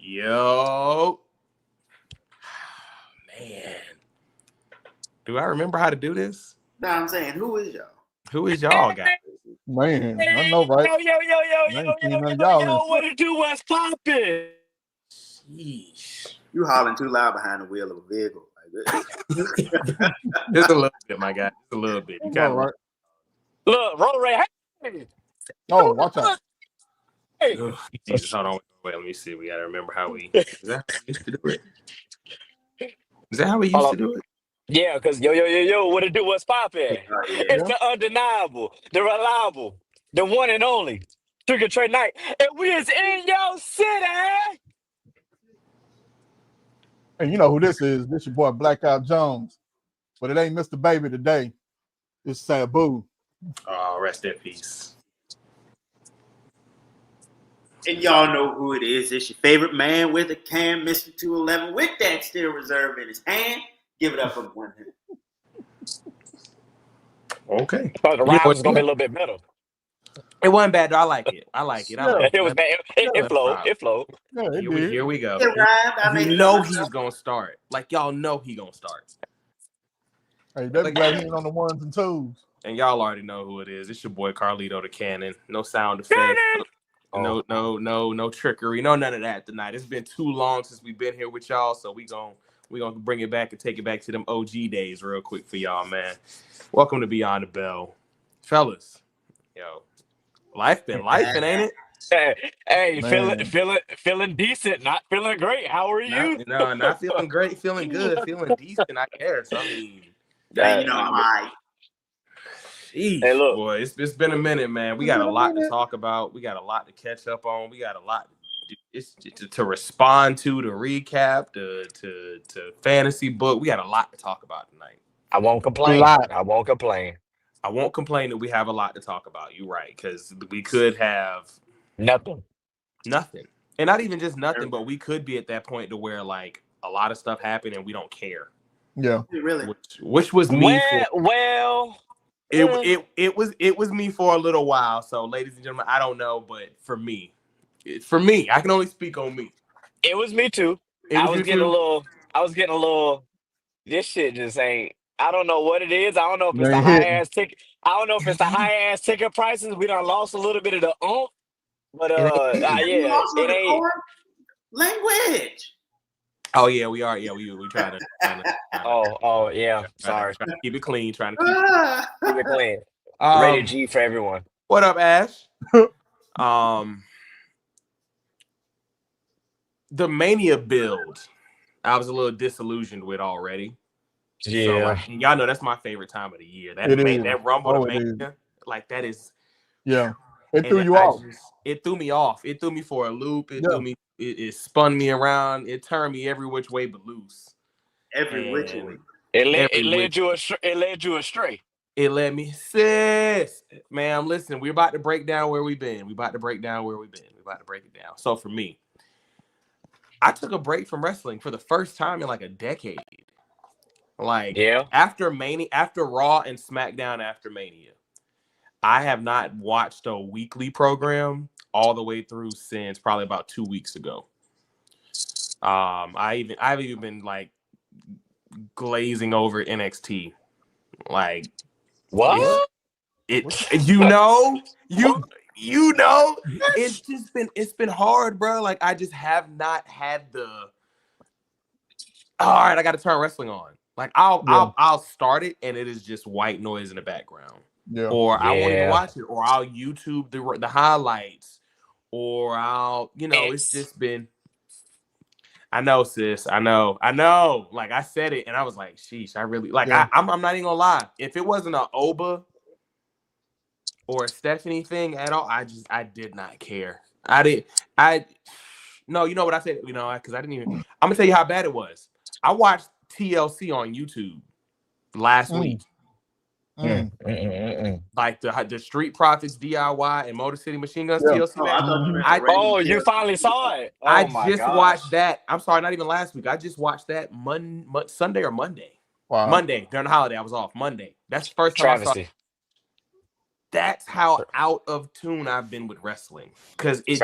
Yo. Man. Do I remember how to do this? No, I'm saying, who is y'all? Who is y'all, guys? Man, I know, right? Yo, what it do? What's poppin'? Sheesh. You hollering too loud behind the wheel of a vehicle. Just a little bit, my guy. Just a little bit. You got right. Look, roll Ray. Hey. Oh, watch out. Hey. Jesus, hold on. Wait, let me see. We got to remember how we... Is that how we used to do it? Is that how we used to do it? Yeah, because yo, what it do? What's poppin'? It's the undeniable, the reliable, the one and only Trick or Treat Night, and we is in your city. And you know who this is? This your boy Blackout Jones, but it ain't Mr. Baby today. It's Sabu. Oh, rest in peace. And y'all know who it is. It's your favorite man with a can, Mr. 211, with that steel reserve in his hand. Give it up for one. Okay. I thought the ride was going to be a little bit better. It wasn't bad, though. I like it. It was bad. It flowed. It flowed. Yeah, Here we go. You know he's going to start. Like, y'all know he going to start. Hey, that's glad he ain't on the ones and twos. And y'all already know who it is. It's your boy Carlito the Cannon. No sound effects. No trickery. No none of that tonight. It's been too long since we've been here with y'all, so we gonna bring it back and take it back to them OG days real quick for y'all, man. Welcome to Beyond the Bell, fellas. Yo, life been lifing, ain't it? Hey, feeling decent, not feeling great. How are you? Not feeling great, feeling good, feeling decent. I guess. I mean, you know, I'm hey, look, boy, it's been a minute, man. We got a lot to talk about. We got a lot to catch up on. We got a lot to respond to recap, to fantasy book. We got a lot to talk about tonight. I won't complain. I won't complain that we have a lot to talk about. You're right, because we could have nothing, and not even just nothing, but we could be at that point to where like a lot of stuff happened and we don't care. Yeah, really. Which was me. It was me for a little while. So, ladies and gentlemen, I don't know, but for me, I can only speak on me. It was me too. I was getting a little. This shit just ain't. I don't know what it is. I don't know if it's the high ass ticket. I don't know if it's the high ass ticket prices. We done lost a little bit of the but it ain't language. Oh yeah, we are. Yeah, we try to. Yeah. Sorry. Trying to keep it clean. Trying to keep it clean. Rated G for everyone. What up, Ash? The Mania build, I was a little disillusioned with already. Yeah, so, y'all know that's my favorite time of the year. That Rumble to Mania, like that is. Yeah, it threw you off. It threw me off. It threw me for a loop. It threw me. It spun me around. It turned me every which way but loose. Every which way. It led you astray. It led me, sis. Man, listen, we're about to break down where we've been. We're about to break it down. So for me, I took a break from wrestling for the first time in like a decade. Like after Raw and SmackDown after Mania, I have not watched a weekly program all the way through since probably about 2 weeks ago. I've even been like glazing over NXT. Like what? You know, it's been hard, bro. Like I just have not had the. All right, I got to turn wrestling on. Like I'll start it and it is just white noise in the background. Yeah. Or I won't even watch it, or I'll YouTube the highlights, or it's just been. I know, sis. I know. Like I said it, and I was like, "Sheesh!" I really like. Yeah. I'm not even gonna lie. If it wasn't an Oba or a Stephanie thing at all, I did not care. No, you know what I said? Because I didn't even. I'm gonna tell you how bad it was. I watched TLC on YouTube last week. Like the Street Profits DIY and Motor City Machine Guns TLC. You finally saw it. I just watched that. I'm sorry, not even last week. I just watched that Sunday or Monday. Wow. Monday during the holiday. I was off Monday. That's the first time I saw it. That's how out of tune I've been with wrestling. Because it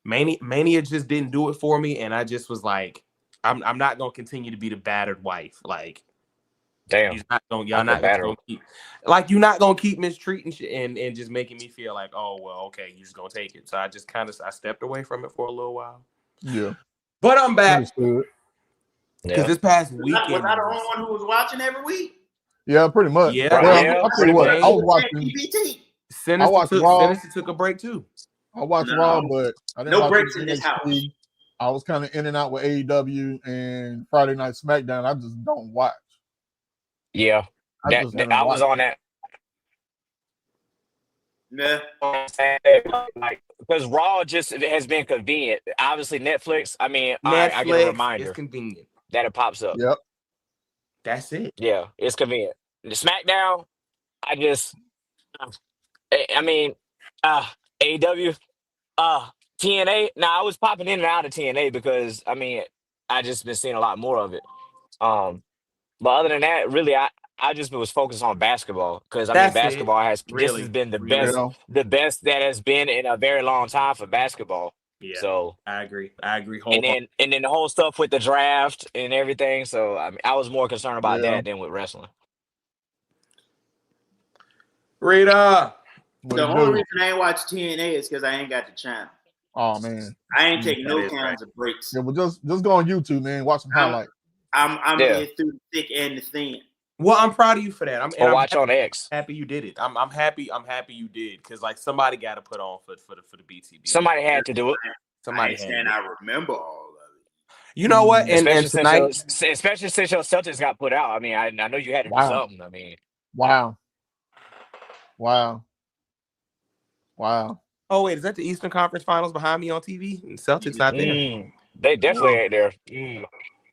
Mania just didn't do it for me, and I just was like, I'm not gonna continue to be the battered wife. Like, damn, y'all not gonna keep, like, you're not gonna keep mistreating shit and just making me feel like, oh well, okay, you're just gonna take it. So I just I stepped away from it for a little while. Yeah, but I'm back because this past weekend was I the only one who was watching every week? Yeah, pretty much. Yeah, well, I'll tell you what, I was watching. Sinister took a break too. I watched Raw, but I didn't no watch breaks in this house. I was kind of in and out with AEW and Friday Night SmackDown. I just don't watch. Yeah, I was on that. Yeah, like, because Raw just has been convenient. Obviously, Netflix. I mean, Netflix, I get a reminder. It's convenient that it pops up. Yep, that's it. Yeah, it's convenient. The SmackDown, I mean, AEW, TNA. Now I was popping in and out of TNA because I mean, I just been seeing a lot more of it. But other than that, really, I just was focused on basketball because I mean, basketball this has been the best that has been in a very long time for basketball. Yeah, so I agree. And then the whole stuff with the draft and everything. So I mean, I was more concerned about that than with wrestling. Rita, the only reason I ain't watch TNA is because I ain't got the channel. Oh man, I ain't taking no kinds of breaks. Yeah, well, just go on YouTube, man. Watch some highlights. I'm in through the thick and the thin. Well, I'm proud of you for that. I'm watch on X. Happy you did it. I'm happy you did because like somebody got to put on for the BTB. Somebody had to do it. Somebody had. I remember all of it. You know what? And tonight, especially since your Celtics got put out. I mean, I know you had to do something. I mean, wow. Oh wait, is that the Eastern Conference Finals behind me on TV? And Celtics not there. They definitely ain't there.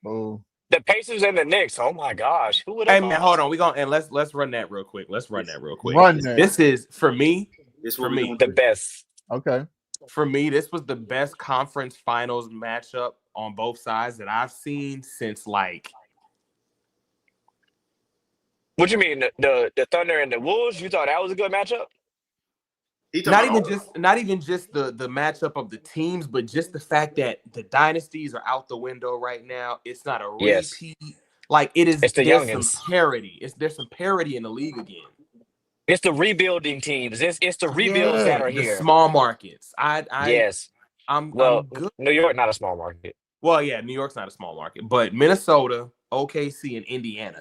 Oh. The Pacers and the Knicks. Oh my gosh, who would? Hey man, hold on. Let's run that real quick. Run that. This is for me. The best. Okay. For me, this was the best conference finals matchup on both sides that I've seen since like. What you mean the Thunder and the Wolves? You thought that was a good matchup? Not even just the matchup of the teams, but just the fact that the dynasties are out the window right now. It's not a repeat. Like it is. It's the youngins. Some parity. There's some parity in the league again. It's the rebuilding teams. It's the rebuilds that are here. The small markets. Yes. I'm good. New York not a small market. Well, yeah, New York's not a small market, but Minnesota, OKC, and Indiana.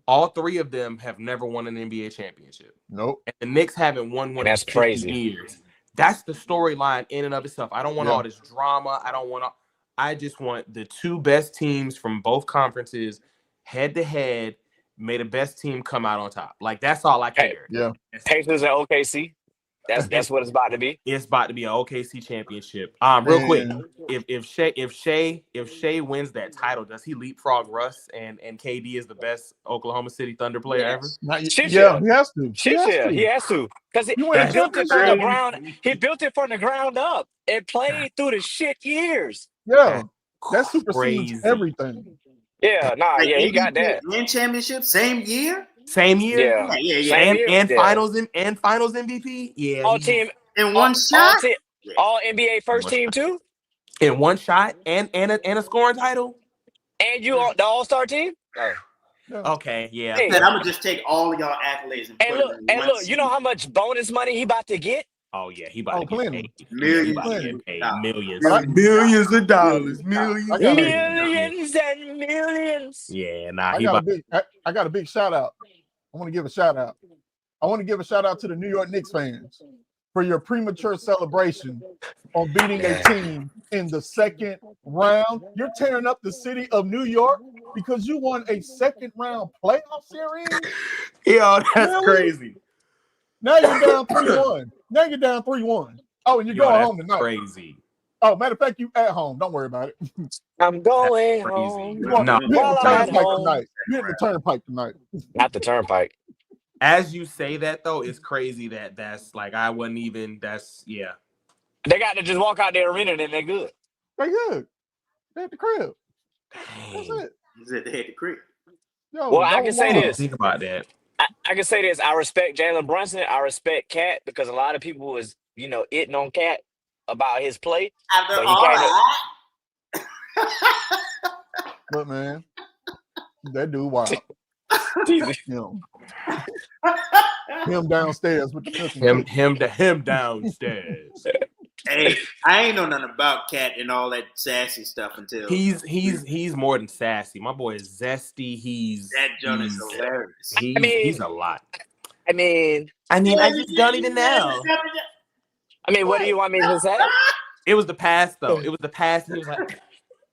All three of them have never won an NBA championship. Nope. And the Knicks haven't won one in 50 years. That's the storyline in and of itself. I don't want all this drama. I just want the two best teams from both conferences head to head. May the best team come out on top. Like that's all I care. Yeah. Pacers and OKC. That's what it's about to be. It's about to be an OKC championship. Real quick, if Shea wins that title, does he leapfrog Russ and KD is the best Oklahoma City Thunder player ever? He has to. He has to because he built it from the ground. He built it from the ground up and played through the shit years. Yeah, that's supersedes everything. Yeah, he got that. Win championship same year. Yeah. And finals MVP. Yeah. All team in one shot. All NBA first team too. In one shot and a scoring title. And you on the All-Star team? Okay, yeah. Hey, I'm gonna just take all of y'all accolades and look, you know how much bonus money he about to get? Oh yeah, he about to get paid. Millions of dollars. Millions and millions. Yeah, I got a big shout out. I want to give a shout out. I want to give a shout out to the New York Knicks fans for your premature celebration on beating a team in the second round. You're tearing up the city of New York because you won a second round playoff series. Yo, that's crazy. Now you're down 3-1. Oh, and you're going home tonight. Crazy. Oh, matter of fact, you at home. Don't worry about it. I'm going home. You're hitting the turnpike tonight. Not the turnpike. As you say that though, it's crazy that's like I wouldn't even. They got to just walk out their arena and then they're good. They're good. They at the crib. That's it. Is it they at the crib? Well, I can say this. Think about that. I can say this. I respect Jalen Brunson. I respect Cat because a lot of people was, itting on Cat. about his play. After But he all kind of. But man, that dude wild. Him downstairs with the milk. Him downstairs. Hey, I ain't know nothing about Cat and all that sassy stuff until he's more than sassy. My boy is zesty. That joint is hilarious. He's a lot. I mean, I just don't even know. I mean, what do you want me to say? It was the past though. It was the past. He was like,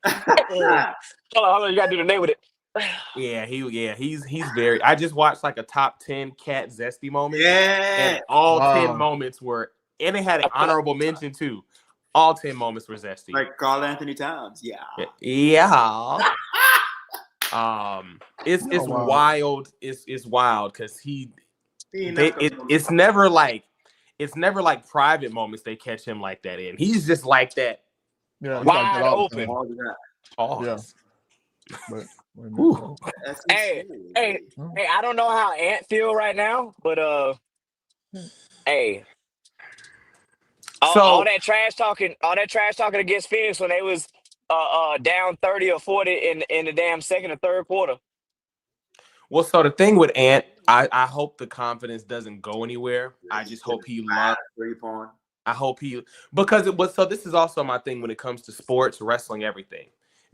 hold on, you gotta do the name with it. He's very. I just watched like a top 10 Cat zesty moments. Yeah, and all 10 moments were, and it had an honorable mention too. All 10 moments were zesty. Like Carl Anthony Towns. Yeah. It's wild. It's wild because it's never like private moments they catch him like that in. He's just like that. Yeah, wide open. Yeah. But, hey, I don't know how Ant feel right now, but hey, all that trash talking against Phoenix when they was down 30 or 40 in the damn second or third quarter. Well, so the thing with Ant, I hope the confidence doesn't go anywhere. I just hope he loves 3-point. I hope because it was, so this is also my thing when it comes to sports, wrestling, everything.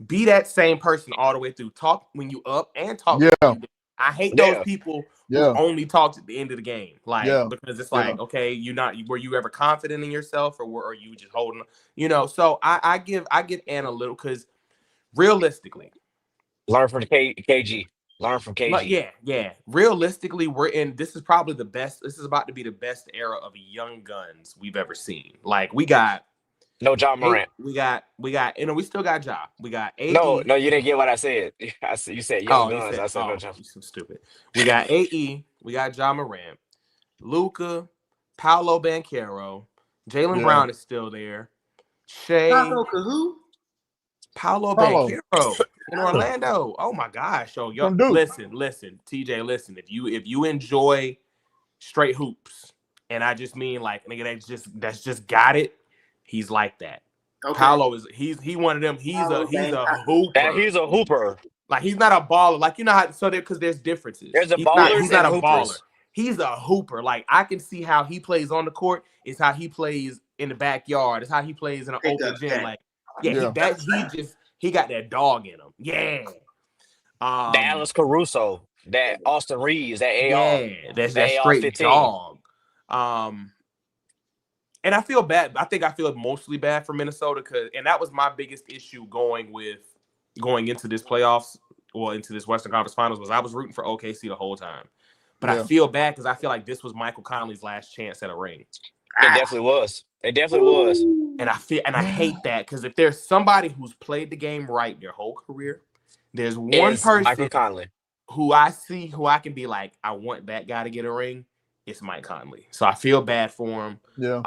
Be that same person all the way through. Talk when you up and talk. Yeah. I hate those people who only talk at the end of the game. Because it's like, okay, were you ever confident in yourself or are you just holding, so I give Ant a little, because realistically. Learn from the KG. Learn from KG. Yeah. Realistically, this is probably the best. This is about to be the best era of young guns we've ever seen. Like we got no John Morant. We got, we still got Ja. We got AE. No, you didn't get what I said. You said young guns. I said no John. You so stupid. We got AE. We got John Morant. Luka, Paolo Banchero, Jaylen Brown is still there. Shea. Paolo Banchero in Orlando. Oh my gosh. So listen, TJ, listen. If you enjoy straight hoops, and I just mean like nigga that's just got it, he's like that. Okay. Paolo he's one of them. He's a hooper. He's a hooper. Like he's not a baller. Like you know how because there's differences. There's he's not a hoopers. Baller. He's a hooper. Like I can see how he plays on the court. It's how he plays in the backyard. It's how he plays in an open gym. Like he got that dog in him. Yeah. The Alex Caruso, that Austin Reeves, that AR. Yeah, that's that straight 15. Dog. And I feel bad. I think I feel mostly bad for Minnesota and that was my biggest issue going into this playoffs or into this Western Conference Finals was I was rooting for OKC the whole time. But I feel bad because I feel like this was Michael Conley's last chance at a ring. It definitely was. And I hate that because if there's somebody who's played the game right their whole career, there's one person Michael Conley who I can be like, I want that guy to get a ring. It's Mike Conley. So I feel bad for him. Yeah.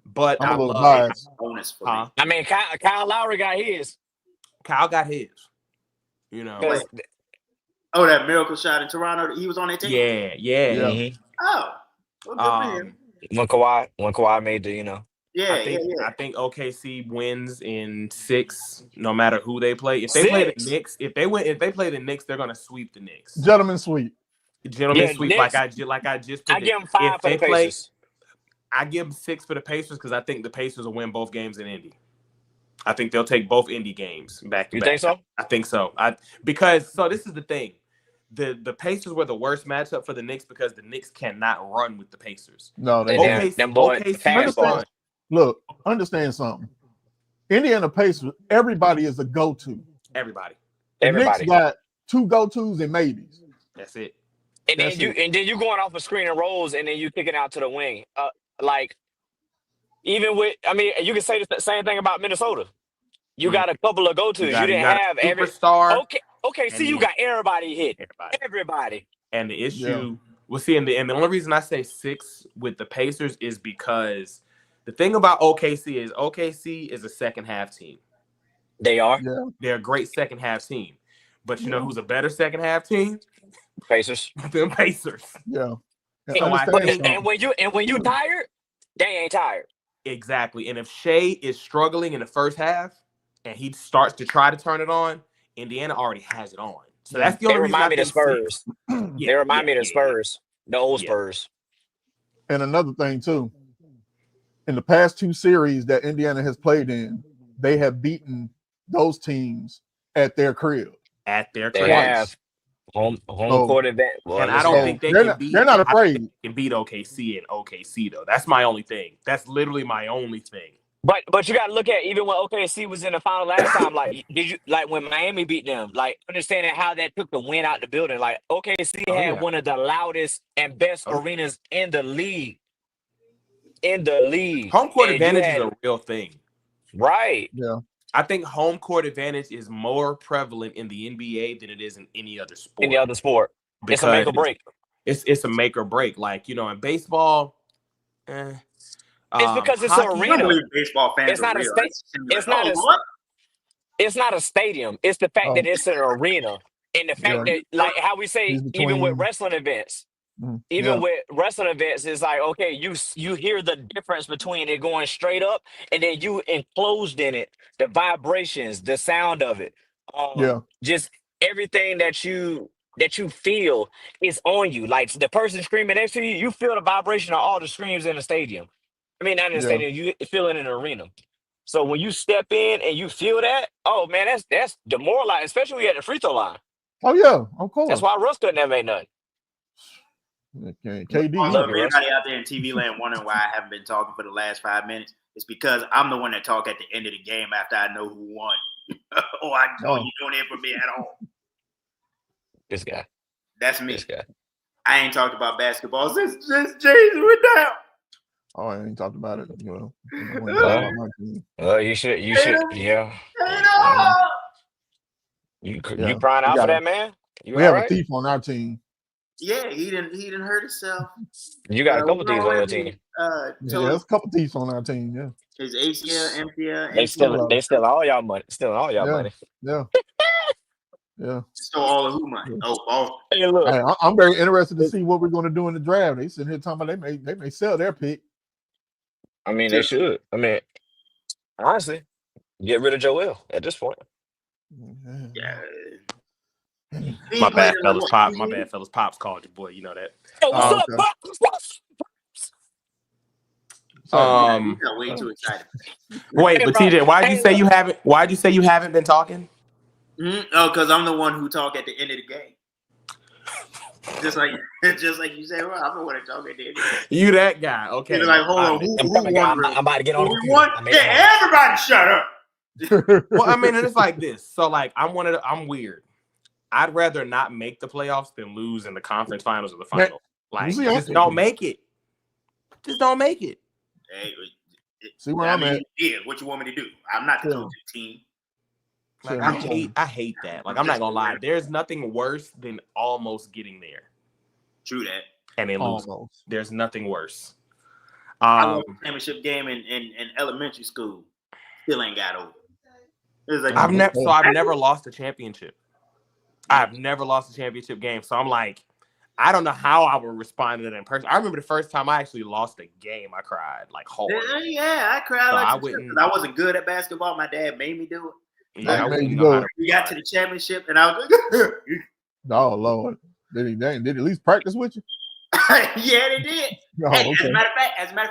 But I'm a little biased. I mean, Kyle Lowry got his. Kyle got his. That miracle shot in Toronto. He was on that team. Yeah. Mm-hmm. Oh. Well, when Kawhi made the, I think OKC wins in 6, no matter who they play. If they play the Knicks, if they play the Knicks, they're gonna sweep the Knicks. Gentlemen sweep. Sweep. Knicks, like I just. I give them 5 for the Pacers. I give them 6 for the Pacers because I think the Pacers will win both games in Indy. I think they'll take both Indy games back to back. You think so? I think so. Because this is the thing. The Pacers were the worst matchup for the Knicks because the Knicks cannot run with the Pacers. No, they OKC. Look, understand something. Indiana Pacers, everybody is a go-to. Everybody. The Knicks got 2 go-tos and maybes. That's it. And then you going off of screen and rolls, and then you kicking out to the wing. Even with, you can say the same thing about Minnesota. You got a couple of go-tos. You didn't have every star. Okay. See, you got everybody hit. Everybody. And the issue, and the only reason I say 6 with the Pacers is because the thing about OKC is a second half team. They are. Yeah. They're a great second half team. But you know who's a better second half team? Pacers. Them Pacers. Yeah. And when you tired, they ain't tired. Exactly. And if Shea is struggling in the first half and he starts to try to turn it on, Indiana already has it on. So that's the They only reason I remind me of think Spurs. They remind me of the yeah. Spurs, the old Spurs. And another thing too, in the past 2 series that Indiana has played in, they have beaten those teams at their crib. At their They crib. have home court advantage. Well, And I don't think they they're can not, beat. They're not afraid. Can beat OKC and OKC though. That's my only thing. That's literally my only thing. But you got to look at even when OKC was in the final last time. Like, did you like when Miami beat them? Like, understanding how that took the win out the building. Like, OKC had one of the loudest and best arenas in the league. Home court advantage is a real thing, right? Yeah. I think home court advantage is more prevalent in the NBA than it is in any other sport. Any other sport, it's a make or break. It's a make or break. Like, you know, in baseball, it's because it's hockey, an arena. Baseball fans it's not a state. It's not a stadium. It's the fact that it's an arena, and the fact that, like how we say, even with wrestling events. Even with wrestling events, it's like, okay, you hear the difference between it going straight up and then you enclosed in it, the vibrations, the sound of it, just everything that you feel is on you. Like the person screaming next to you, you feel the vibration of all the screams in the stadium. I mean, not in the stadium, you feel it in the arena. So when you step in and you feel that, oh man, that's demoralizing, especially when you at the free throw line. Oh yeah, of course. That's why Russ couldn't have made nothing. Okay. KD. Anybody out there in TV land wondering why I haven't been talking for the last 5 minutes? It's because I'm the one that talk at the end of the game after I know who won. I know you don't hear from me at all. This guy. That's me. This guy. I ain't talked about basketball since James went down. Oh, I ain't talked about it. You should. Yeah. You crying out for that man? We have a thief on our team. Yeah, he didn't hurt himself. You got a couple thieves on your team. There's a couple thieves on our team. Yeah. His ACL, MCL. They steal all y'all money. Stealing all y'all money. Yeah. Yeah. Stole all of who money? Hey, look. Hey, I'm very interested to see what we're going to do in the draft. They sitting here talking about they may sell their pick. I mean, they should. I mean, honestly, get rid of Joel at this point. Yeah. My bad, fellas. Pops called you, boy. You know that. Hey, what's up, Pops? You got way too excited. Wait, but TJ, why'd you say you haven't been talking? Oh, because I'm the one who talk at the end of the game. Just like you said, well, I'm the one that talk at the end of the game. You that guy, okay? You're like, hold on, who won? I'm about to get on. Yeah, everybody, shut up. Well, I mean, it's like this. So, like, I'm weird. I'd rather not make the playoffs than lose in the conference finals or the final. Like, just don't make it. Just don't make it. Hey, see where I'm at? Yeah, what you want me to do? I'm not the coach of the team. Like, I hate that. Like, I'm not gonna lie. There's nothing worse than almost getting there. True that. And then losing. There's nothing worse. I won the championship game in elementary school. Still ain't got over. Like, I've never lost a championship. I've never lost a championship game. So I'm like, I don't know how I would respond to that in person. I remember the first time I actually lost a game, I cried like hard. Yeah, I cried so I wasn't good at basketball. My dad made me do it. Yeah, we got to the championship, and I was like, "Oh Lord, did he at least practice with you?" Yeah, they did. Oh, hey, okay. As a matter of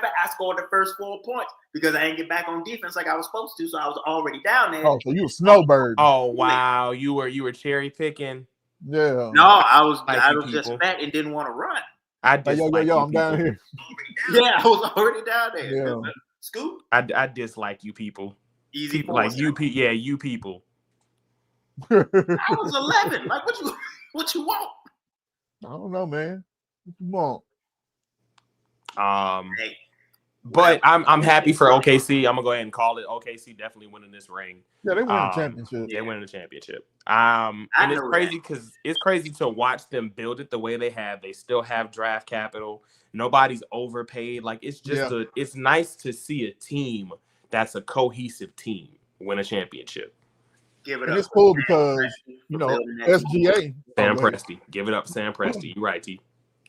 fact, I scored the first 4 points because I didn't get back on defense like I was supposed to, so I was already down there. Oh, so you a snowbird? Oh wow, you were cherry picking. Yeah. No, I was just fat and didn't want to run. Yo, I'm down here. Yeah, I was already down there. Yeah. Scoop. I dislike you people. Easy people like you people. Yeah, you people. I was 11. Like, what you want? I don't know, man. What you want? Hey, but I'm happy for OKC. I'm gonna go ahead and call it. OKC definitely winning this ring. Yeah, they win the championship. They winning the championip. And it's crazy because it's crazy to watch them build it the way they have. They still have draft capital. Nobody's overpaid. Like, it's just it's nice to see a team that's a cohesive team win a championship. Give it and up. It's cool because SGA. Sam Presti. Give it up, Sam Presti. You're right, T.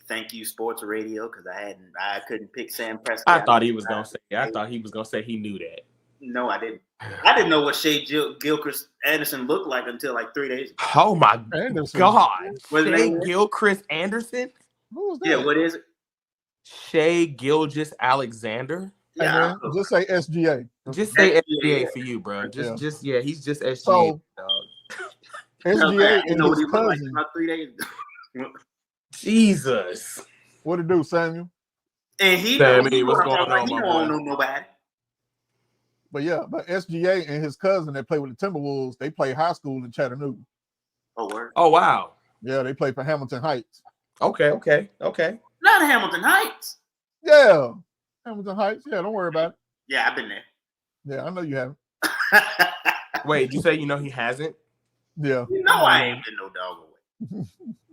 thank you sports radio because I couldn't pick Sam Prescott. I thought he was gonna say he knew that. No, I didn't. I didn't know what Shea Gilchrist Anderson looked like until like 3 days ago. Oh my Anderson. God. What's his Shea name? Gilchrist Anderson? Who was that? Yeah, what is it? Shea Gilgis Alexander? Hey, man, just say SGA. Just say SGA. SGA for you, bro. He's just SGA. So, dog. SGA and his Like cousin. about 3 days ago. Jesus. What it do, Samuel? And he Sammy, what's going like, on, he my don't boy? know nobody. But yeah, but SGA and his cousin that play with the Timberwolves, they play high school in Chattanooga. Oh, word. Oh wow. Yeah, they play for Hamilton Heights. Okay. Not Hamilton Heights. Yeah, Hamilton Heights. Yeah, don't worry about it. Yeah, I've been there. Yeah, I know you haven't. Wait, you say he hasn't? Yeah. No, I ain't been no dog away.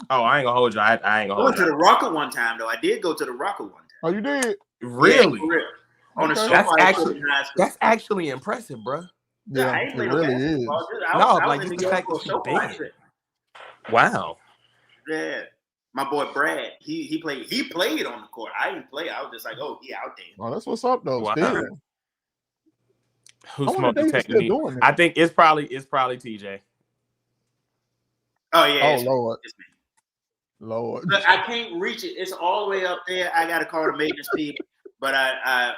Oh, I ain't gonna hold you. I ain't I gonna went hold to you. the Rocker one time though. I did go to the Rocker one time. Oh, you did? Really? Yeah, for real. On a Okay. show That's I actually- put in high school. That's actually impressive, bro. Yeah, I ain't it played really is. basketball. No, I like, was in just New the York fact for a that you show been. fight trip. Wow. Yeah. My boy Brad, he played on the court. I didn't play. I was just like, oh, he out there. Oh, that's what's up though. Wow. Still. Who I wonder smoked if the they still technique? doing it. I think it's probably TJ. Oh yeah. Oh it's- Lord. it's me. Lord. Look, I can't reach it. It's all the way up there. I got to call the maintenance people. But I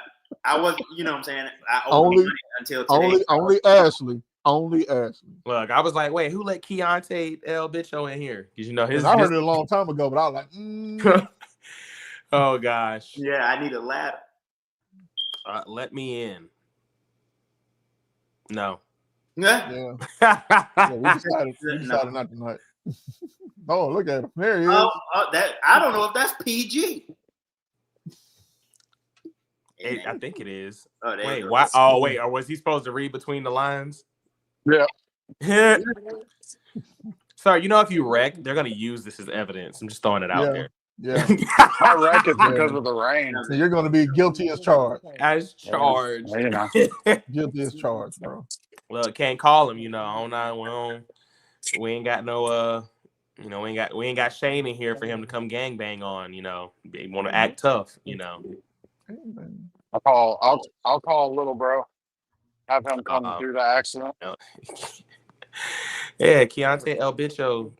was, you know what I'm saying? I owed money until today. Only Ashley. Look, I was like, wait, who let Keontae El Bicho in here? Because his. I heard it a long time ago, but I was like, Oh gosh. Yeah, I need a ladder. Let me in. No. Yeah. yeah, we decided not tonight. Oh, look at him. There he is. That I don't know if that's PG. I think it is. Oh, there Wait, you go. why? Oh, wait. Or was he supposed to read between the lines? Yeah. Sir, if you wreck, they're gonna use this as evidence. I'm just throwing it out there. Yeah. My wreck is because of the rain. So you're going to be guilty as charged. As charged. You know. Guilty as charged, bro. Look, can't call him. We ain't got no. We ain't got Shane in here for him to come gangbang on. They want to act tough. I'll call little bro. Have him come through the accident. Yeah, Keontae El Bicho,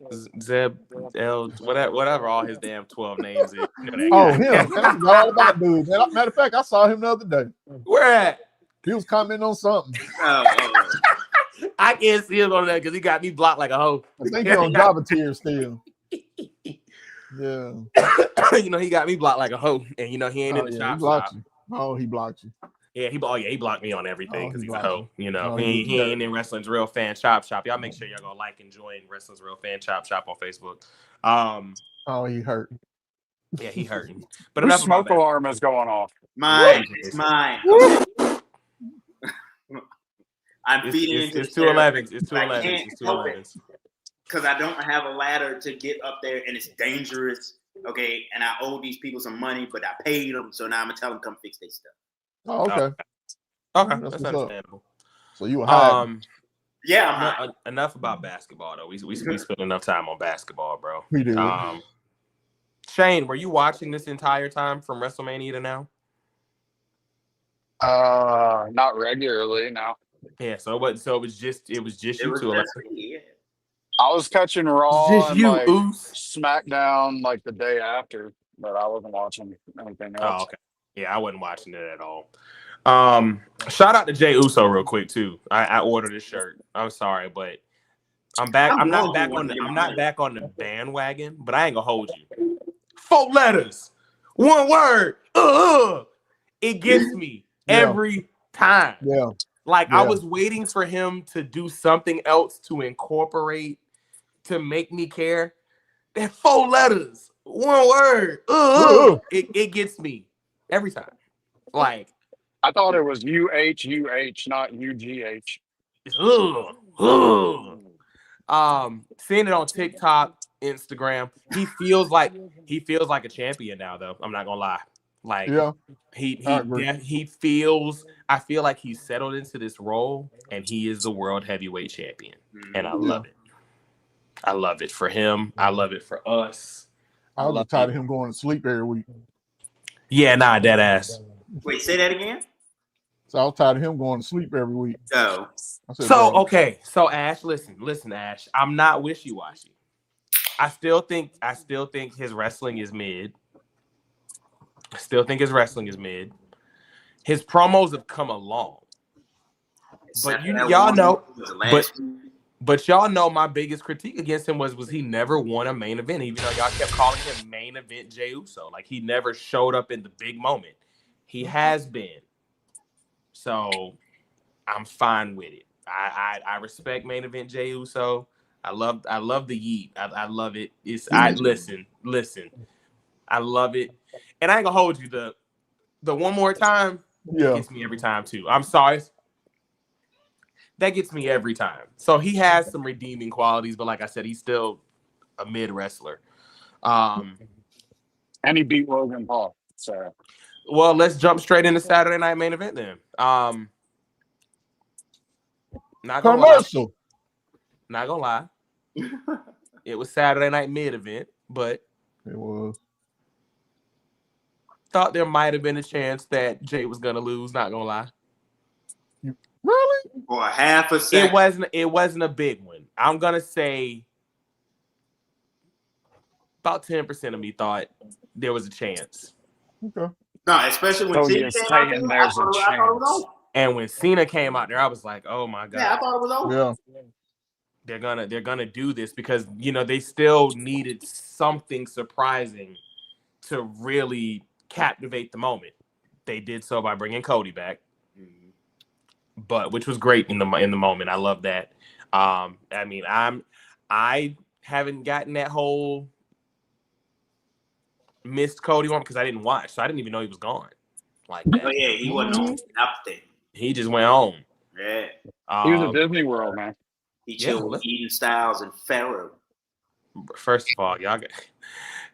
Zeb El, whatever all his damn 12 names is. That Oh, guy. him. That's all about dude. Matter of fact, I saw him the other day. Where at? He was commenting on something. I can't see him on that because he got me blocked like a hoe. I think he's on Java tier still. Yeah. He got me blocked like a hoe, and he ain't in the He shop. blocked you. Oh, he blocked you. Yeah, he blocked me on everything because he he's a blocked hoe. Oh, He ain't in Wrestling's Real Fan Chop Shop. Y'all make sure y'all go like and join Wrestling's Real Fan Chop Shop on Facebook. Oh, he hurt. Yeah, he hurting. But Whose enough about smoke that. alarm is going off? Mine. It's mine. I'm feeding into It's the 211s. It's I 211s. can't It's help it. 211s. Because I don't have a ladder to get up there, and it's dangerous. Okay, and I owe these people some money, but I paid them, so now I'm gonna tell them come fix their stuff. Oh, okay. Okay, That's that's what's up. understandable. So you were high. Yeah, I'm high. Enough about basketball though. We spent enough time on basketball, bro. We did. Shane, were you watching this entire time from WrestleMania to now? Not regularly, no. Yeah, so it was just you two. Just me, yeah. I was catching Raw Just and you, like Oos. SmackDown like the day after, but I wasn't watching anything else. Oh, okay. Yeah, I wasn't watching it at all. Shout out to Jay Uso real quick too. I ordered his shirt. I'm sorry, but I'm back. I'm not back on the bandwagon, but I ain't gonna hold you. 4 letters, 1 word. It gets me every time. Yeah. I was waiting for him to do something else to incorporate to make me care. That 4 letters, 1 word. It gets me every time. I thought it was UHUH, not UGH. Seeing it on TikTok, Instagram, he feels like a champion now. Though I'm not gonna lie. He feels. I feel like he's settled into this role, and he is the world heavyweight champion, and I love it. I love it for him. I love it for us. I was just tired of him going to sleep every week. Yeah, nah, dead ass. Wait, say that again. So I was tired of him going to sleep every week. Oh. Okay. So Ash, listen, Ash. I'm not wishy-washy. I still think his wrestling is mid. His promos have come along. But y'all know, but y'all know my biggest critique against him was he never won a main event, even though y'all kept calling him main event Jey Uso. Like, he never showed up in the big moment. He has been. So I'm fine with it. I respect main event Jey Uso. I love the yeet. I love it. Listen. I love it. And I ain't gonna hold you. The one more time gets me every time too. I'm sorry. That gets me every time. So he has some redeeming qualities, but like I said, he's still a mid wrestler. And he beat Logan Paul. So, well, let's jump straight into Saturday Night Main Event then. Not gonna lie. It was Saturday Night Mid Event, but it was. Thought there might have been a chance that Jay was gonna lose. Not gonna lie. Really? For a half a second. It wasn't a big one. I'm gonna say about 10% of me thought there was a chance. Okay. No, especially when Cena came out there, I thought it was over. And when Cena came out there, I was like, "Oh my god!" Yeah, I thought it was over. Yeah. They're gonna do this because they still needed something surprising to really captivate the moment. They did so by bringing Cody back, but which was great in the moment. I love that. I haven't gotten that whole missed Cody one because I didn't watch, so I didn't even know he was gone. Like, oh yeah, he wasn't on nothing. He just went home. Yeah, he was at Disney World, man. He chilled with Eden Styles and Pharaoh. First of all, y'all got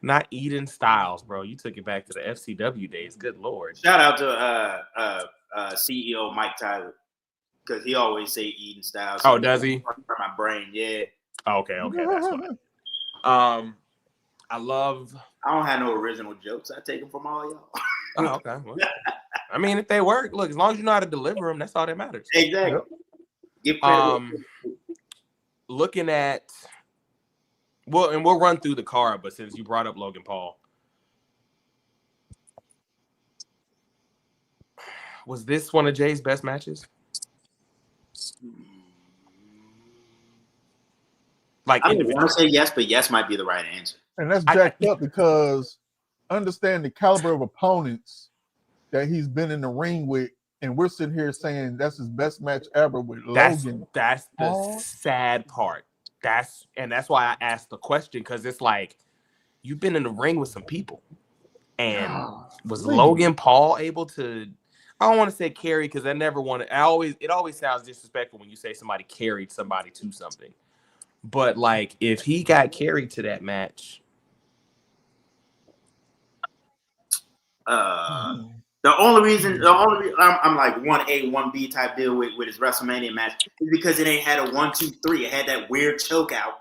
not Eden Styles, bro. You took it back to the FCW days. Good Lord. Shout out to CEO Mike Tyler because he always say Eden Styles. Oh, does he? My brain, yeah. Okay, that's fine. I don't have no original jokes. I take them from all y'all. Oh, okay. Well, I mean, if they work, look, as long as you know how to deliver them, that's all that matters. Exactly. Give credit. Looking at, and we'll run through the card, but since you brought up Logan Paul, was this one of Jay's best matches? Like, I don't want to say yes, but yes might be the right answer. And that's jacked up because understand the caliber of opponents that he's been in the ring with, and we're sitting here saying that's his best match ever with Logan. That's the sad part. That's why I asked the question, because it's like you've been in the ring with some people, and was Logan Paul able to? I don't want to say carry because I never want to. It always sounds disrespectful when you say somebody carried somebody to something, but like if he got carried to that match. The only reason I'm like 1A, 1B type deal with his WrestleMania match is because it ain't had a 1, 2, 3. It had that weird choke out.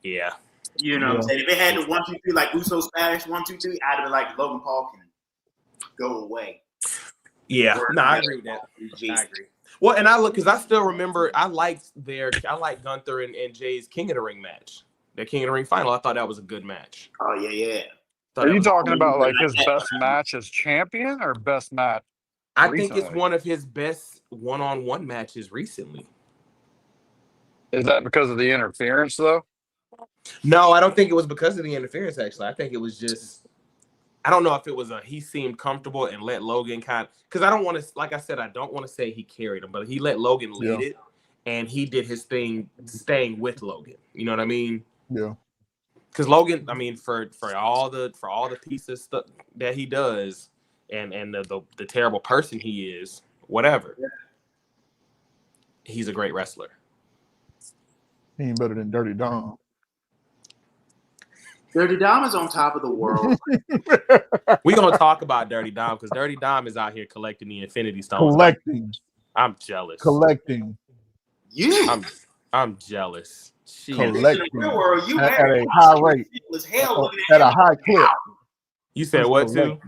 Yeah. You know what I'm saying? If it had the 1, 2, 3 like Uso Spanish 1, 2, 3, I'd have been like Logan Paul can go away. Yeah. No, I agree with that. I agree. Well, and because I still remember I liked Gunther and Jay's King of the Ring match. Their King of the Ring final. I thought that was a good match. Oh yeah. Are you talking about like his best match as champion or best match? I think it's one of his best one-on-one matches recently. Is that because of the interference, though? No, I don't think it was because of the interference, actually. I think it was just, I don't know if it was he seemed comfortable and let Logan because I don't want to, like I said, I don't want to say he carried him, but he let Logan lead it, and he did his thing staying with Logan. You know what I mean? Yeah. Because Logan, I mean, for all the pieces stuff that he does, and the terrible person he is, whatever, he's a great wrestler. He ain't better than Dirty Dom. Dirty Dom is on top of the world. We're gonna talk about Dirty Dom because Dirty Dom is out here collecting the Infinity Stones. Collecting. I'm jealous. Collecting. You. I'm jealous. Collecting in the real world, you at married a high rate, was hell looking at at a him. high clip. You said what too?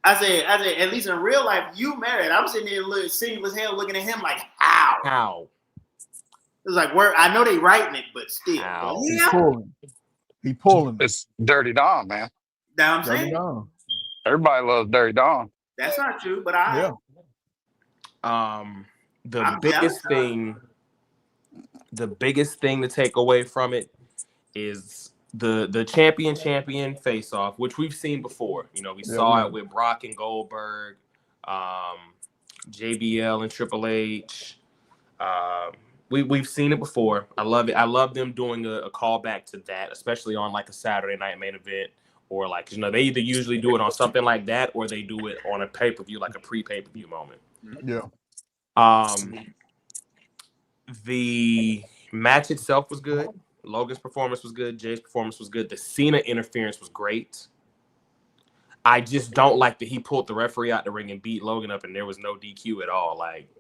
I said, at least in real life, you married. I'm sitting there single as hell looking at him like, how? How? It was like, I know they writing it, but still. How? Yeah. He pulling. It's Dirty Dom, man. That's what I'm saying. Everybody loves Dirty Dom. That's not true, but the biggest thing to take away from it is the champion face off, which we've seen before. You know, we saw it with Brock and Goldberg, JBL and Triple H. We've seen it before. I love it. I love them doing a callback to that, especially on like a Saturday night main event, or like, you know, they either usually do it on something like that, or they do it on a pay-per-view, like a pre-pay-per-view moment. Yeah. The match itself was good. Logan's performance was good. Jay's performance was good. The Cena interference was great. I just don't like that he pulled the referee out the ring and beat Logan up, and there was no DQ at all. Like,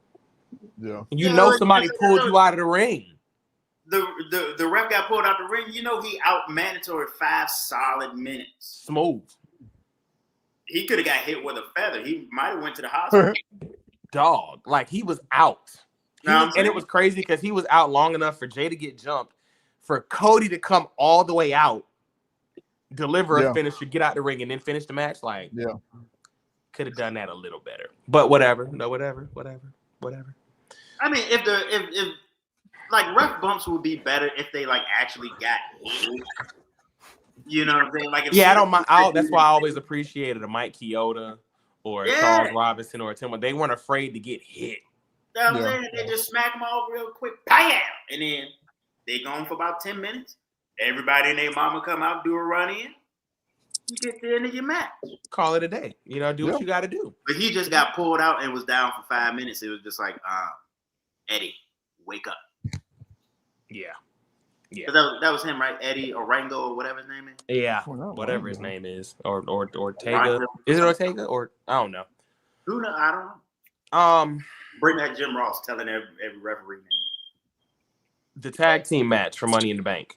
you know, somebody pulled you out of the ring. The ref got pulled out the ring. You know, he out mandatory 5 solid minutes. Smooth. He could have got hit with a feather. He might have went to the hospital. Dog, like he was out. And it was crazy because he was out long enough for Jay to get jumped, for Cody to come all the way out, deliver a finisher, get out the ring, and then finish the match. Like, could have done that a little better. But whatever. No, whatever. I mean, if like ref bumps would be better if they like actually got hit. You know what I'm saying? Like, I don't mind. That's why I always appreciated a Mike Chioda or Charles Robinson or Tim. They weren't afraid to get hit. You know what I'm saying? They just smack them all real quick, bam, and then they gone for about 10 minutes. Everybody and their mama come out, do a run in. You get the end of your match. Call it a day. You know, do what you got to do. But he just got pulled out and was down for 5 minutes. It was just like, Eddie, wake up. Yeah. That was him, right? Eddie Orango or whatever his name is. Yeah, whatever his name is, or Ortega. Is it Ortega or I don't know? Who knows? I don't know. Bring that Jim Ross telling every referee name. The tag team match for Money in the Bank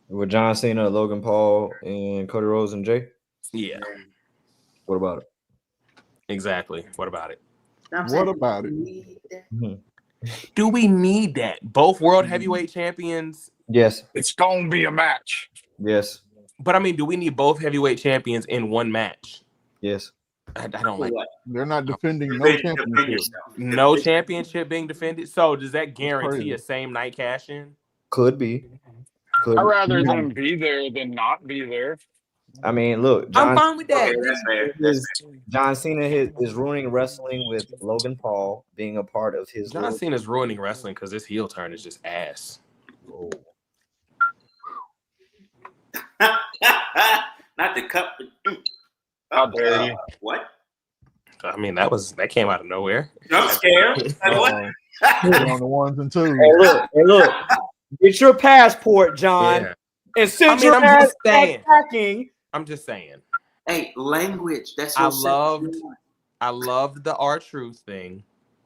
with John Cena, Logan Paul, and Cody Rhodes and Jay. Yeah. What about it? Exactly. What about it? What about it? Do we need that? Both world heavyweight champions? Yes. It's gonna be a match. Yes. But I mean, do we need both heavyweight champions in one match? Yes. I don't like that. They're not defending no championship. No championship being defended. So does that guarantee a same night cash in? Could be. I'd rather them be there than not be there. I mean, look, I'm fine with that. Okay, that's fair. John Cena is ruining wrestling with Logan Paul being a part of his. John Cena's ruining wrestling because this heel turn is just ass. Oh. Not the cup. How dare you? What? I mean, that came out of nowhere. I'm scared. What? On the ones and twos. Hey, look. Get your passport, John. Yeah. And send your ass packing. I'm just saying. Hey, language. That's I loved the R-Truth thing.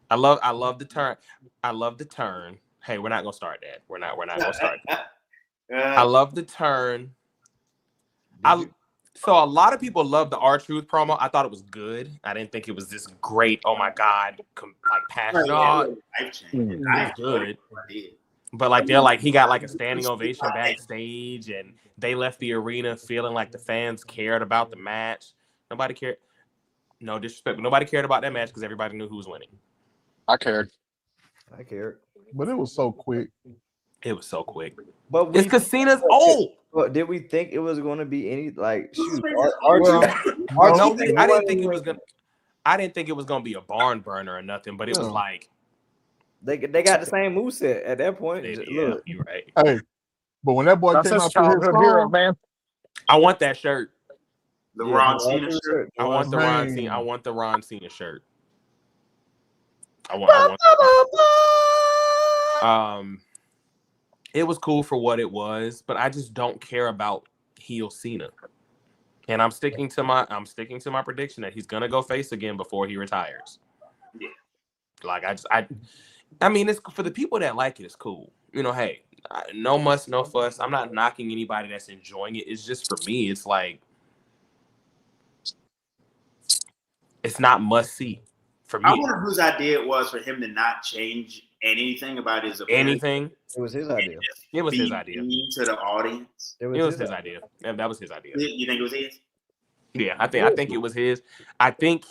I love the turn. I love the turn. Hey, we're not gonna start that. We're not gonna start that. I love the turn. So a lot of people love the R-Truth promo. I thought it was good. I didn't think it was this great. Oh my God, like passion. It was good. But like they're like he got like a standing ovation backstage, and they left the arena feeling like the fans cared about the match. Nobody cared. No disrespect, but nobody cared about that match because everybody knew who was winning. I cared. But it was so quick. It was so quick. But it's because Cena's old. But did we think it was going to be any like? Shoot, I didn't think it was gonna. I didn't think it was gonna be a barn burner or nothing. But it was like they got the same moveset at that point. Yeah, you're right. Hey, but when that boy came out to his hero, man, I want that shirt. The Ron Cena shirt. I want the Ron Cena. I want the Ron Cena shirt. I want. It was cool for what it was, but I just don't care about heel Cena. And I'm sticking to my prediction that he's gonna go face again before he retires. Yeah. Like I mean, it's for the people that like it. It's cool. Hey, no muss, no fuss. I'm not knocking anybody that's enjoying it. It's just for me. It's like it's not must see for me. I wonder whose idea it was for him to not change anything about his appearance. Anything. It was his idea. It was his idea. To the audience. It was his idea. That was his idea. You think it was his? Yeah, I think it was his. I think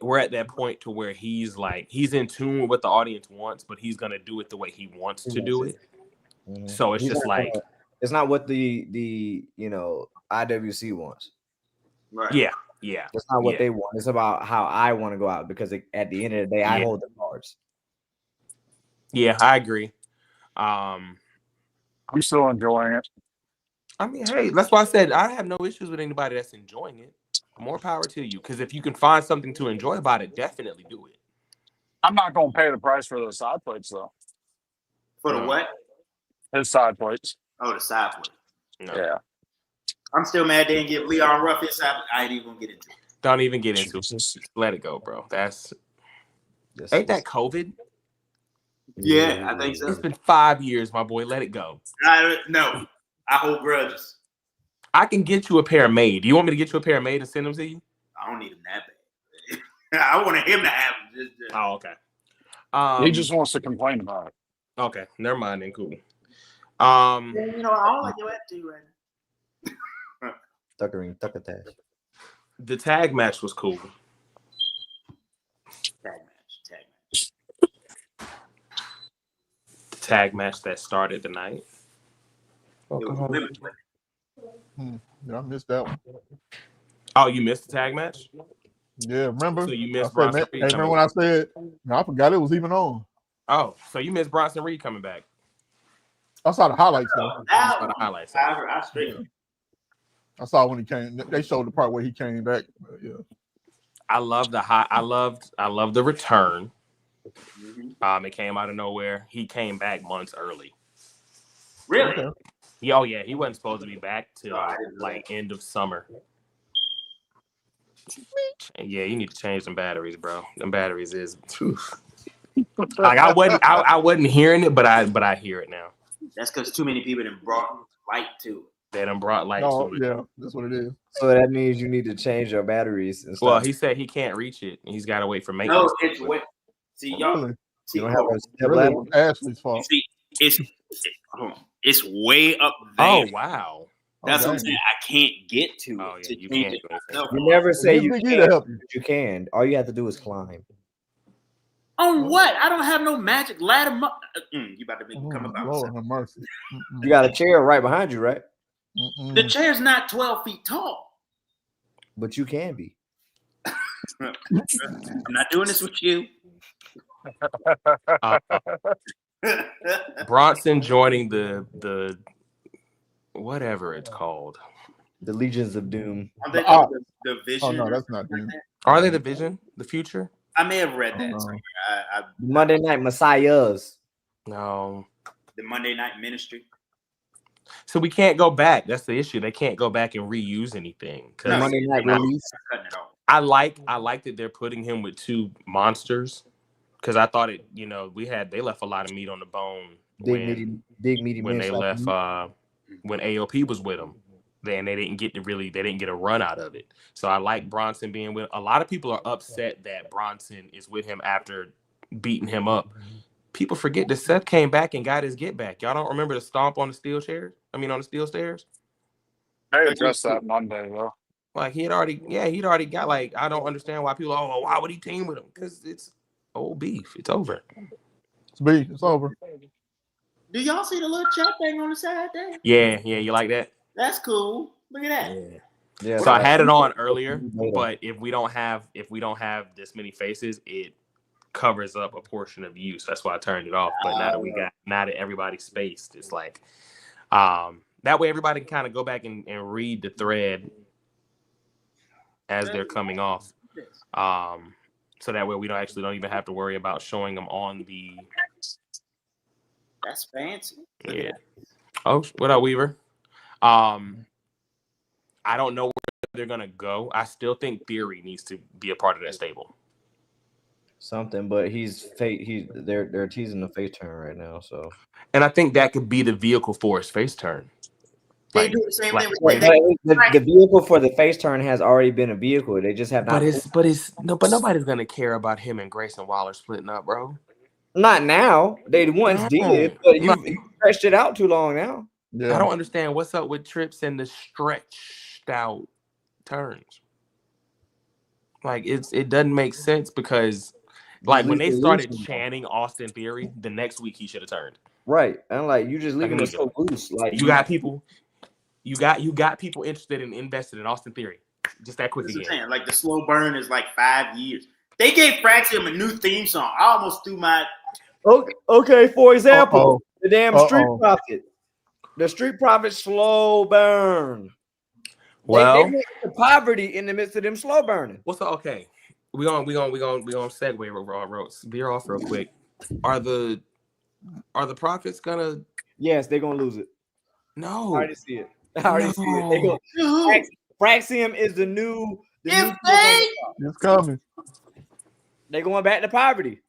we're at that point to where he's in tune with what the audience wants, but he's gonna do it the way he wants to do it. Mm-hmm. So it's just like it's not what the IWC wants. Right. Yeah. It's not what they want. It's about how I want to go out because at the end of the day, I hold the cards. Yeah, I agree. I'm still enjoying it. I mean, hey, that's why I said I have no issues with anybody that's enjoying it. More power to you, because if you can find something to enjoy about it, definitely do it. I'm not going to pay the price for those side plates, though. For the what? His side plates. Oh, the side plate. No. Yeah. I'm still mad they didn't give Leon Ruff his side. I ain't even gonna get into it. Don't even get into it. Let it go, bro. Ain't that COVID? Yeah, I think so. It's been 5 years, my boy. Let it go. No, I hold grudges. I can get you a pair made. Do you want me to get you a pair made and send them to you? I don't need them that bad. I wanted him to have them. Oh, okay. He just wants to complain about it. Okay, never mind then. Cool. I don't like your attitude right now. Tucker. The tag match was cool. Tag The tag match that started the night. I missed that one. Oh, you missed the tag match? Yeah, remember? So you missed Bronson Reed. Remember when I said I forgot it was even on? Oh, so you missed Bronson Reed coming back? I saw the highlights though. I saw when he came. They showed the part where he came back. Yeah. I love the return. It came out of nowhere. He came back months early. Really? Okay. Yeah, he wasn't supposed to be back till like end of summer. And yeah, you need to change them batteries, bro. Them batteries is like I wasn't hearing it, but I hear it now. That's because too many people done brought light to it. They done brought light to it. Yeah, that's what it is. So that means you need to change your batteries. And stuff. Well, he said he can't reach it. He's got to wait for maintenance. No, it's wet. See, y'all. Really? See, you don't have a step Really, ladder? it was Ashley's fault. See, it's way up there. Oh wow. That's what I'm saying. I can't get to Oh, it. yeah, you can't. You never say you Big E can, to help you. but you can. All you have to do is climb. On what? I don't have no magic ladder. You about to make me come about. Lord have mercy. You got a chair right behind you, right? The chair's not 12 feet tall. But you can be. I'm not doing this with you. Bronson joining the whatever it's called. The Legions of Doom. The Vision. Oh no, that's not Doom. Are they the Vision? The Future? I may have read that. Monday Night Messiahs. No. The Monday Night Ministry. So we can't go back. That's the issue. They can't go back and reuse anything. The Monday Night Release. I like that they're putting him with two monsters, because I thought they left a lot of meat on the bone Big meaty when they left like when AOP was with him. Then they didn't get a run out of it. So I like Bronson being with. A lot of people are upset that Bronson is with him after beating him up. People forget that Seth came back and got his get back. Y'all don't remember the stomp on the steel chairs? I mean, on the steel stairs? I addressed that Monday, though. Like, he'd already got, like, I don't understand why people, why would he team with him? Because it's old beef. It's over. It's beef. It's over. Do y'all see the little chat thing on the side there? Yeah, you like that? That's cool. Look at that. Yeah. So I had it on earlier, but if we don't have this many faces, it covers up a portion of you. So that's why I turned it off. But now that everybody's spaced, it's like that way everybody can kind of go back and read the thread as they're coming off. So that way we don't even have to worry about showing them on the. That's fancy. Yeah. Oh, what up, Weaver? I don't know where they're gonna go. I still think Theory needs to be a part of that stable. something, but they're teasing the face turn right now. So, and I think that could be the vehicle for his face turn. They do the same thing with the vehicle for the face turn has already been a vehicle. They just have not. But nobody's gonna care about him and Grayson Waller splitting up, bro. Not now. They once did, but you stretched it out too long now. Yeah. I don't understand what's up with trips and the stretched out turns. Like it doesn't make sense because like when they started chanting Austin Theory, the next week he should have turned. Right. And like you just leaving it so loose. Like you got people interested and invested in Austin Theory. Just that quick again. Like the slow burn is like 5 years. They gave Fraxium a new theme song. I almost threw my Okay, for example, the damn Street Profit. The Street Profit slow burn. Well, they went to poverty in the midst of them slow burning. What's okay? We gonna segue veer off real quick. Are the Profits gonna? Yes, they're gonna lose it. No, I already see it. Fraxium is the new. It's coming. They're going back to poverty.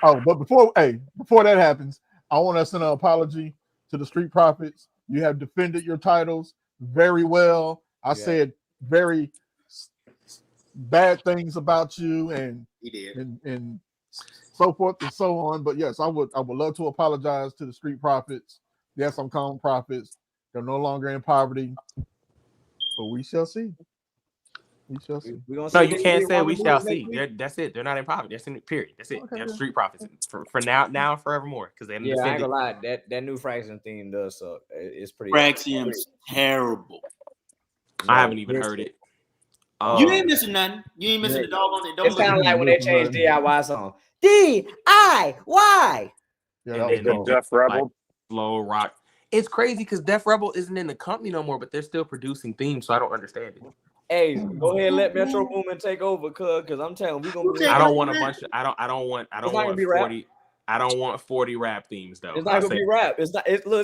Oh, but before that happens, I want to send an apology to the Street Profits. You have defended your titles very well. I said very bad things about you and so forth and so on. But yes, I would love to apologize to the Street Profits. Yes, I'm calling profits. They're no longer in poverty, but we shall see. We shall see. No, you can't say we shall see. That's it. They're not in poverty. That's in it. Period. That's it. Okay, they're Street Profits for now and forevermore. Because they I ain't gonna lie. That new Fraxium theme does suck. It's pretty. Fraxium's terrible. I haven't even heard it. You ain't missing nothing. You ain't missing the dog on it. It's kind of like when they changed DIY song. DIY. Yeah, Def Rebel. Like, slow rock. It's crazy because Def Rebel isn't in the company no more, but they're still producing themes, so I don't understand it. Hey, go ahead and let Metro Boomin take over, because I'm telling you, we gonna be. I don't want a bunch of. I don't want 40. I don't want 40 rap themes though. It's not gonna be rap. It's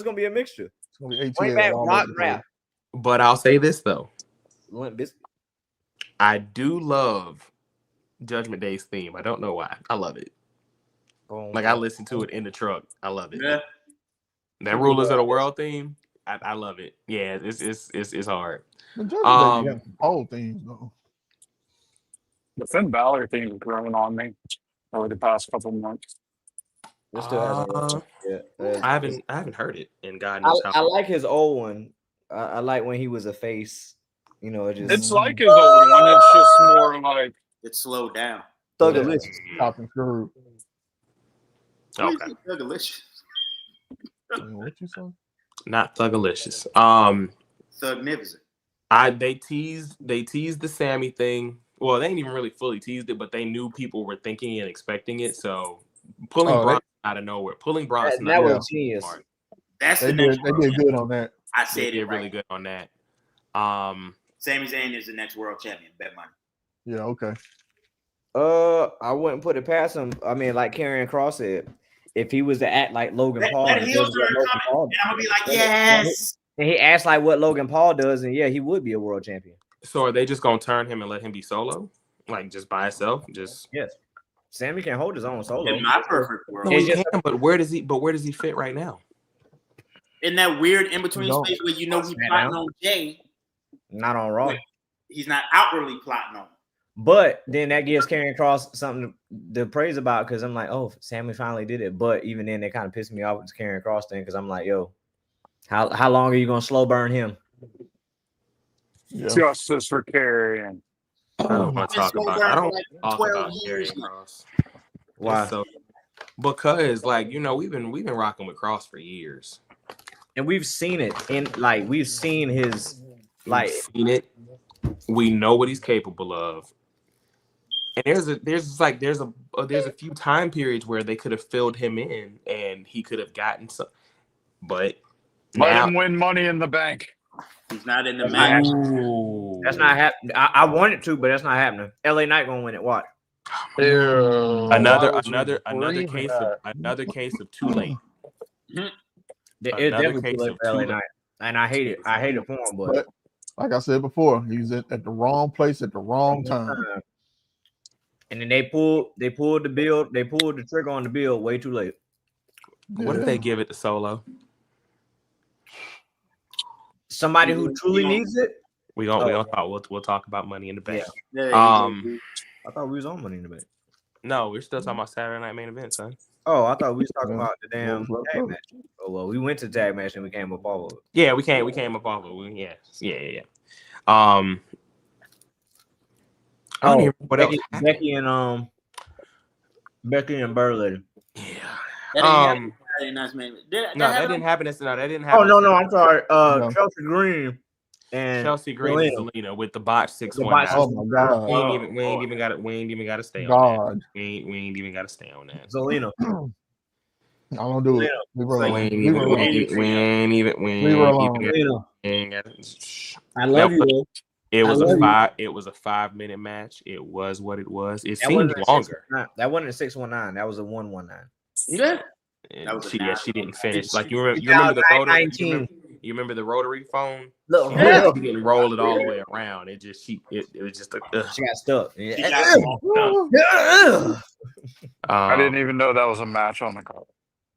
gonna be a mixture. It's gonna be Bring back rock rap. But I'll say this though. Limp Bizkit. I do love Judgment Day's theme. I don't know why. I love it. Like I listen to it in the truck. I love it. Yeah. That Rulers of the World theme. I love it. Yeah, it's hard. The whole thing though. The Finn Balor thing is growing on me over the past couple of months. It still hasn't. I haven't heard it, and God knows how. I like his old one. I like when he was a face. You know, it's like his old one. It's just more like it's slowed down. Thugalicious. Talking through. Okay. Thugalicious. What you say? Not Thugalicious. Thugnificent. They teased the Sammy thing. Well, they ain't even really fully teased it, but they knew people were thinking and expecting it. So pulling Bronson out of nowhere, that was genius. That's they did good on that. I said they did really good on that. Sami Zayn is the next world champion. Bet money. Yeah. Okay. I wouldn't put it past him. I mean, like Karrion Kross said, if he was to act like Logan Paul, and I'm gonna be like, yes. And he acts like what Logan Paul does, and he would be a world champion. So are they just gonna turn him and let him be solo, like just by himself? Just yes. Sammy can hold his own solo. In my perfect world, no, he can, but where does he fit right now? In that weird in between space where he's plotting on Jay, not on Raw. He's not outwardly plotting on him. But then that gives Karrion Kross something to praise about, because I'm like, oh, Sammy finally did it. But even then, they kind of pissed me off with this Karrion Kross thing, because I'm like, yo, how long are you gonna slow burn him? Yeah. Justice for Karrion. I don't want to talk about. I don't talk about Karrion Kross. Why? Because we've been rocking with Kross for years, and we've seen it we've seen his seen it. We know what he's capable of. And there's a few time periods where they could have filled him in and he could have gotten some, but let him win Money in the Bank. He's not in the match. That's not happening. I wanted to, but that's not happening. LA Knight gonna win it. What? Another case of too late. It's definitely too late for LA Knight, and I hate it. I hate it for him, but like I said before, he's at the wrong place at the wrong time. And then they pulled the trigger on the build way too late. What if they give it to Solo? Somebody who truly needs it. We'll talk about Money in the Bank. Yeah. I thought we was on Money in the Bank. No, we're still talking about Saturday Night Main Event, son. Oh, I thought we was talking about the damn tag match. Oh well, we went to tag match and we came up off of it. Yeah, we came up off of it. Yeah. I don't even what else. Becky and Burley. Yeah. That didn't happen. Oh no, I'm sorry. Chelsea Green and Zelina with the botch 619. Oh my god. We ain't even got to stay on that. We ain't even got to stay on that. Zelina. I don't do it. I love you. It was a 5-minute match. It was what it was. It seemed longer. That wasn't a 619. That was a 119. Yeah. She didn't finish. Like you remember the rotary. You remember the rotary phone? She didn't roll it all the way around. It was just a. She got stuck. I didn't even know that was a match on the card.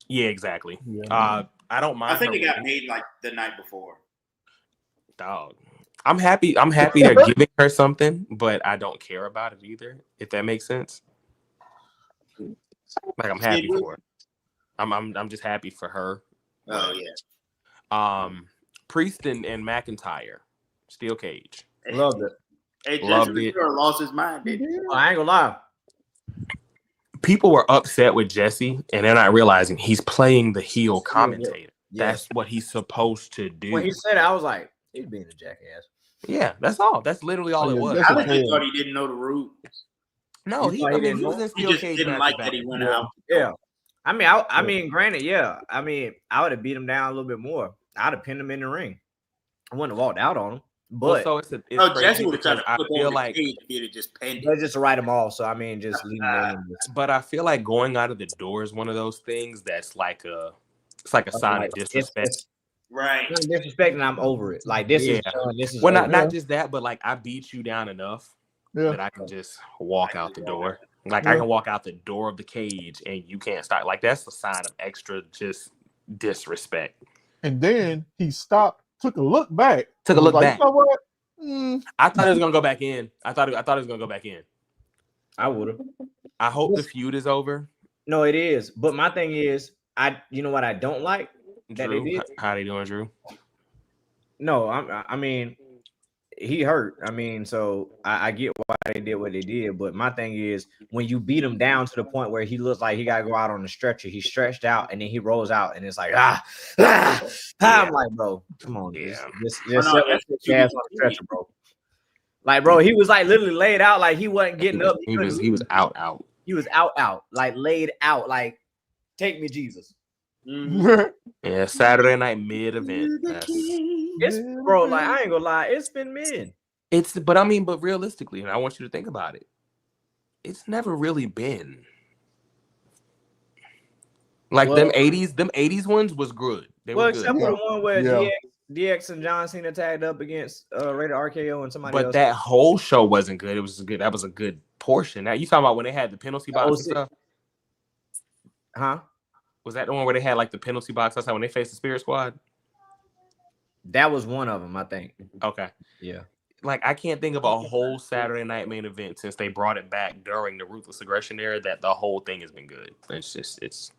Yeah, exactly. Yeah. I don't mind. I think it got made like the night before. Dog. I'm happy they're giving her something, but I don't care about it either, if that makes sense. Like I'm happy for her. I'm just happy for her. Oh yeah. Priest and McIntyre, steel cage. Loved it. Hey, Loved it. Lost his mind, didn't he? I ain't gonna lie. People were upset with Jesse, and they're not realizing he's playing the heel commentator. Yeah. That's what he's supposed to do. When he said it, I was like, he's being a jackass. Yeah, that's all. That's literally all it was. I legit thought he didn't know the rules. No, he was in steel cage. He just didn't like that he went out. Yeah. I mean, granted, yeah. I mean, I would have beat him down a little bit more. I'd have pinned him in the ring. I wouldn't have walked out on him. But Jesse would have tried to flip over the cage if he'd have just pinned him. Just to write him off. So I mean, just leave him. But I feel like going out of the door is one of those things that's like a sign of disrespect. Right. I'm disrespecting, I'm over it. Like this is not just that, but like I beat you down enough that I can just walk out the door. Like I can walk out the door of the cage and you can't stop. Like that's a sign of extra just disrespect. And then he stopped, took a look back. Back. You know what? I thought it was gonna go back in. I thought it was gonna go back in. I would have. I hope the feud is over. No, it is. But my thing is, you know what I don't like? Drew, how they doing, Drew? No, I mean, he hurt. I mean, so I get why they did what they did. But my thing is, when you beat him down to the point where he looks like he got to go out on the stretcher, he stretched out and then he rolls out and it's like, I'm like, bro, come on. Just ass on the stretcher, bro. Like, bro, he was like literally laid out like he wasn't getting up. He was out. He was out, like laid out, like, take me, Jesus. Yeah, Saturday night mid event. It's bro, like I ain't gonna lie, it's been mid. But realistically, and I want you to think about it, it's never really been like them 80s ones was good. They were except good. for the one where DX and John Cena tagged up against Rated RKO and somebody else. But that whole show wasn't good. It was good. That was a good portion. Now you talking about when they had the penalty box and stuff? Huh? Was that the one where they had like the penalty box? That's how when they faced the Spirit Squad? That was one of them, I think. Okay. Yeah. Like, I can't think of a whole Saturday night main event since they brought it back during the Ruthless Aggression era that the whole thing has been good. It's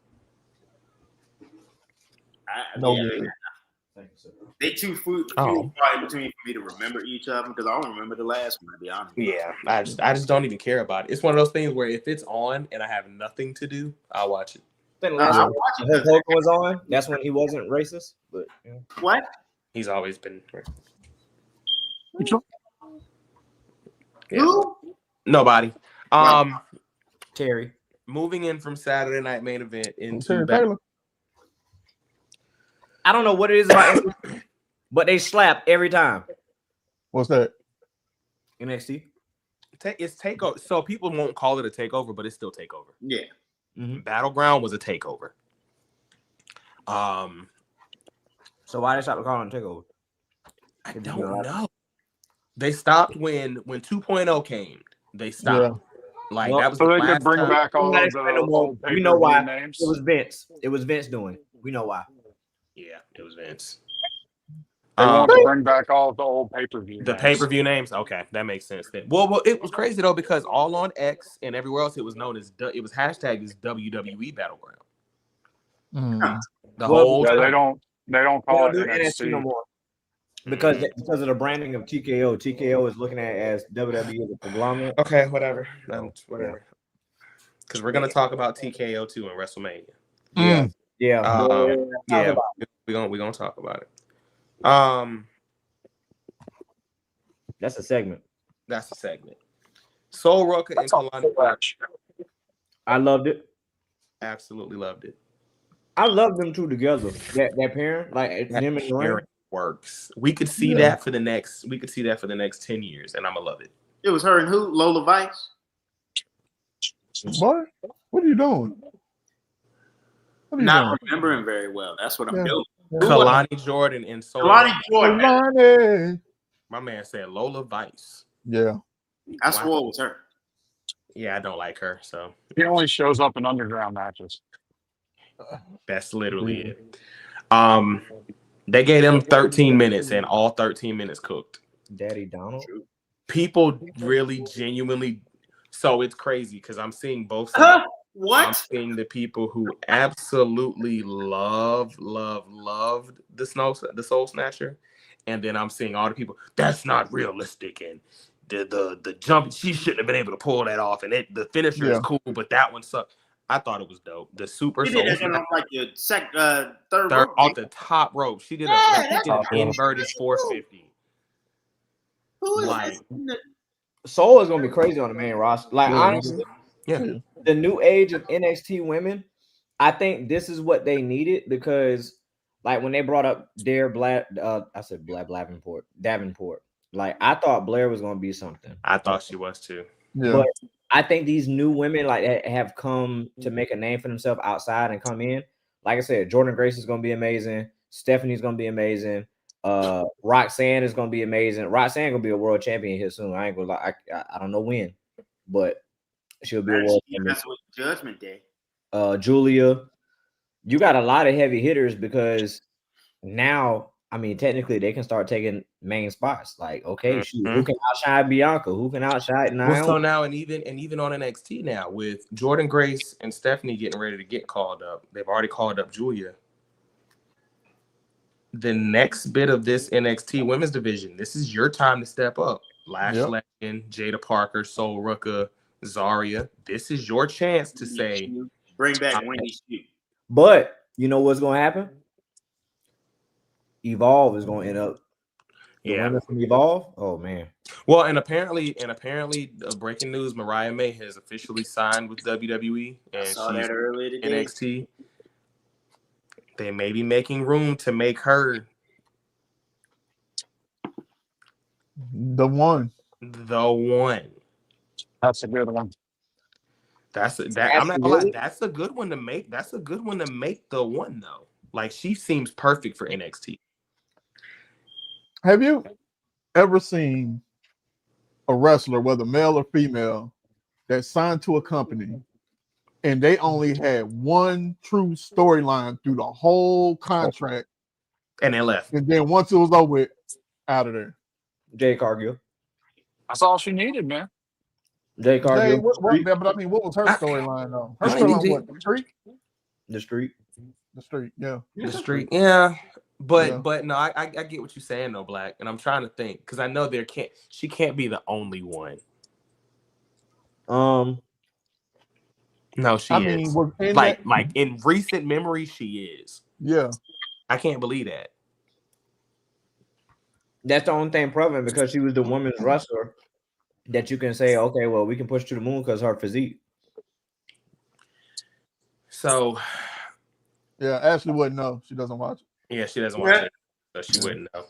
they too few probably between for me to remember each of them because I don't remember the last one, to be honest. Yeah, I just don't even care about it. It's one of those things where if it's on and I have nothing to do, I'll watch it. Hulk Hogan was on. That's when he wasn't racist. But what? He's always been. Who? Nobody. Terry. Moving in from Saturday night main event into I don't know what it is about NXT, but they slap every time. What's that? NXT. It's takeover. So people won't call it a takeover, but it's still takeover. Yeah. Mm-hmm. Battleground was a takeover. So why they stop calling it takeover? I don't know. They stopped when 2.0 came. They stopped. Like Well, that was So the they could last bring time. back all Not of the expendable. old We know pay-per-view why. names. It was Vince. It was Vince doing it. We know why. Yeah, it was Vince. They want to bring back all of the old pay-per-view The names. pay-per-view names. Okay, that makes sense then. Well, it was crazy though because all on X and everywhere else it was known as it was hashtagged as WWE Battleground. The whole Yeah, time. they don't They call don't it do NXT no NXT. more because of the branding of TKO. TKO is looking at it as WWE as a conglomerate. Okay, whatever. Whatever. Because we're gonna talk about TKO too in WrestleMania. Yeah. Yeah, we're gonna talk about it. That's a segment. That's a segment. Soul Rucker and Kalani Burke. I loved it. Absolutely loved it. I love them two together. That pairing, like them and the ring. Works. We could see that for the next. We could see that for the next 10 years, and I'm gonna love it. It was her and who? Lola Vice. Boy, what are you doing? Not remembering very well. That's what I'm doing. Kalani Jordan and Soul. Kalani Jordan. Kalani. My man said Lola Vice. Yeah. I swore it was her. Yeah, I don't like her, so He only shows up in underground matches. that's literally it. They gave them 13 minutes, and all 13 minutes cooked. Daddy Donald. People really genuinely. So it's crazy because I'm seeing both sides. What? I'm seeing the people who absolutely loved the Soul Snatcher, and then I'm seeing all the people that's not realistic, and the jump she shouldn't have been able to pull that off, and the finisher is cool, but that one sucked. I thought it was dope. The Super She Soul did it on like your third rope. off the top rope. She did an inverted 450. Who is Like, this? Soul is gonna be crazy on the main roster. Like honestly, the new age of NXT women, I think this is what they needed because, like, when they brought up Davenport. Like, I thought Blair was gonna be something. I thought she was too. Yeah. But I think these new women like have come to make a name for themselves outside and come in. Like I said, Jordan Grace is gonna be amazing. Stephanie's gonna be amazing. Roxanne is gonna be amazing. Roxanne gonna be a world champion here soon. I ain't gonna lie. I don't know when, but she'll be a world champion. That's what Judgment Day. Julia, you got a lot of heavy hitters because now, I mean, technically they can start taking main spots. Like, okay, shoot, who can outshine Bianca? Who can outshine Naomi? Well, so now and even on NXT now with Jordan Grace and Stephanie getting ready to get called up, they've already called up Julia. The next bit of this NXT women's division, this is your time to step up. Lash Legend, Jada Parker, Soul Ruka, Zarya. This is your chance to say, bring back Wendy Stu. But you know what's gonna happen? Evolve is gonna end up. The women from Evolve. Oh man. Well, and apparently, breaking news: Mariah May has officially signed with WWE, and she's earlier today. NXT. They may be making room to make her the one. That's a good one. I'm not gonna lie, that's a good one to make. That's a good one to make the one though. Like, she seems perfect for NXT. Have you ever seen a wrestler, whether male or female, that signed to a company and they only had one true storyline through the whole contract, and they left? And then once it was over, out of there. Jay Cargill. That's all she needed, man. Jay Cargill. But I mean, what was her storyline though? Her storyline, what? The street. The street. Yeah. The street. Yeah. But no, I get what you're saying though, Black, and I'm trying to think because I know she can't be the only one. No, she is. Like in recent memory, she is. Yeah. I can't believe that. That's the only thing prevalent because she was the women's wrestler that you can say, okay, well, we can push to the moon because her physique. So, yeah, Ashley wouldn't know. She doesn't watch it. Yeah, she doesn't watch it, so she wouldn't know.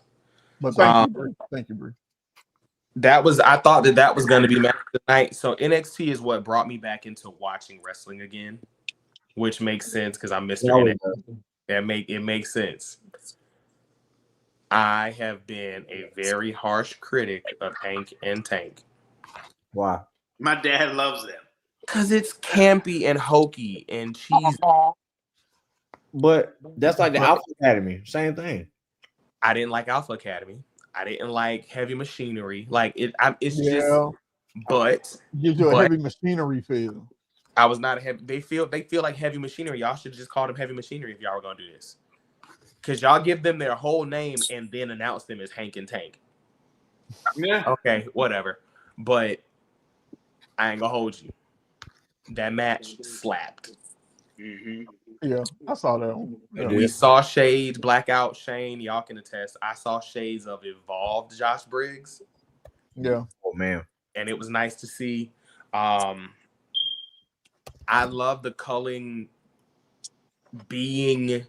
But thank you, Bree. I thought that was going to be match tonight. So NXT is what brought me back into watching wrestling again, which makes sense because I missed it. It makes sense. I have been a very harsh critic of Hank and Tank. Why? My dad loves them. Because it's campy and hokey and cheesy. But that's like the Alpha Academy, same thing. I didn't like Alpha Academy. I didn't like Heavy Machinery. Like it's just. But gives you a heavy machinery feel. I was not a heavy. They feel like Heavy Machinery. Y'all should just call them Heavy Machinery if y'all were gonna do this. Because y'all give them their whole name and then announce them as Hank and Tank. Yeah. Okay, whatever. But I ain't gonna hold you. That match slapped. Mm-hmm. Yeah, I saw that one. Yeah. We saw shades, Blackout Shane. Y'all can attest. I saw shades of evolved Josh Briggs. Yeah. Oh man. And it was nice to see. I love the culling being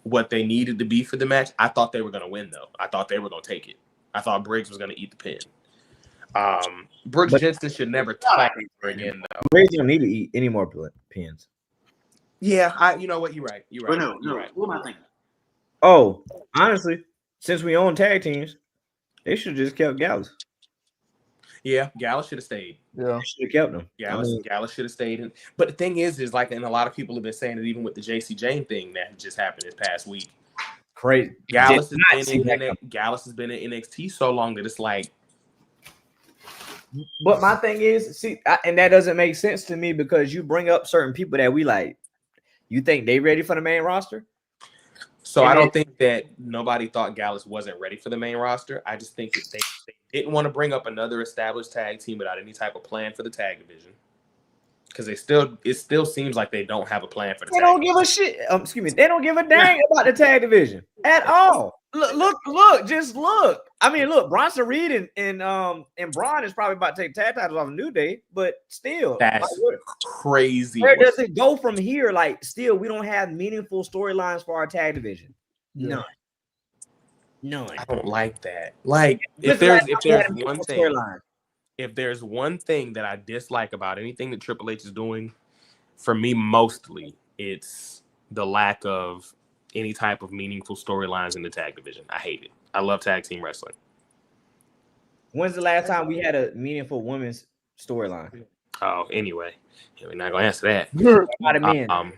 what they needed to be for the match. I thought they were going to win, though. I thought they were going to take it. I thought Briggs was going to eat the pin. Brooks Jensen should never tag her again, though. Briggs don't need to eat any more pins. Yeah, you know what? You're right. You're right. No. You're right. What am I thinking? Oh, honestly, since we own tag teams, they should have just kept Gallus. Yeah, Gallus should have stayed. Yeah, should have kept him. Gallus should have stayed. But the thing is like, and a lot of people have been saying that even with the JC Jane thing that just happened this past week. Crazy. Gallus has been in NXT so long that it's like. But my thing is, and that doesn't make sense to me because you bring up certain people that we like. You think they ready for the main roster? So I don't think that nobody thought Gallus wasn't ready for the main roster. I just think that they didn't want to bring up another established tag team without any type of plan for the tag division. Because it still seems like they don't have a plan for the tag division. Give a shit. They don't give a dang about the tag division at all. Look, just look. I mean, look, Bronson Reed and Braun is probably about to take tag titles off a New Day, but still, that's crazy. Where does it go from here? Like, still, we don't have meaningful storylines for our tag division. Yeah. None. I don't like that. Like, if there's one thing that I dislike about anything that Triple H is doing, for me, mostly, it's the lack of any type of meaningful storylines in the tag division. I hate it. I love tag team wrestling. When's the last time we had a meaningful women's storyline? Oh, anyway, we're not gonna answer that. About a man.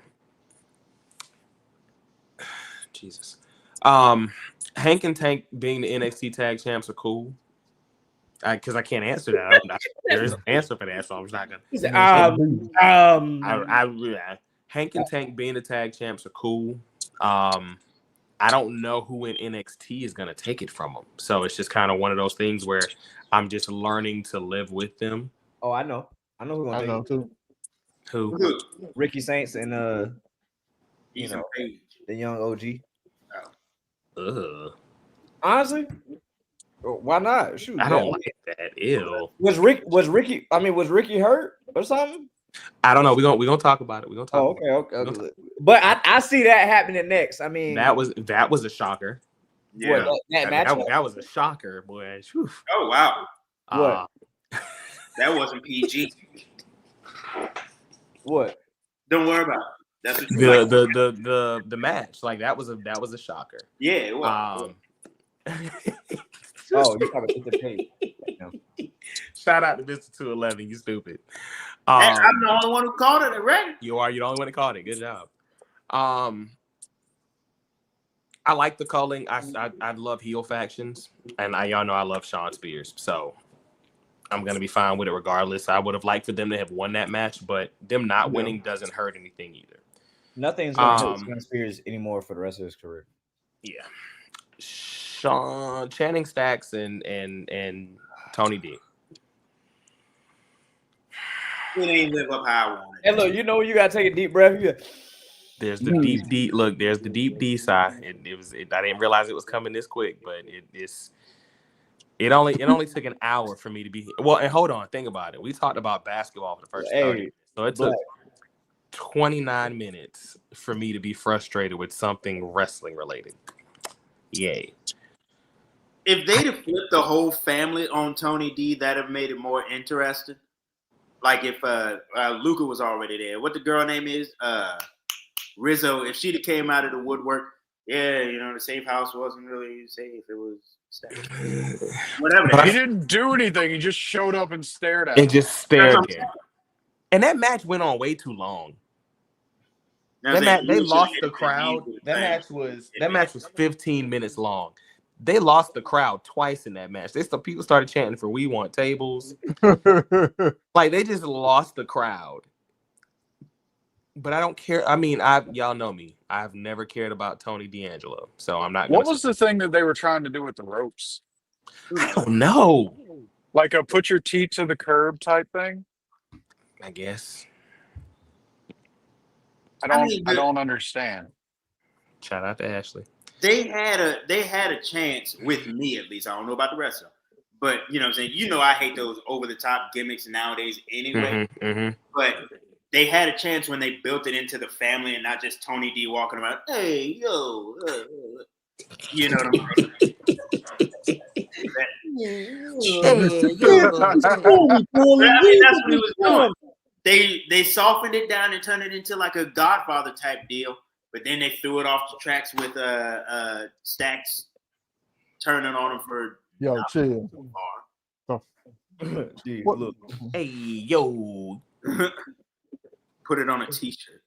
Jesus. Hank and Tank being the NXT tag champs are cool. Because I can't answer that. There is an answer for that, so I'm just not gonna. Hank and Tank being the tag champs are cool. I don't know who in NXT is gonna take it from them. So it's just kind of one of those things where I'm just learning to live with them. Oh, I know who gonna take it too. Who? Ricky Saints and the young OG. Honestly, why not? Shoot, I don't like that. Ew. Was Ricky hurt or something? I don't know. We're gonna talk about it. We're gonna talk. Okay. But I see that happening next. I mean, that was a shocker. Yeah, that was a shocker, boy. Whew. Oh wow. What? That wasn't PG. What? Don't worry about it. That's what the match. Like that was a shocker. Yeah, it was. Oh, you probably hit the page. Shout out to Mr. 211, you stupid. I'm the only one who called it, right? You're the only one who called it. Good job. I like the culling. I love heel factions, and y'all know I love Sean Spears, so I'm gonna be fine with it regardless. I would have liked for them to have won that match, but them not winning doesn't hurt anything either. Nothing's gonna hurt Sean Spears anymore for the rest of his career. Yeah. Channing Stacks and Tony D. It ain't live up how I want it. And look, you gotta take a deep breath. There's the deep D. Look, there's the deep D side. I didn't realize it was coming this quick, but it only took an hour for me to be here. Well, and hold on, think about it. We talked about basketball for the first 30 minutes, so it took 29 minutes for me to be frustrated with something wrestling related. Yay. If they'd have flipped the whole family on Tony D, that'd have made it more interesting. Like if Luca was already there. What the girl name is? Rizzo. If she'd have came out of the woodwork, the safe house wasn't really safe. It was whatever. He didn't do anything. He just showed up and stared at it. Just stared there. And that match went on way too long. They lost the crowd. That match was 15 minutes long. They lost the crowd twice in that match. People started chanting for "We want tables." Like they just lost the crowd. But I don't care. I mean, y'all know me. I've never cared about Tony D'Angelo, so I'm not. What was the thing that they were trying to do with the ropes? I don't know. Like a put your teeth to the curb type thing? I guess. I don't understand. Shout out to Ashley. They had a chance with me, at least. I don't know about the rest of them. But you know what I'm saying? You know I hate those over the top gimmicks nowadays anyway. But they had a chance when they built it into the family and not just Tony D walking around, hey, yo. You know what I'm saying? That's what he was doing. They softened it down and turned it into like a Godfather type deal, but then they threw it off the tracks with Stacks turning on him for chill. Dude, look. Hey yo. Put it on a t-shirt.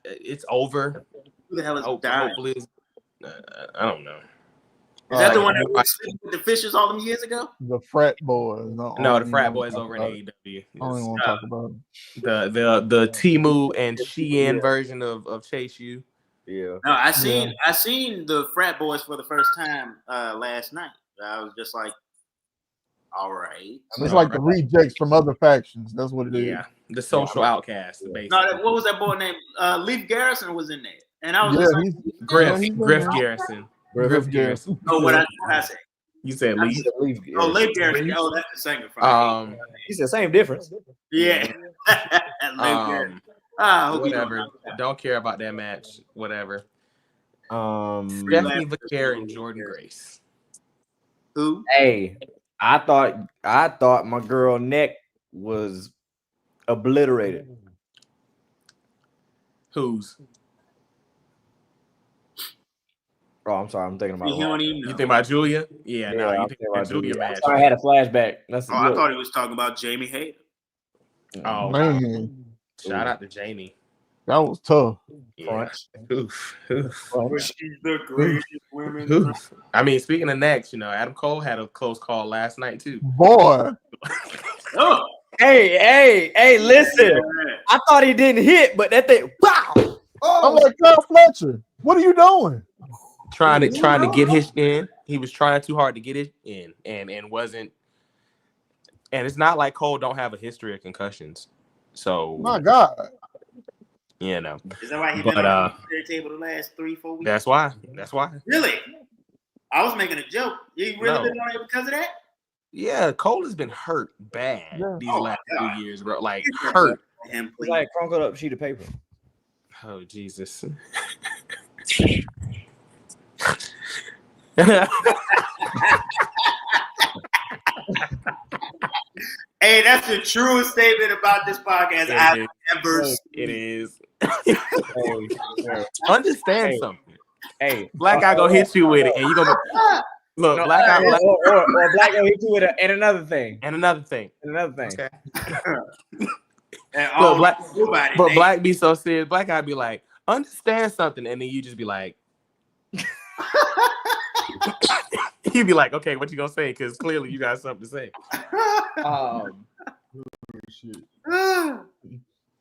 It's over. Who the hell is dying? Hopefully, I don't know. Is that the one that was with the Fishers all them years ago? The frat boys. No, the frat boys over in AEW. I don't even want to talk about it. The Timu and Shein version of Chase U. Yeah. No, I seen the frat boys for the first time last night. I was just like, all right. It's like the rejects from other factions. That's what it is. Yeah, the social outcast. Basically. No, what was that boy named? Leaf Garrison was in there, and I was just like, Griff Garrison. Griff Garrison. Oh, what I said? You said Leaf. Oh, Leaf Garrison. Oh, that's the singer. He said same difference. Yeah. Whatever. Don't care about that match. Whatever. Stephanie Vaquer and Jordan Grace. Who? Hey, I thought my girl neck was obliterated. Whose? Oh, I'm sorry. I'm thinking about. You think about Julia? Yeah, no. You think about Julia? Match. I had a flashback. I thought he was talking about Jamie Hayter. Oh man! Shout out to Jamie. That was tough. Yeah. Oof. She's the greatest women. I mean, speaking of next, Adam Cole had a close call last night too. Boy. Oh. Hey, listen. I thought he didn't hit, but that thing, wow. Oh. I'm like, Kyle Fletcher, what are you doing? Trying to get his in. He was trying too hard to get it in and wasn't. And it's not like Cole don't have a history of concussions. So my God. Is that why he's been on the table the last 3-4 weeks? That's why. Really? I was making a joke. You really been on it because of that? Yeah, Cole has been hurt bad these last 2 years, bro. Like hurt. Him, it's like crumpled up sheet of paper. Oh Jesus. Hey, that's the truest statement about this podcast I've ever seen. It is. Understand something. Hey, Black guy gonna hit you with it, and you gonna look. No, black guy, or black gonna hit you with it, and another thing. Okay. And look, black be so serious. Black guy be like, understand something, and then you just be like, he'd be like, okay, what you gonna say? Because clearly you got something to say.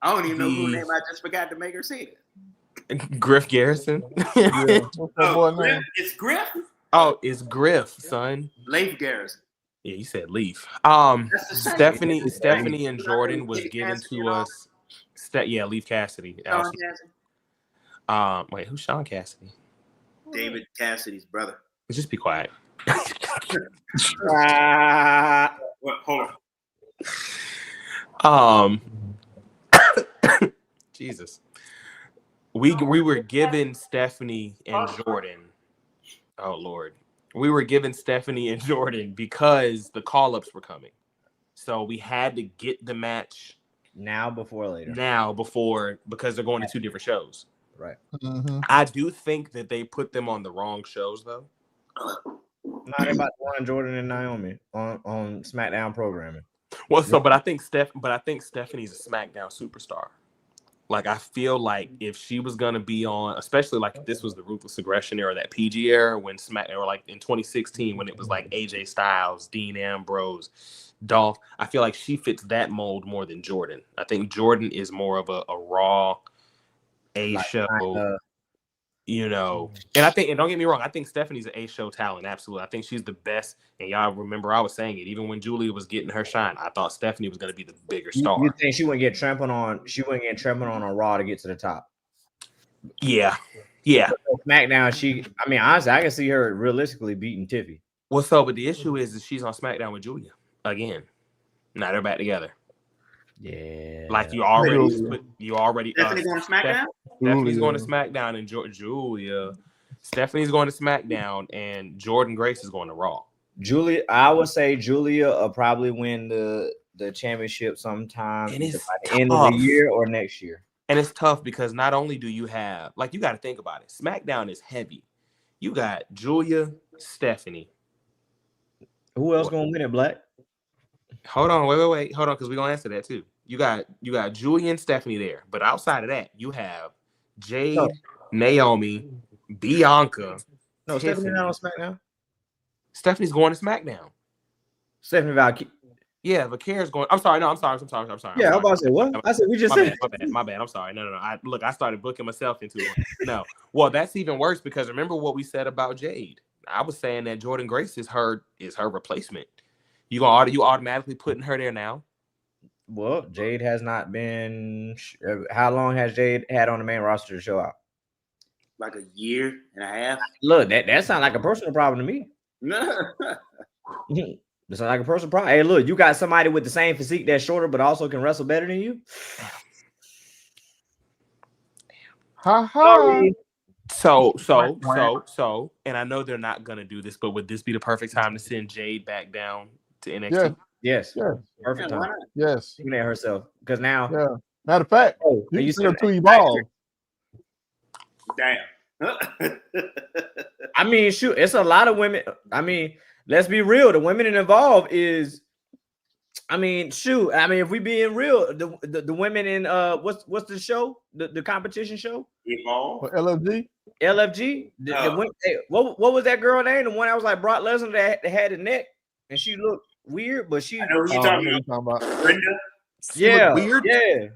I don't even know whose name I just forgot to make her say it. Griff Garrison. It's Griff? Oh, it's Griff, son. Leif Garrison. Yeah, you said Leaf. Stephanie and Jordan was given to us. Leaf Cassidy. Sean Cassidy. Wait, who's Sean Cassidy? David Cassidy's brother. Just be quiet. Hold on. Jesus. We were given Stephanie and Jordan. Oh Lord. We were given Stephanie and Jordan because the call-ups were coming. So we had to get the match now before later. Because they're going to two different shows. Right. Mm-hmm. I do think that they put them on the wrong shows though. Now they're about to run Jordan and Naomi on SmackDown programming. Well, but I think Stephanie's a SmackDown superstar. Like, I feel like if she was gonna be on, especially like if this was the Ruthless Aggression era, that PG era, when SmackDown, or like in 2016 when it was like AJ Styles, Dean Ambrose, Dolph, I feel like she fits that mold more than Jordan. I think Jordan is more of a raw show. And I think, and don't get me wrong, I think Stephanie's an A-show talent, absolutely. I think she's the best, and y'all remember I was saying it, even when Julia was getting her shine, I thought Stephanie was going to be the bigger star. You think she wouldn't get trampled on? She wouldn't get trampled on Raw to get to the top. Yeah. SmackDown, honestly, I can see her realistically beating Tiffy. Well, so, but the issue is she's on SmackDown with Julia again. Now they're back together. Yeah, like you already Stephanie going to SmackDown. Stephanie's going to SmackDown, and Julia. Stephanie's going to SmackDown, and Jordan Grace is going to Raw. Julia, I would say Julia will probably win the championship sometime by the end of the year or next year. And it's tough because not only do you have, like, you got to think about it. SmackDown is heavy. You got Julia, Stephanie. Who else going to win it, Black? Hold on, wait. Hold on, because we're going to answer that too. You got Julia and Stephanie there. But outside of that, you have Jade, Naomi, Bianca. No, Tiffany. Stephanie's not on SmackDown. Stephanie's going to SmackDown. Stephanie Valkyrie. Yeah, Valkyrie's going. I'm sorry. Yeah, I'm about to say what? I said we just said. My bad. I'm sorry. No. I started booking myself into it. No. Well, that's even worse because remember what we said about Jade. I was saying that Jordan Grace is her replacement. You automatically putting her there now? Well, Jade has not been. How long has Jade had on the main roster to show out? Like a year and a half. Look, that sounds like a personal problem to me. That sounds like a personal problem. Hey, look, you got somebody with the same physique that's shorter, but also can wrestle better than you. Ha ha. So, and I know they're not gonna do this, but would this be the perfect time to send Jade back down to NXT? Yes. Perfect time. Yes. Looking at herself because now. Yeah. Matter of fact, you see her to evolve. Damn. I mean, shoot, it's a lot of women. I mean, let's be real. The women involved is. I mean, shoot. I mean, if we being real, the women in what's the show? The competition show? Evolve. LFG. What was that girl name? The one that was like Brock Lesnar that had a neck and she looked weird, but she. I know who you're talking about. Brenda. Yeah. Weird. Yeah.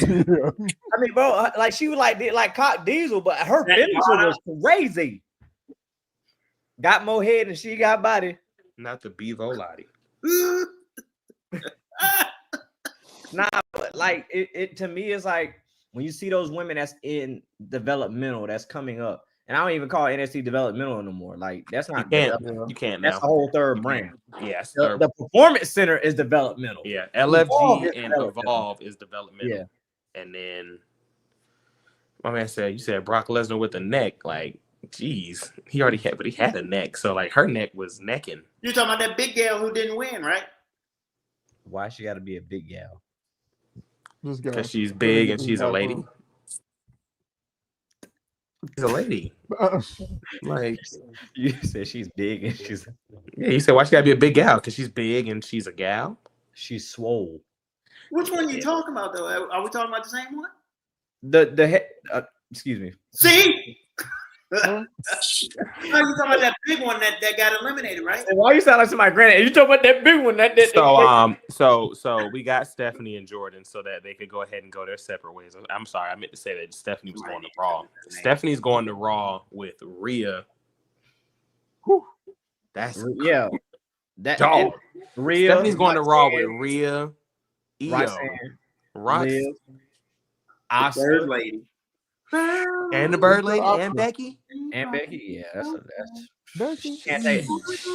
I mean, bro, like she was like Cock Diesel, but her finisher was crazy. Got more head than she got body. Not the Bevo Lottie. Nah, but like it to me is like when you see those women that's in developmental that's coming up, and I don't even call NXT developmental no more. Like that's not you can't now. That's a whole third brand. Yes, the Performance Center is developmental. Yeah, LFG and Evolve is developmental. Yeah, and then my man said, "You said Brock Lesnar with a neck, like." Jeez, he had a neck, so like her neck was necking. You're talking about that big gal who didn't win, right? Why she got to be a big gal? Because she's big and she's a lady. She's a lady. Like you said, she's big and she's. Yeah, you said why she got to be a big gal? Because she's big and she's a gal. She's swole. Which one are you talking about though? Are we talking about the same one? Excuse me. See. No, you talking about that big one that got eliminated, right? Why you sound like somebody granted? You talking about that big one So we got Stephanie and Jordan so that they could go ahead and go their separate ways. I'm sorry, I meant to say that Stephanie was going to Raw. Stephanie's going to Raw with Rhea. Whew. That's Rhea. Stephanie's going to Raw with Rhea, Io, Roxanne, Third lady. And the Bird Lady and Becky? And Becky, yeah, that's Becky. Can't say.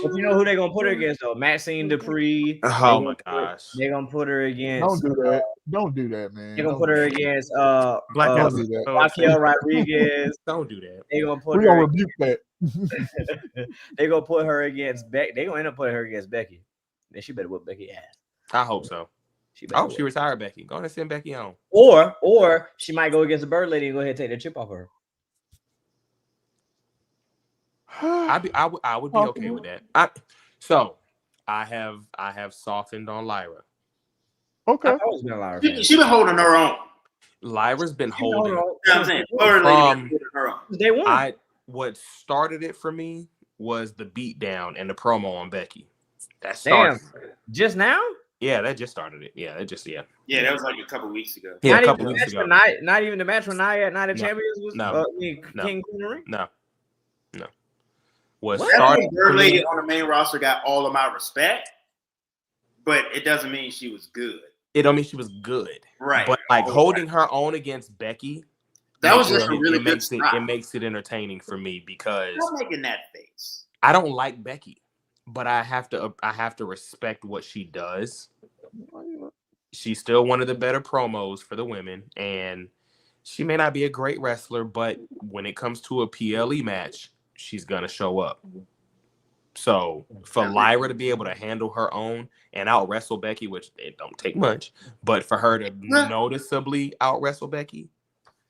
But you know who they're gonna put her against though? Maxine Dupree. Oh my gosh. They're gonna put her against. Don't do that, man. They're gonna put her against Raquel Rodriguez. Don't do that. They're gonna put We're gonna rebuke that. They're gonna put her against Becky. They're gonna end up putting her against Becky. Then she better whip Becky ass. I hope so. She retired Becky. Go ahead and send Becky on. Or she might go against the Bird Lady and go ahead and take the chip off her. I would be okay with that. I have softened on Lyra. Okay. I've always been a Lyra fan. She been holding her own. Lyra's been holding her own. Day one. What started it for me was the beatdown and the promo on Becky. That started. Damn. Just now? Yeah, that just started it. Yeah, Yeah, that was like a couple weeks ago. Yeah, a couple weeks ago. Not even the match when Night of Champions was King Queen. No. What started? Her lady on the main roster got all of my respect, but it doesn't mean she was good. It don't mean she was good, right? But like holding her own against Becky, that was just a really good it makes it entertaining for me because I'm making that face. I don't like Becky, but I have to respect what she does. She's still one of the better promos for the women, and she may not be a great wrestler, but when it comes to a PLE match, she's gonna show up. So for Lyra to be able to handle her own and out wrestle Becky, which it don't take much, but for her to noticeably out wrestle Becky,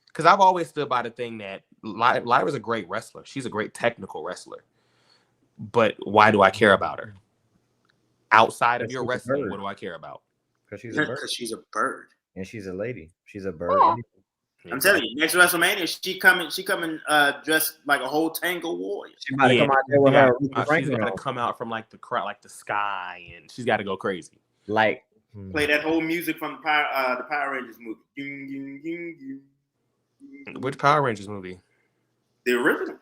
because I've always stood by the thing that Lyra's a great wrestler. She's a great technical wrestler. But why do I care about her? Outside of your wrestling, what do I care about? Because she's a bird. And she's a lady. She's a bird. Oh. I'm telling you, next WrestleMania, she coming dressed like a whole Tango warrior. She might come out there with her. She's gonna come out from like the crowd, like the sky, and she's got to go crazy. Like play that whole music from the Power Rangers movie. Which Power Rangers movie? The original.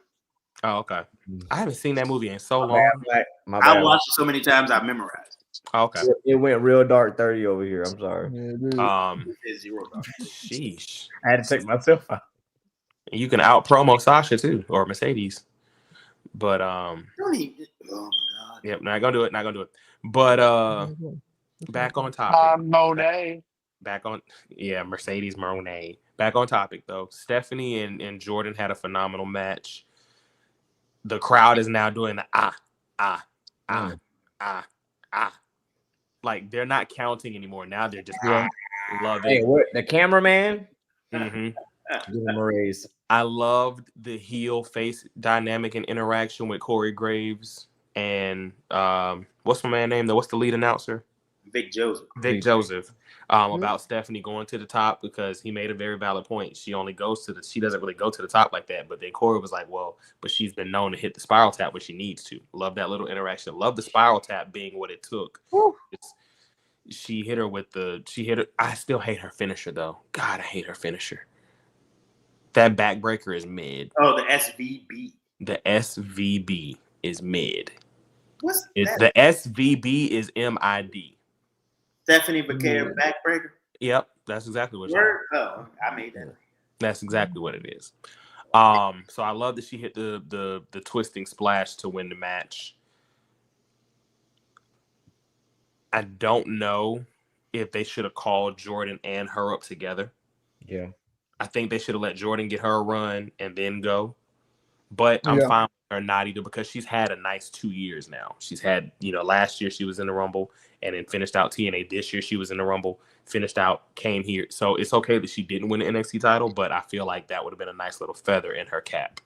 Oh, okay. I haven't seen that movie in so long. I watched it so many times I memorized. Oh, okay. It went real dark 30 over here. I'm sorry. It's zero dark. Sheesh. I had to take myself out. You can out promo Sasha too, or Mercedes. But Don't even, oh my god. Yep, not gonna do it. But back on topic. Monet. Back on Mercedes Monet. Back on topic though. Stephanie and Jordan had a phenomenal match. The crowd is now doing the like they're not counting anymore. Now they're just love it. Hey, what the cameraman? Mm-hmm. Give him a raise. I loved the heel face dynamic and interaction with Corey Graves and what's my man name though? What's the lead announcer? Vic Joseph. About Stephanie going to the top because he made a very valid point. She only goes to she doesn't really go to the top like that. But then Corey was like, well, but she's been known to hit the spiral tap when she needs to. Love that little interaction. Love the spiral tap being what it took. She hit her. I still hate her finisher though. God, I hate her finisher. That backbreaker is mid. Oh, the SVB. The SVB is mid. What's that? The SVB is MID. Stephanie Becker backbreaker. Yep, that's exactly what. Oh, I made that. That's exactly what it is. So I love that she hit the twisting splash to win the match. I don't know if they should have called Jordan and her up together. Yeah. I think they should have let Jordan get her a run and then go. But I'm fine with her not either because she's had a nice 2 years now. She's had, last year she was in the Rumble and then finished out TNA. This year she was in the Rumble, finished out, came here. So it's okay that she didn't win the NXT title, but I feel like that would have been a nice little feather in her cap.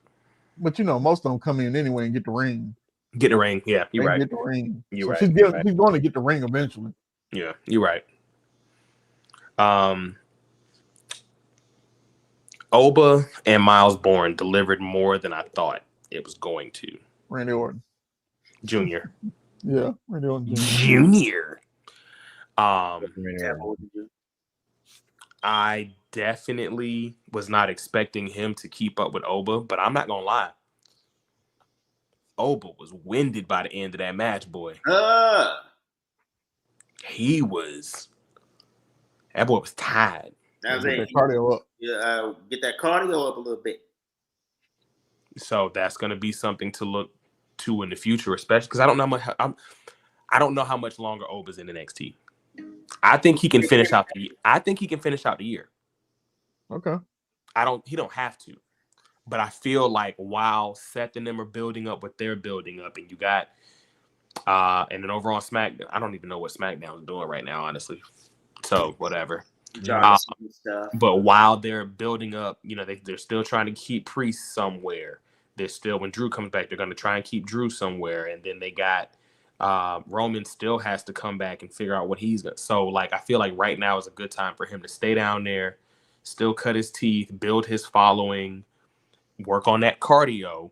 But most of them come in anyway and get the ring. Get the ring, yeah, you're right. Get the ring. You're right. She's going to get the ring eventually. Yeah, you're right. Oba and Miles Bourne delivered more than I thought it was going to. Randy Orton Jr. Yeah, Randy Orton Jr. I definitely was not expecting him to keep up with Oba, but I'm not gonna lie. Oba was winded by the end of that match, boy. That boy was tired. That was it. Cardio up. Yeah, get that cardio up a little bit. So that's going to be something to look to in the future, especially because I don't know how much longer Oba's in NXT. I think he can finish out the year. Okay. He don't have to. But I feel like while Seth and them are building up what they're building up, and you got and then over on SmackDown, I don't even know what SmackDown is doing right now, honestly. So whatever. But while they're building up, they're still trying to keep Priest somewhere. They're still, when Drew comes back, they're going to try and keep Drew somewhere. And then they got Roman still has to come back and figure out what he's going to. So, like, I feel like right now is a good time for him to stay down there, still cut his teeth, build his following, work on that cardio.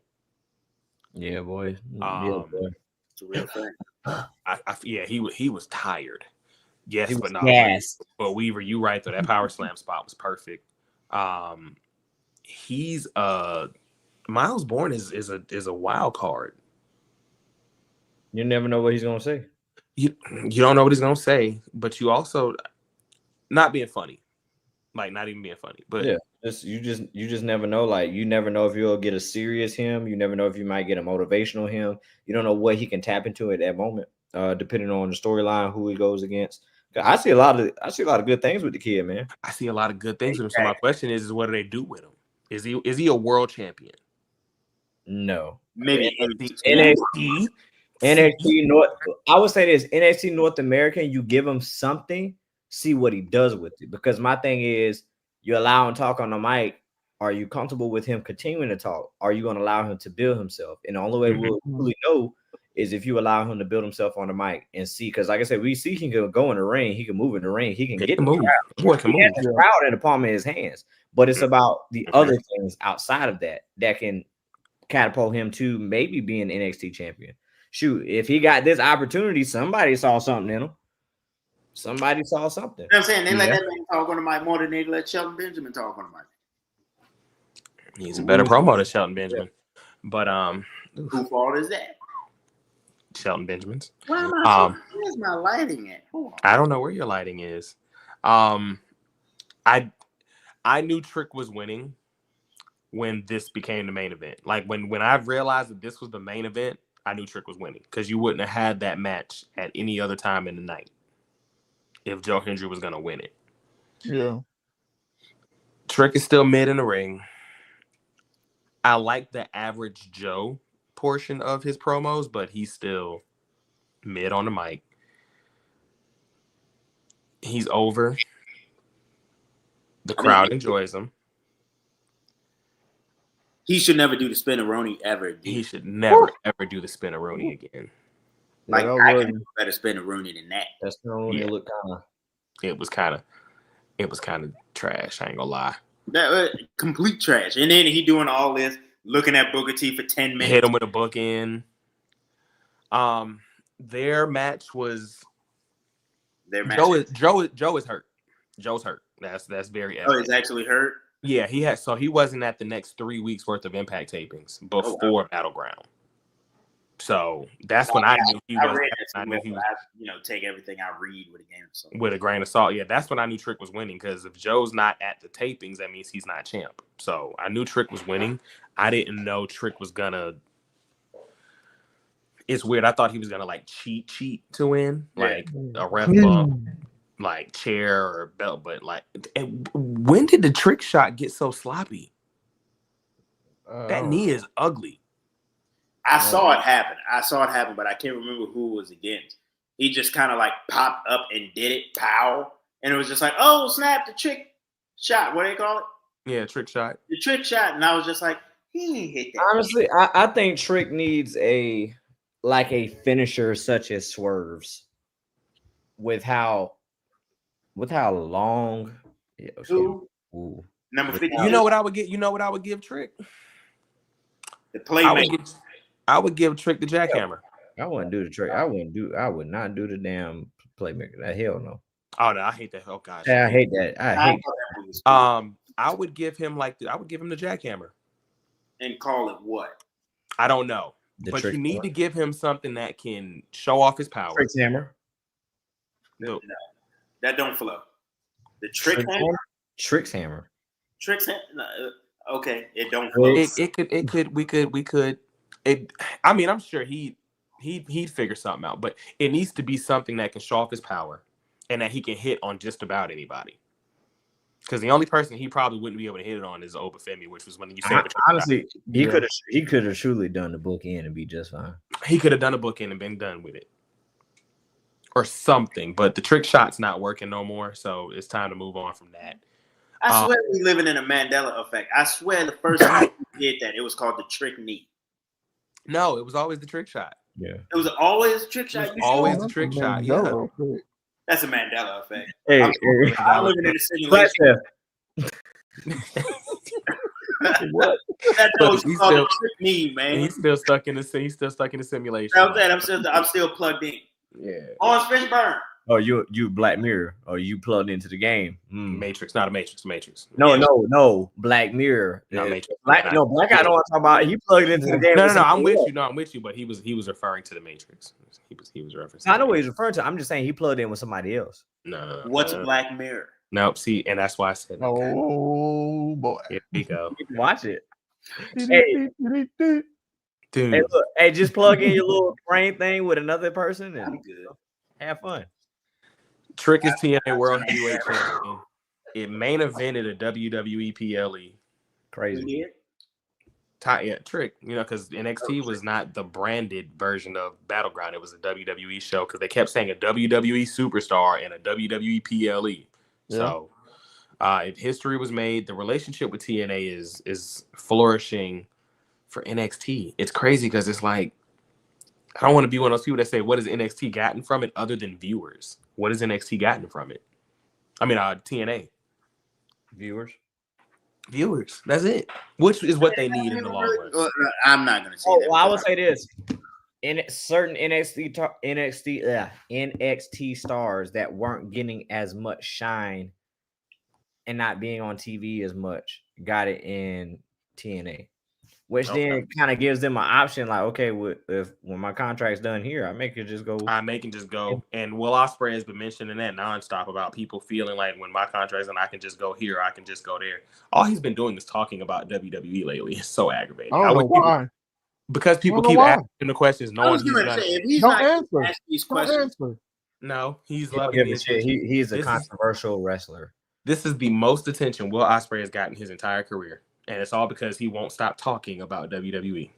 Yeah, boy. It's a real thing. He was tired. Yes, He but was no. gassed. But Weaver, you right though. That power slam spot was perfect. He's Miles Bourne is a wild card. You never know what he's gonna say. You don't know what he's gonna say, but you also not being funny, like not even being funny. But yeah, you just never know. Like you never know if you'll get a serious him. You never know if you might get a motivational him. You don't know what he can tap into at that moment, depending on the storyline, who he goes against. I see a lot of good things with the kid, man. I see a lot of good things with him. So my question is what do they do with him? Is he a world champion? No, maybe NXT North. I would say this: NXT North American. You give him something, see what he does with it. Because my thing is, you allow him to talk on the mic. Are you comfortable with him continuing to talk? Are you going to allow him to build himself? And the only way we'll really know is if you allow him to build himself on the mic and see. Because, like I said, we see he can go in the ring, he can move in the ring, he can get the crowd. Boy can move. The crowd in the palm of his hands. But it's about the other things outside of that can catapult him to maybe being NXT champion. Shoot, if he got this opportunity, somebody saw something in him. Somebody saw something. You know what I'm saying? They let that man talk on the mic more than they let Shelton Benjamin talk on the mic. He's a better promo than Shelton Benjamin. But whose fault is that? Shelton Benjamin's. Where's my lighting at? Hold on. I don't know where your lighting is. I knew Trick was winning when this became the main event. Like when I realized that this was the main event, I knew Trick was winning because you wouldn't have had that match at any other time in the night if Joe Hendry was going to win it. Yeah. Trick is still mid in the ring. I like the average Joe portion of his promos, but he's still mid on the mic. He's over. The crowd enjoys him. He should never do the spin-a-roni ever again. He should never, ever do the spin-a-roni again. Like, I can do a better spin-a-roni than that. That's spin-a-roni look kind of... It was kind of trash, I ain't gonna lie. That complete trash. And then he doing all this, looking at Booker T for 10 minutes. Hit him with a bookend. Their match was... Joe is hurt. Joe's hurt. That's very evident. Oh, he's actually hurt? Yeah, he wasn't at the next 3 weeks worth of Impact tapings before Battleground. So that's when I knew he was. I knew he was. Take everything I read with a grain of salt. With a grain of salt, yeah. That's when I knew Trick was winning because if Joe's not at the tapings, that means he's not champ. So I knew Trick was winning. I didn't know Trick was gonna. It's weird. I thought he was gonna like cheat to win, like a ref bump, like chair or belt. But like, when did the Trick shot get so sloppy? That knee is ugly. I saw it happen, but I can't remember who it was against. He just kind of like popped up and did it, pow, and it was just like, oh snap, the Trick shot. What do they call it? Yeah, Trick shot. The Trick shot, and I was just like, he ain't hit that. Honestly, I think Trick needs a finisher such as Swerve's, with how long. Yeah, ooh. Number 50. You know what I would get? You know what I would give Trick? The playmaker. I would give Trick the jackhammer. I wouldn't do the Trick. I would not do the damn playmaker. That hell no. Oh no, I hate that. Oh gosh. Yeah, I hate that. I hate that. I would give him the jackhammer. And call it what? I don't know. But you need to give him something that can show off his power. Trick's hammer. No, that don't flow. The Trick hammer. Trick's hammer. Trick's hammer. Okay, it don't flow. We could. I mean, I'm sure he'd figure something out, but it needs to be something that can show off his power and that he can hit on just about anybody. Because the only person he probably wouldn't be able to hit it on is Obafemi, which was when you said. Honestly, he could have truly done the bookend and be just fine. He could have done a bookend and been done with it, or something. But the Trick shot's not working no more, so it's time to move on from that. I swear we're living in a Mandela effect. I swear the first time did that. It was called the trick knee. No, it was always the trick shot. Yeah. It was always a trick shot. It was always the trick shot. Yeah. That's a Mandela effect. Hey, I'm living in a simulation. What? That's called the trick knee, man. He's still stuck in the simulation. I'm still plugged in. Yeah. Orange Fishburne. Oh, you Black Mirror. Oh, you plugged into the game. Matrix, not a Matrix. No. Black Mirror. Not Matrix. Black. I know what I'm talking about. He plugged into the game. No. I'm with you. No, I'm with you. But he was referring to the Matrix. He was referencing. I know what he's referring to. I'm just saying he plugged in with somebody else. No. What's Black Mirror? Nope. See, and that's why I said. Oh boy. Here we go. Watch it. Hey, dude. Hey, look. Hey, just plug in your little brain thing with another person and have fun. Trick is TNA World Heavyweight Champion. It main evented a WWE PLE. Crazy. Yeah, Trick, because NXT was not the branded version of Battleground. It was a WWE show because they kept saying a WWE superstar and a WWE PLE. Yeah. So if history was made, the relationship with TNA is flourishing for NXT. It's crazy because it's like, I don't want to be one of those people that say, what has NXT gotten from it other than viewers? What has NXT gotten from it? I mean, TNA. Viewers. That's it. Which is what they need in the long run. I'm not going to say that. Well, I would say this. In certain NXT stars that weren't getting as much shine and not being on TV as much got it in TNA. Which then kind of gives them an option, like, okay, when my contract's done here, I make it just go. And Will Ospreay has been mentioning that nonstop about people feeling like when my contract's done, I can just go here, I can just go there. All he's been doing is talking about WWE lately. It's so aggravating. I don't know why. Because people keep asking the questions. No one's going to say, if he's not asking these questions. No, he's loving the attention. He's a controversial wrestler. This is the most attention Will Ospreay has gotten his entire career. And it's all because he won't stop talking about WWE.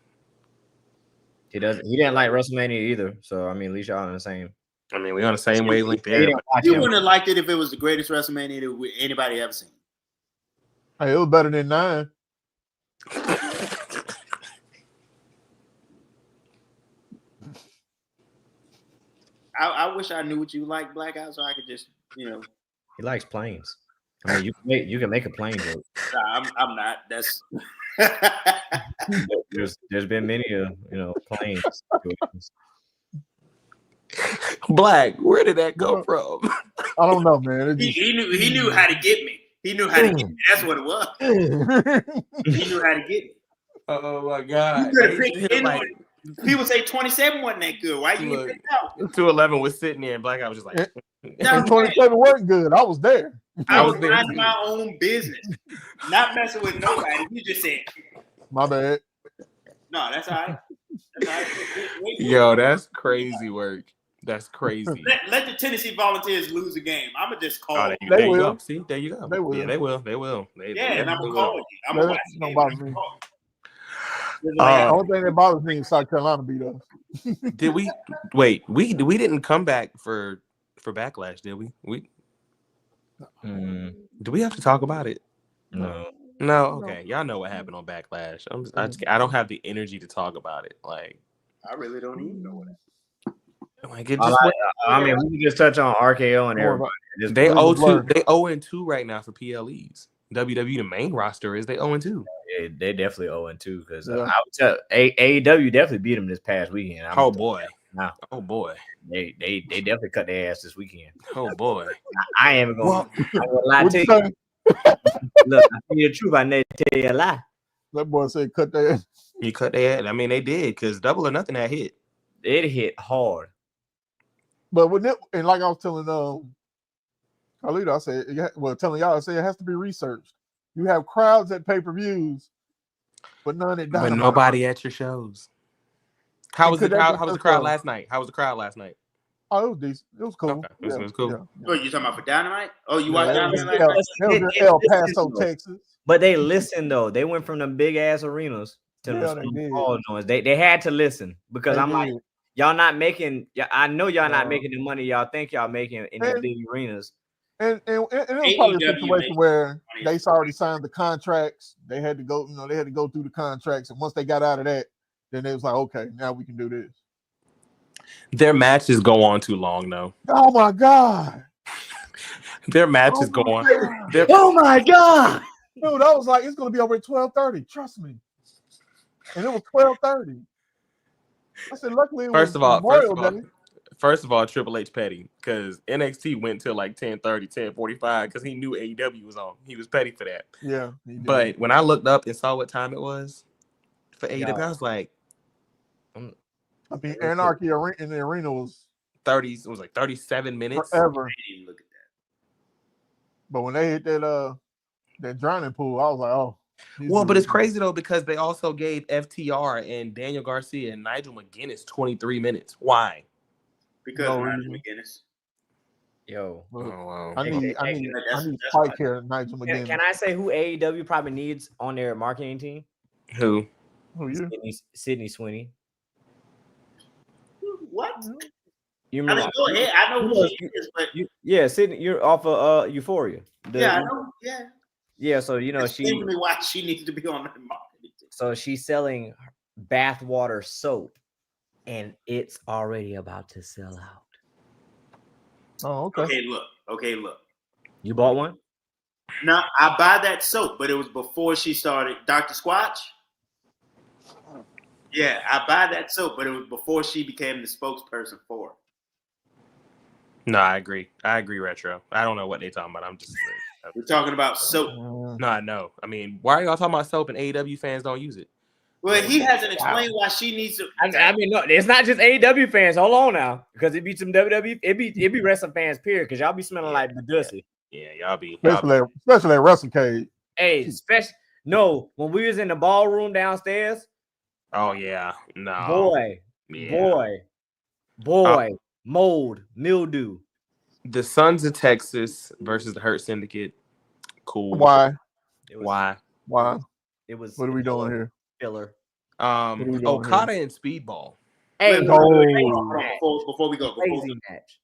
He didn't like WrestleMania either. So I mean, at least y'all on the same. I mean, we're on the same wavelength there. You wouldn't have liked it if it was the greatest WrestleMania that anybody ever seen. Hey, it was better than 9. I wish I knew what you like, Blackout, so I could just, He likes planes. I mean, you can make a plane joke. Nah, I'm not. That's there's been many planes. Black, where did that go from? I don't know, man. He knew how to get me. He knew how to get me. That's what it was. He knew how to get me. Oh my God! People say 27 wasn't that good. Why you even out? 211 was sitting there, and Blackout was just like, and 27 weren't good. I was there. I was minding my own business, not messing with nobody. You just said, my bad. No, that's all right. Yo, that's crazy work. That's crazy. Let the Tennessee Volunteers lose a game. I'm gonna just call it. There you go. See, there you go. They will. Yeah, they will. And I'm gonna call it. I'm gonna watch it. The only thing that bothers me is South Carolina beat us. Did we wait? We didn't come back for Backlash, did we? Do we have to talk about it? No. Okay, y'all know what happened on Backlash. I don't have the energy to talk about it. Like, I really don't even know what. Like it just. I mean, we can just touch on RKO and everybody. They 0-2 right now for PLEs. WWE, the main roster is they 0-2. Yeah, they definitely 0-2 because I would tell AEW definitely beat them this past weekend. Oh boy. They definitely cut their ass this weekend. Oh boy. I ain't even gonna lie to you. Look, I tell you the truth, I never tell you a lie. That boy said cut their ass. You cut their ass. I mean, they did because Double or Nothing had hit. It hit hard. But and like I was telling Carlito, I said, telling y'all, I said it has to be researched. You have crowds at pay-per-views, but none at Dynamite. But nobody at your shows. How was the crowd last night? Oh, it was decent. It was cool. Okay. It was cool. Yeah. What, you talking about for Dynamite? Oh, you watched Dynamite? It was in El Paso, Texas. But they listened though. They went from them big ass arenas to the small joints. They had to listen because like, y'all not making. I know y'all not making the money y'all think y'all making in the big arenas. And it was probably a situation where they already signed the contracts. They had to go, they had to go through the contracts. And once they got out of that, then they was like, okay, now we can do this. Their matches go on too long, though. Oh my God. Their matches go on. Oh my God. Dude, I was like, it's gonna be over at 12:30. Trust me. And it was 12:30. I said, luckily it was Memorial Day. First of all, Triple H petty because NXT went till like 10:30, 10:45 because he knew AEW was on. He was petty for that. Yeah. But when I looked up and saw what time it was for AEW, I was like, I mean, Anarchy in the arena was 30. It was like 37 minutes. Forever. I didn't even look at that. But when they hit that drowning pool, I was like, oh. Well, but it's crazy though because they also gave FTR and Daniel Garcia and Nigel McGuinness 23 minutes. Why? Because Nigel McGuinness. Yo, wow. I need Spike here, Nigel McGuinness. Can I say who AEW probably needs on their marketing team? Who you? Sydney Sweeney. What? You remember? I mean, go ahead. I know who she is, but Sydney, you're off of Euphoria. I know. Yeah. Yeah, so Explain to me why she needs to be on the marketing team. So she's selling bathwater soap, and it's already about to sell out. Oh, okay. Okay, look. You bought one? No, I buy that soap, but it was before she started Dr. Squatch. Yeah, I buy that soap, but it was before she became the spokesperson for it. No, I agree. Retro. I don't know what they're talking about. I'm just. We're talking about soap. No, I know. I mean, why are y'all talking about soap and AEW fans don't use it? Well, he hasn't explained why she needs to. I mean, no, it's not just AEW fans. Hold on now, because it be some WWE. It be wrestling fans. Period. Because y'all be smelling like the Dussy. Yeah, y'all be. Especially at Wrestle Cage. Hey, when we was in the ballroom downstairs. Oh yeah, no. Boy, mold, mildew. The Sons of Texas versus the Hurt Syndicate. Cool. Why? It was. What are we doing here? Filler. Okada and Speedball. Hey, before we go, match.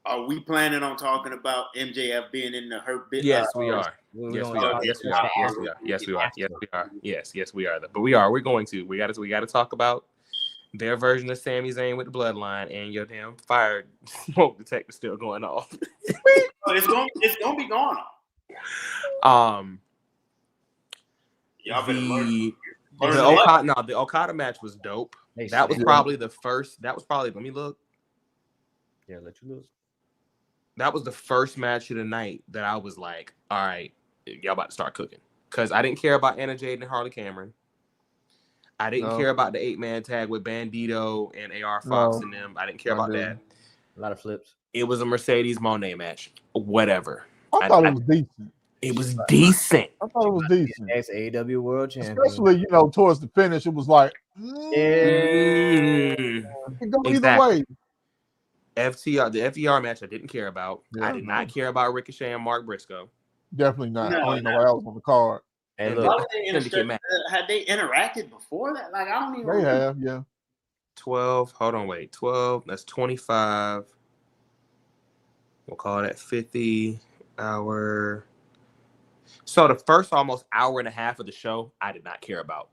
Are we planning on talking about MJF being in the Hurt bit? Yes, we are. Yes, we are. Yes, we are. But we are. We're going to. We got to talk about their version of Sami Zayn with the bloodline and your damn fire smoke detector still going off. It's gonna be going on. The Okada match was dope. That was probably the first. Let me look. Yeah, let you look. That was the first match of the night that I was like, all right, y'all about to start cooking. Because I didn't care about Anna Jade and Harley Cameron. I didn't care about the 8-man tag with Bandito and AR Fox and them. I didn't care about that. A lot of flips. It was a Mercedes Moné match. Whatever. I thought it was decent. It was decent. I thought it was decent. Ex AEW World Champion. Especially, towards the finish, it was like, it go either way. The FTR match I didn't care about. I did not care about Ricochet and Mark Briscoe. Definitely not. I don't even know what else on the card. And had they interacted before that? Like, I don't even. They have, yeah. 12. Hold on, wait. 12. That's 25. We'll call that 50 hour. So the first almost hour and a half of the show, I did not care about.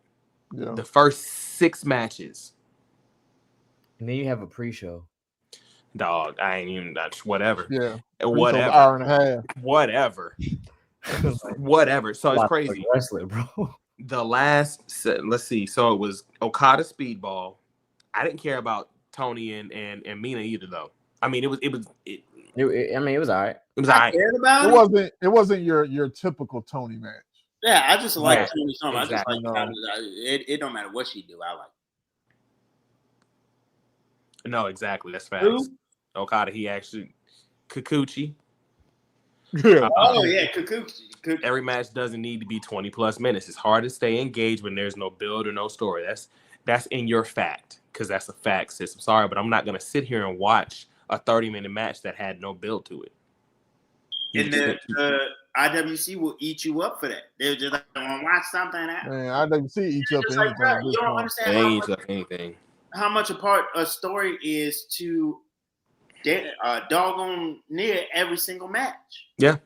Yeah. The first 6 matches. And then you have a pre-show. Dog, I ain't even. That's whatever. Yeah. Whatever. Hour and a half. Whatever. Whatever. So it's crazy. Wrestling, bro. The last, let's see. So it was Okada Speedball. I didn't care about Tony and Mina either, though. I mean, it was all right. It was all right. It wasn't your typical Tony match. Yeah, I just like Tony so much. Exactly. I just like it don't matter what she do. I like. No, exactly. That's facts. Okada, he actually Kikuchi. Yeah. Kikuchi. Every match doesn't need to be 20 plus minutes. It's hard to stay engaged when there's no build or no story. That's in your fact, because that's a fact, sis. I'm sorry, but I'm not gonna sit here and watch a 30-minute match that had no build to it. And then IWC will eat you up for that. They're just like, I want to watch something else. Man, IWC eats up anything. Like, you don't understand anything. how much a part a story is to doggone near every single match. Yeah.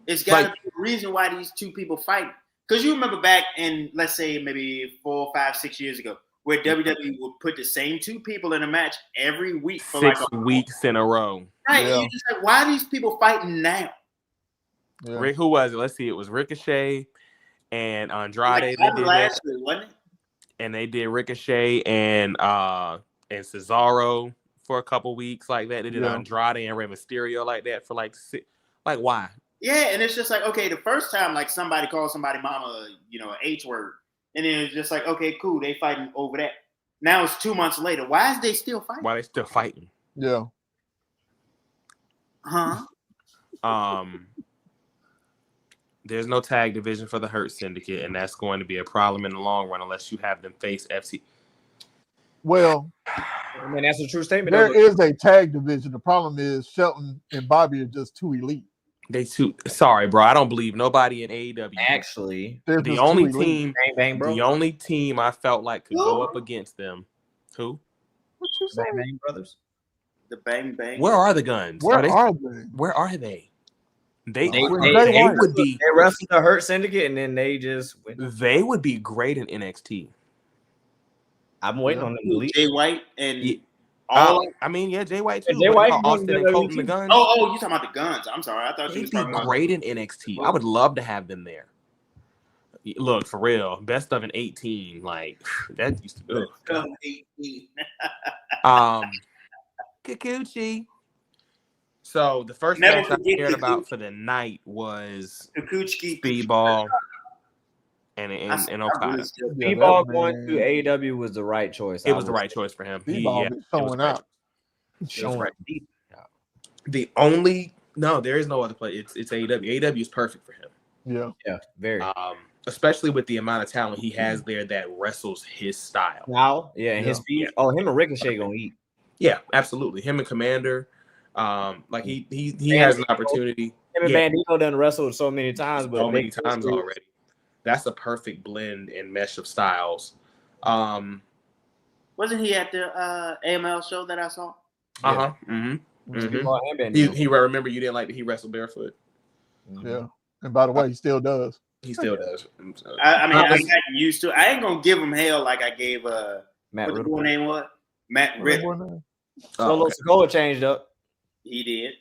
It's got to be a reason why these two people fight. Because you remember back in, let's say, maybe 4, 5, 6 years ago, where WWE would put the same two people in a match every week for 6 weeks in a row. Right. Yeah. You're just like, why are these people fighting now? Yeah. Rick, who was it? Let's see. It was Ricochet and Andrade. They did last year, wasn't it? And they did Ricochet and Cesaro for a couple weeks like that. They did Andrade and Rey Mysterio like that for like why? Yeah, and it's just like, okay, the first time like somebody called somebody mama, an H word, and then it's just like, okay, cool, they fighting over that. Now it's 2 months later. Why is they still fighting? Why they still fighting? Yeah. Huh? There's no tag division for the Hurt Syndicate, and that's going to be a problem in the long run unless you have them face FC. Well, I mean, that's a true statement. There is a tag division. The problem is Shelton and Bobby are just too elite. Sorry, bro. I don't believe nobody in AEW. Actually, the only team, the only team I felt like could go up against them. Who? What you say, Bang Brothers? The Bang Bang. Where are the Guns? Where are they? They would be. They wrestled the Hurt Syndicate, and then they just went. They would be great in NXT. I'm waiting on them to leave. Jay White and Jay White too. Jay White, Austin and Colton the Guns. Oh, you talking about the Guns? I'm sorry, I thought you They'd was be talking about great in NXT. I would love to have them there. Look, for real, best of an 18, like that used to be. 18. Kikuchi. So the first match I cared about for the night was Speedball and Okada. Speedball going to AEW was the right choice. It was the right choice for him. Showing out. There is no other play. It's AEW. AEW is perfect for him. Yeah, very. Especially with the amount of talent he has there that wrestles his style. Now, his speed. Oh, him and Ricochet gonna eat. Yeah, absolutely. Him and Commander. He has an opportunity. Him and Bandito done wrestled so many times, but many times already. That's a perfect blend and mesh of styles. Wasn't he at the AML show that I saw? He remember you didn't like that he wrestled barefoot. Yeah, and by the way, he still does. He still does. I got used to it. I ain't gonna give him hell like I gave Matt what the name was? Matt Riddle. Solo Sikoa changed up. He did.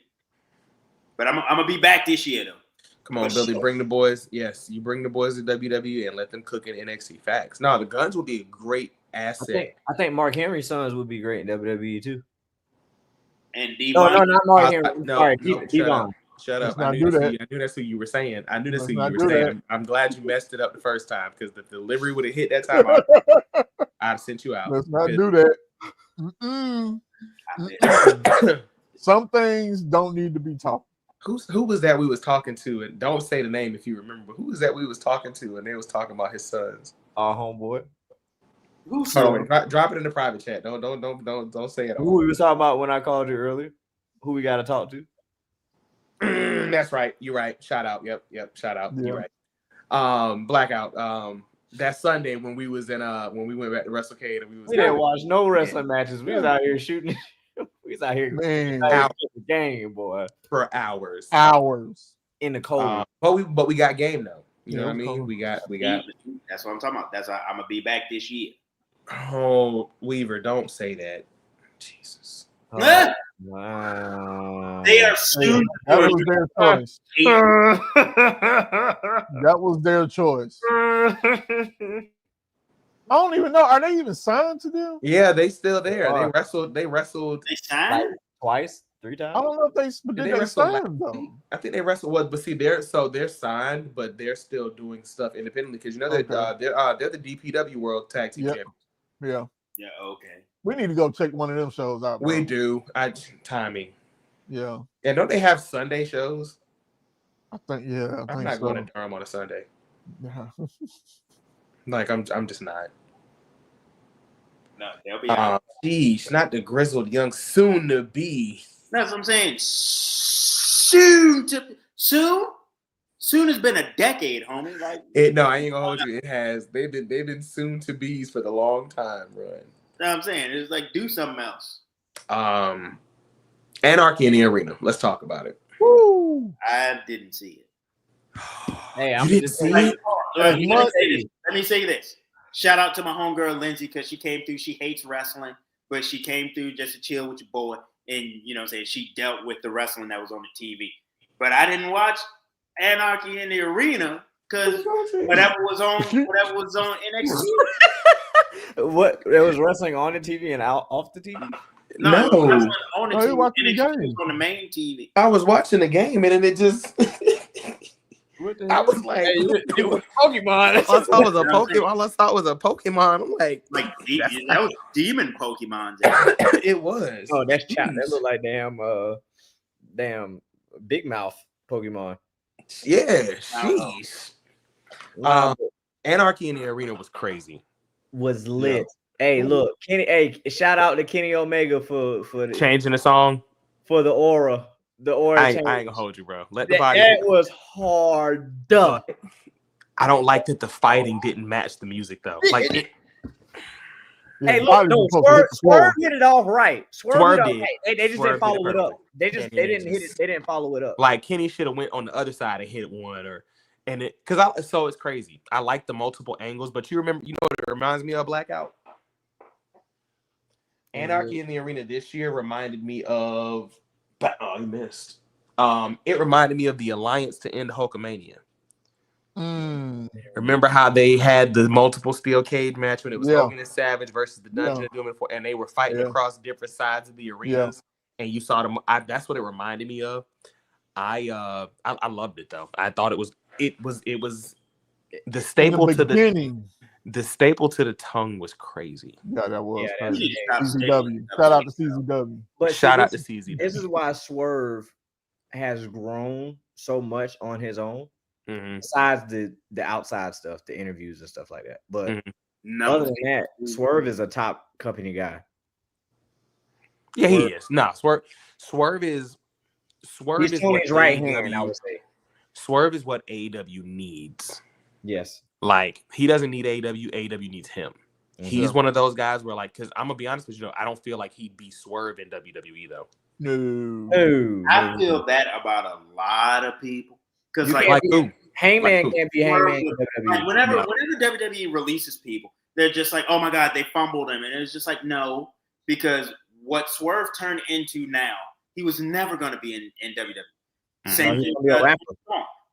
But I'm gonna be back this year though. Come on, Billy, bring the boys. Yes, you bring the boys to WWE and let them cook in NXT. Facts. No, the Guns will be a great asset. I think Mark Henry's sons would be great in WWE too. And Devon. No, not Mark Henry. Sorry, Devon. Shut up. I knew that's who you were saying. I knew that's who you were saying. I'm glad you messed it up the first time because the delivery would have hit that time. I'd sent you out. Let's not do that. Some things don't need to be taught. Who was that we was talking to? And don't say the name if you remember. But who was that we was talking to? And they was talking about his sons. Homeboy. Drop it in the private chat. Don't say it. Who we was talking about when I called you earlier? Who we got to talk to? That's right. You're right. Shout out. Yep. Shout out. Yeah. You're right. Blackout. That Sunday when we was in when we went back to WrestleCade and we didn't watch no wrestling matches. We was out here shooting. We was out here the game, boy, for hours in the cold. But we got game though. You know what I mean? We got. That's what I'm talking about. That's how I'm gonna be back this year. Oh, Weaver, don't say that. Jesus. Wow. They are soon. That was their choice. That was their choice. I don't even know. Are they even signed to them? Yeah, they still there. They wrestled. They signed twice, 3 times. I don't know if they signed though. I think they wrestled. But see, they're signed, but they're still doing stuff independently because they're the DPW World Tag Team Champions. Yeah. Yeah. Okay. We need to go check one of them shows out. Bro. We do. Timing. Yeah. And don't they have Sunday shows? I think. Yeah. I'm not going to Durham on a Sunday. Yeah. Like I'm just not. No, they'll be out. Geez, not the grizzled young soon to be. That's what I'm saying. Soon. Soon has been a decade, homie. No, I ain't gonna hold you. It has. They've been soon to be's for the long time, bro. That's what I'm saying. It's like do something else. Anarchy in the Arena. Let's talk about it. Woo! I didn't see it. Hey, You didn't see it? Let me say this. Shout out to my homegirl Lindsay because she came through. She hates wrestling, but she came through just to chill with your boy. And you know what I'm saying? She dealt with the wrestling that was on the TV. But I didn't watch Anarchy in the Arena because whatever was on NXT. What? There was wrestling on the TV and out off the TV? No. It was wrestling on the TV. Watching the game. Was on the main TV. I was watching the game and then it just I was like, it was Pokemon. I thought it was a Pokemon. I thought it was a Pokemon. I'm like that was demon Pokemon. It was. Oh, that's chat. That looked like damn big mouth Pokemon. Yeah, sheesh. Anarchy in the Arena was crazy. Was lit. Yeah. Hey, look, Kenny. Hey, shout out to Kenny Omega for the changing the song for the aura. The aura. I ain't gonna hold you, bro. Let the body. That was hard done. I don't like that the fighting didn't match the music though. Like, hey, look, no, Swerve hit it off right. Swerve did. Right. They just didn't follow it up. They didn't hit it. They didn't follow it up. Like Kenny should have went on the other side and hit one so it's crazy. I like the multiple angles, but you know what it reminds me of? Blackout. Anarchy in the Arena this year reminded me of. Oh, you missed. It reminded me of the Alliance to end Hulkamania. Remember how they had the multiple steel cage match when it was Hogan and Savage versus the Dungeon of Doom and they were fighting across different sides of the arenas, and you saw them. That's what it reminded me of. I loved it though. I thought it was the staple to the staple to the tongue was crazy. Yeah, that was crazy. CZW. Shout out to CZW. But shout out to CZW. This is why Swerve has grown so much on his own. Besides the outside stuff, the interviews and stuff like that. But other than that, Swerve is a top company guy. Yeah, he is. Swerve is his right hand, I would say. Swerve is what AEW needs. Yes. Like, he doesn't need AEW. AEW needs him. He's one of those guys where, like, because I'm going to be honest with you, I don't feel like he'd be Swerve in WWE, though. No. I feel that about a lot of people. Because, Hangman can't be Hangman. Like, whenever WWE releases people, they're just like, oh, my God, they fumbled him. And it's just like, no, because what Swerve turned into now, he was never going to be in WWE. Same thing.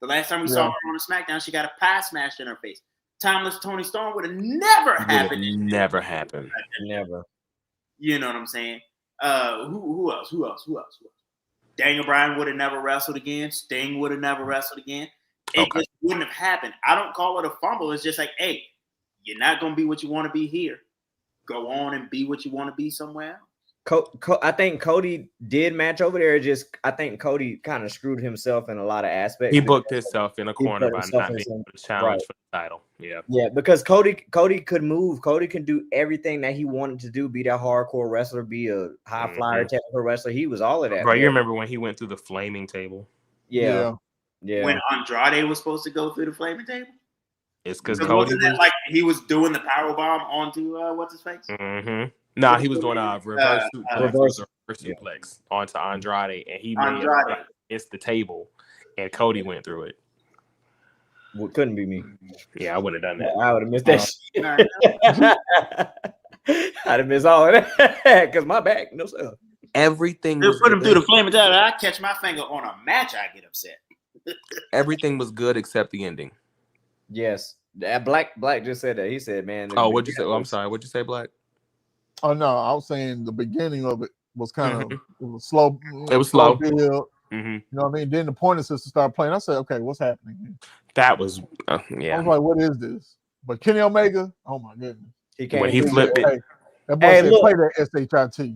The last time we saw her on a SmackDown, she got a pie smashed in her face. Timeless Tony Storm would have never happened. Never happened. Never. You know what I'm saying? Who else? Daniel Bryan would have never wrestled again. Sting would have never wrestled again. It just wouldn't have happened. I don't call it a fumble. It's just like, hey, you're not going to be what you want to be here. Go on and be what you want to be somewhere else. I think Cody did match over there. I think Cody kind of screwed himself in a lot of aspects. He booked himself in a corner by not being able to challenge for the title. Yeah, because Cody could move. Cody can do everything that he wanted to do. Be that hardcore wrestler, be a high flyer technical wrestler. He was all of that. Bro, you remember when he went through the flaming table? Yeah. When Andrade was supposed to go through the flaming table? It's because Cody was like he was doing the power bomb onto what's his face? Nah, he was doing a reverse suplex onto Andrade, and he made it's the table, and Cody went through it. Well, couldn't be me. Yeah, I would have done that. I would have missed that shit. I'd have missed all of that because my back, no sir. Everything was put him through the flaming table. I catch my finger on a match, I get upset. Everything was good except the ending. Yes, Black just said that. He said, "Man." Oh, what'd you say? Oh, I'm sorry. What'd you say, Black? Oh no, I was saying the beginning of it was kind of it was slow. It was slow. Build. You know what I mean? Then the pointer system started playing. I said, "Okay, what's happening here?" That was I was like, "What is this?" But Kenny Omega, oh my goodness, when he flipped it. That boy said, play that SHIT.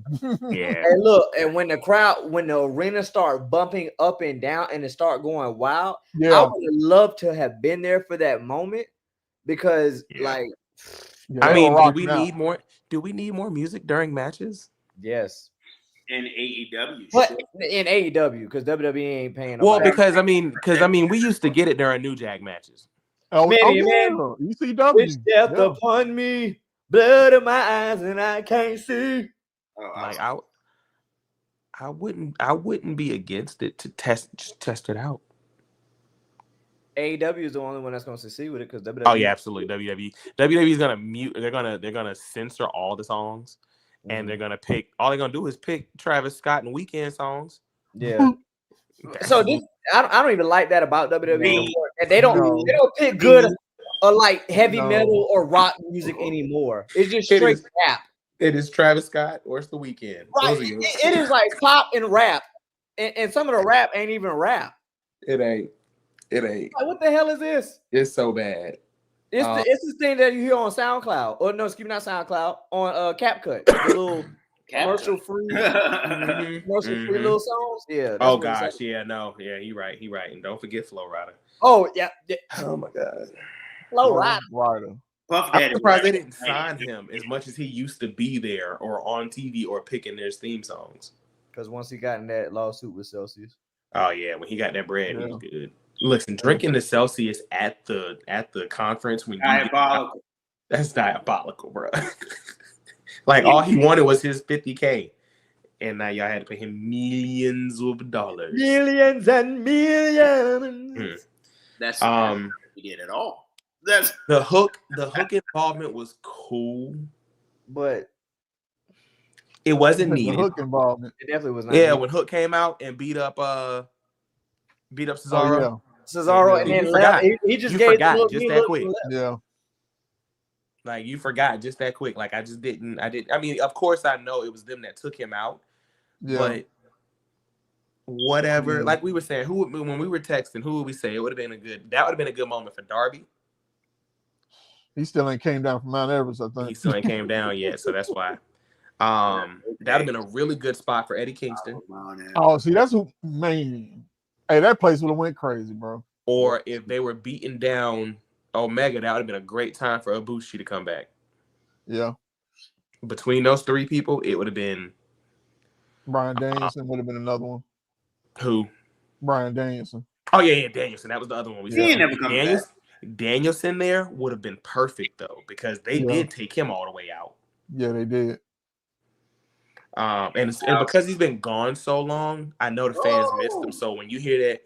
Yeah. Hey, look, and when the arena start bumping up and down and it start going wild, I would love to have been there for that moment because, I mean, do we need more music during matches? Yes. In AEW, but in AEW, because WWE ain't paying. Well, because I mean, we used to get it during New Jack matches. ECW stepped upon me. Blood in my eyes and I can't see. I wouldn't be against it to just test it out. AEW is the only one that's going to succeed with it because WWE. Oh yeah, absolutely. WWE is gonna mute. They're gonna censor all the songs, and they're gonna pick. All they're gonna do is pick Travis Scott and Weeknd songs. Yeah. So this, I don't even like that about WWE. No. They don't pick good or like heavy metal or rock music anymore. It's just straight rap. It is Travis Scott or it's The Weeknd. Right. It is like pop and rap, and some of the rap ain't even rap. It ain't. Like, what the hell is this? It's so bad. It's this thing that you hear on SoundCloud. Or no, excuse me, not SoundCloud. On CapCut. The little commercial free little songs. Yeah. Oh gosh, yeah, no, yeah, he right. And don't forget Flo Rida. Oh yeah. Oh my God. Flo Rida. I'm surprised they didn't sign him as much as he used to be there or on TV or picking their theme songs. Because once he got in that lawsuit with Celsius. Oh yeah, when he got that bread, he was good. Listen, drinking the Celsius at the conference when diabolical. That's diabolical, bro. Like all he wanted was his $50K, and now y'all had to pay him millions of dollars. Millions and millions. That's he did it all. That's the hook involvement was cool, but it wasn't needed. The hook involvement. It definitely was not. Yeah, when Hook came out and beat up Cesaro. Oh, yeah. Cesaro, and then left. He just gave forgot just that quick. Yeah. Like you forgot just that quick. Like I didn't. I mean, of course I know it was them that took him out. Yeah. But whatever. Like we were saying, when we were texting, who would we say? That would have been a good moment for Darby. He still ain't came down from Mount Everest, I think. He still ain't came down yet, so that's why. That would have been a really good spot for Eddie Kingston. Oh, see, that's who, man. Hey, that place would have went crazy, bro. Or if they were beating down Omega, that would have been a great time for Ibushi to come back. Yeah. Between those three people, it would have been Bryan Danielson would have been another one. Who? Bryan Danielson. Oh yeah, Danielson. That was the other one we said. He ain't never come back. Danielson there would have been perfect though, because they did take him all the way out. Yeah, they did. And because he's been gone so long, I know the fans missed him. So when you hear that,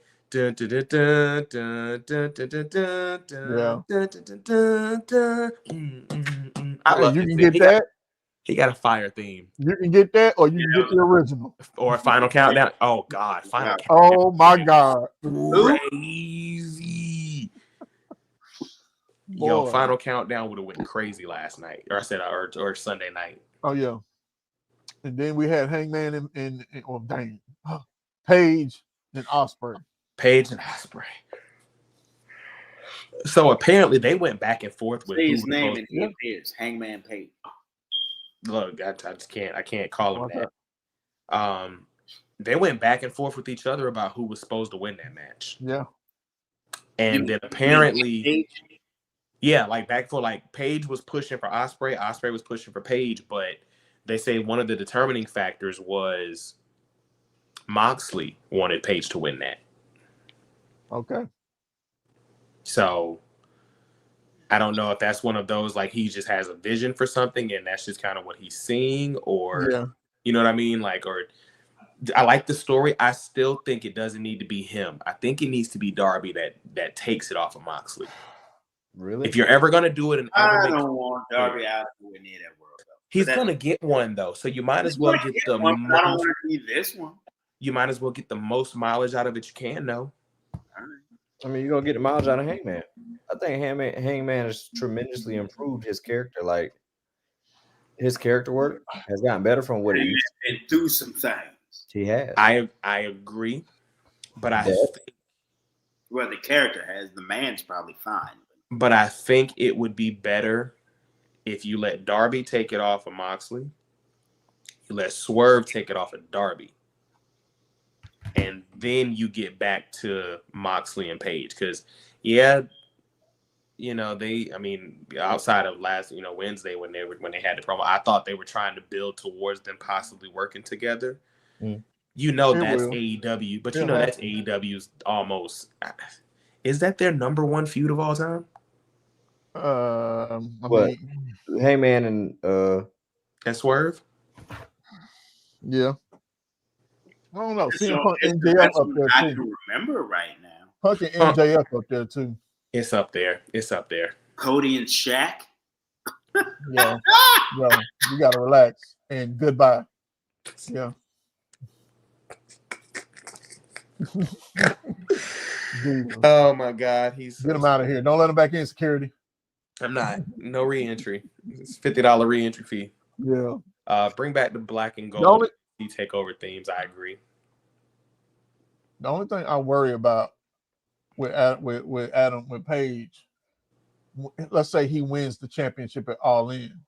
I love you can get that. He got a fire theme. You can get that, or you can get the original. Or a Final Countdown. Oh God, Final Countdown. Oh my God, crazy. Yo, Final Countdown would have went crazy last night, or Sunday night. Oh yeah. And then we had Hangman and Paige and Ospreay. Paige and Ospreay. So apparently they went back and forth with his name is Hangman Page. Look, I just can't. I can't call him that. They went back and forth with each other about who was supposed to win that match. Yeah. And then apparently, like back for like Paige was pushing for Ospreay. Ospreay was pushing for Paige, but they say one of the determining factors was Moxley wanted Paige to win that. Okay. So I don't know if that's one of those, like he just has a vision for something and that's just kind of what he's seeing, or you know what I mean? Like, or I like the story. I still think it doesn't need to be him. I think it needs to be Darby that takes it off of Moxley. Really? If you're ever gonna do it, I don't want Darby out near that world. He's gonna get one though, so you might as well get the. I don't want to be this one. You might as well get the most mileage out of it you can, though. I mean, you're gonna get the mileage out of Hangman. I think Hangman has tremendously improved his character. Like his character work has gotten better from what he used to do. Some things he has. I agree, but I think, well, the character has. The man's probably fine, but I think it would be better if you let Darby take it off of Moxley, you let Swerve take it off of Darby, and then you get back to Moxley and Paige. Because, outside of last, Wednesday when they had the promo, I thought they were trying to build towards them possibly working together. Mm. That's AEW, but that's AEW's almost. Is that their number one feud of all time? Hangman and Swerve. Yeah. don't know. So CM Punk it's the MJF best up one there I too. can remember right now. Punk and MJF up there too. It's up there. It's up there. Cody and Shaq. Yo, you gotta relax and goodbye. Yeah. Oh my God, he's get him out of here. Don't let him back in, security. I'm not. No re-entry. It's $50 re-entry fee. Yeah. Bring back the black and gold takeover themes. I agree. The only thing I worry about with Paige, let's say he wins the championship at All In.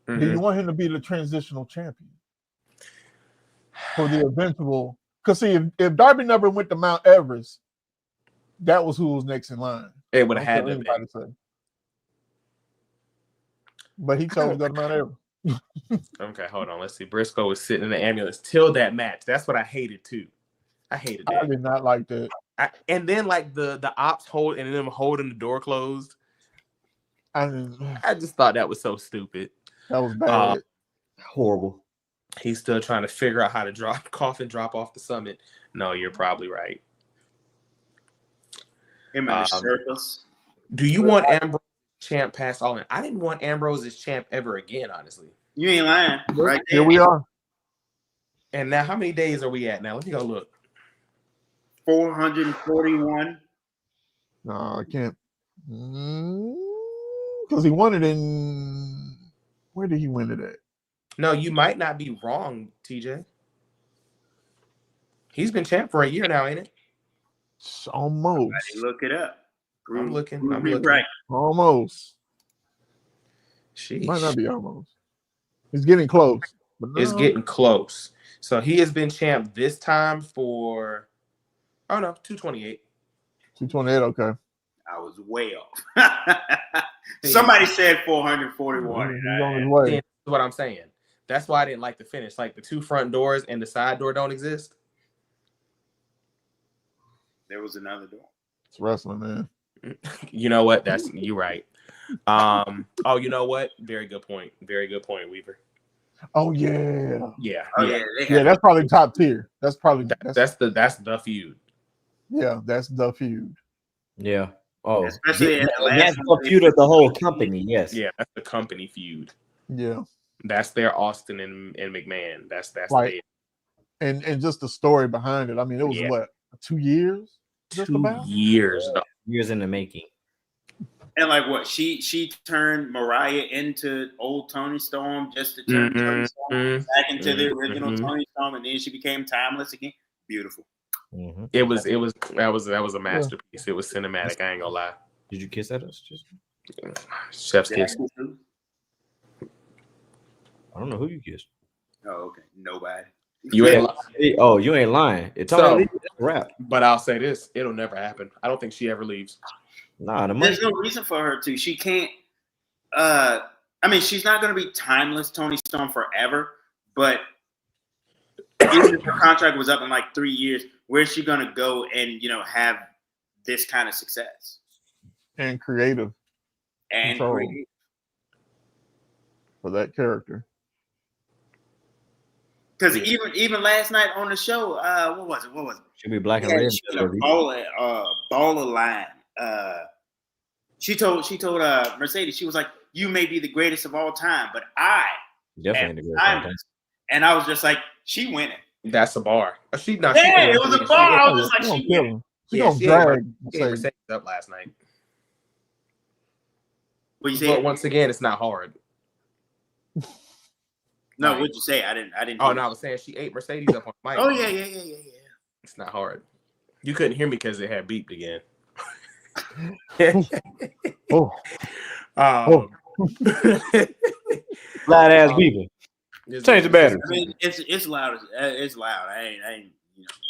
Mm-hmm. Do you want him to be the transitional champion for the eventual? Because see, if Darby never went to Mount Everest, that was who was next in line. It would have had to be. But he chose to go to Mount Everest. Okay, hold on. Let's see. Briscoe was sitting in the ambulance till that match. That's what I hated too. I hated that. I did not like that. And then like the ops hold and them holding the door closed. I just thought that was so stupid. That was bad. Horrible. He's still trying to figure out how to drop off the summit. No, you're probably right. Him and the circus. Do you want Ambrose champ past All In? I didn't want Ambrose as champ ever again, honestly. You ain't lying. Right there. Here we are. And now, how many days are we at now? Let me go look. 441. No, I can't. Because he won it in. Where did he win it at? No, you might not be wrong, TJ. He's been champ for a year now, ain't it? Almost. Look it up. I'm looking. Right. Almost. Sheesh. Might not be almost. He's getting close. But no. It's getting close. So he has been champ this time for, 228. 228, okay. I was way off. Somebody said 441. He's on his way. That's what I'm saying. That's why I didn't like the finish. Like the two front doors and the side door don't exist. There was another door. It's wrestling, man. You know what? You're right. You know what? Very good point. Very good point, Weaver. Oh yeah. Yeah. Oh, yeah, that's probably top tier. That's probably that's the feud. Yeah, that's the feud. Yeah. Oh, especially that's the feud of the whole company. Yes. Yeah, that's the company feud. Yeah. That's their Austin and McMahon. That's right. And just the story behind it. I mean, it was what, 2 years? Just 2 about? years. Years in the making. And like what? She turned Mariah into old Tony Storm just to turn Tony Storm back into the original Tony Storm, and then she became timeless again. Beautiful. Mm-hmm. That was a masterpiece. Yeah. It was cinematic. I ain't gonna lie. Did you kiss at us? Chef's kiss. I don't know who you kissed. Oh, okay. Nobody. You ain't you ain't lying. It's all a wrap. But I'll say this: it'll never happen. I don't think she ever leaves. Nah, there's no reason for her to. She can't. I mean, she's not going to be timeless Tony Storm forever. But even if her contract was up in like 3 years, where's she going to go and have this kind of success and creative for that character? Because even last night on the show, what was it? She'll be black and red. Ball of line. She told Mercedes, she was like, "You may be the greatest of all time, but I definitely the greatest of all time." And I was just like, "She winning." That's a bar. It was a bar. I was just like, "She winning." She gonna drag Mercedes up last night. What you say? But once again, it's not hard. No, what'd you say? I didn't. Oh no, I was saying she ate Mercedes up on the mic. Oh yeah. It's not hard. You couldn't hear me because it had beeped again. Loud ass beeping. Change the battery. I mean, it's loud. It's loud. I ain't.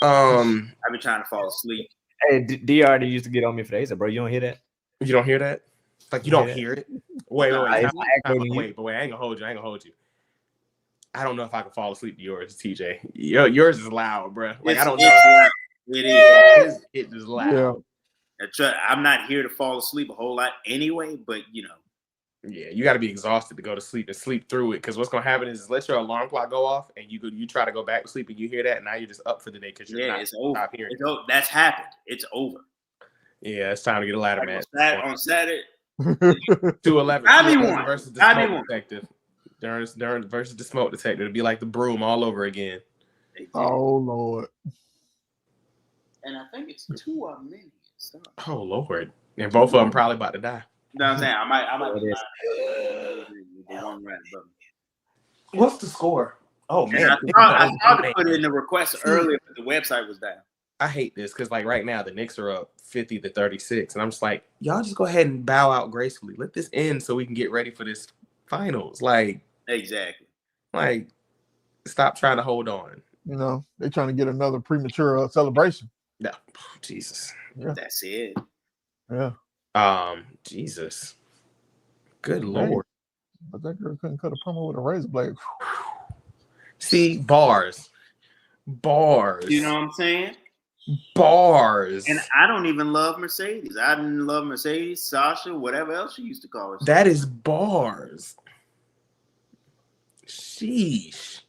I've been trying to fall asleep. Hey, D already used to get on me for that. He said, "Bro, you don't hear that? You don't hear that? Like you don't hear it? Wait. I ain't gonna hold you. I don't know if I can fall asleep to yours, TJ. Yours is loud, bro. Like I don't know. It is. It is loud. Yeah. I'm not here to fall asleep a whole lot anyway, but Yeah, you got to be exhausted to go to sleep and sleep through it. Because what's going to happen is let your alarm clock go off and you try to go back to sleep and you hear that and now you're just up for the day because you're not it's over. stop hearing it. That's happened. It's over. Yeah, it's time to get a ladder match. On Saturday. 211 versus the smoke detective. Darren versus the smoke detective. It'd be like the broom all over again. Oh Lord. And I think it's 2 of them. Oh Lord. And both of them probably about to die. You know what I'm saying? I might be the one right above me. What's the score? Oh man. I started to put in the request earlier, but the website was down. I hate this because like right now the Knicks are up 50-36, and I'm just like, y'all just go ahead and bow out gracefully. Let this end so we can get ready for this finals. Like exactly. Like stop trying to hold on. You know, they're trying to get another premature celebration. No, Jesus. Yeah. That's it. Yeah. Jesus. Good Lord. But that girl couldn't cut a promo with a razor blade. See, bars. You know what I'm saying? Bars. And I don't even love Mercedes. I didn't love Mercedes, Sasha, whatever else she used to call herself. That is bars. Sheesh.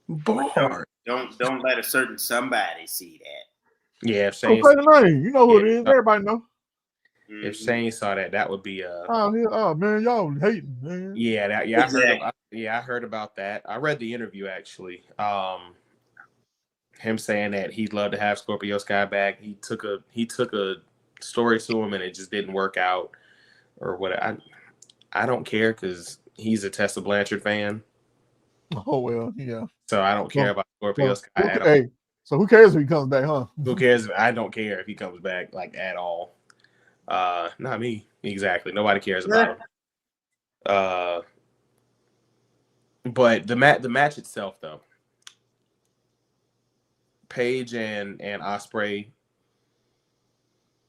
Bars. Don't let a certain somebody see that. Yeah, if Shane say the name. You know who it is. Everybody know. If Shane saw that, that would be oh man, y'all hating, man. Yeah, I heard about that. I read the interview actually. Him saying that he'd love to have Scorpio Sky back. He took a story to him and it just didn't work out, or what. I don't care because he's a Tessa Blanchard fan. Oh well, yeah. So I don't care about Scorpio Sky at all. Hey, so who cares if he comes back, huh? Who cares? I don't care if he comes back like at all. Not me. Exactly. Nobody cares about him. But the match itself, though, Paige and Ospreay,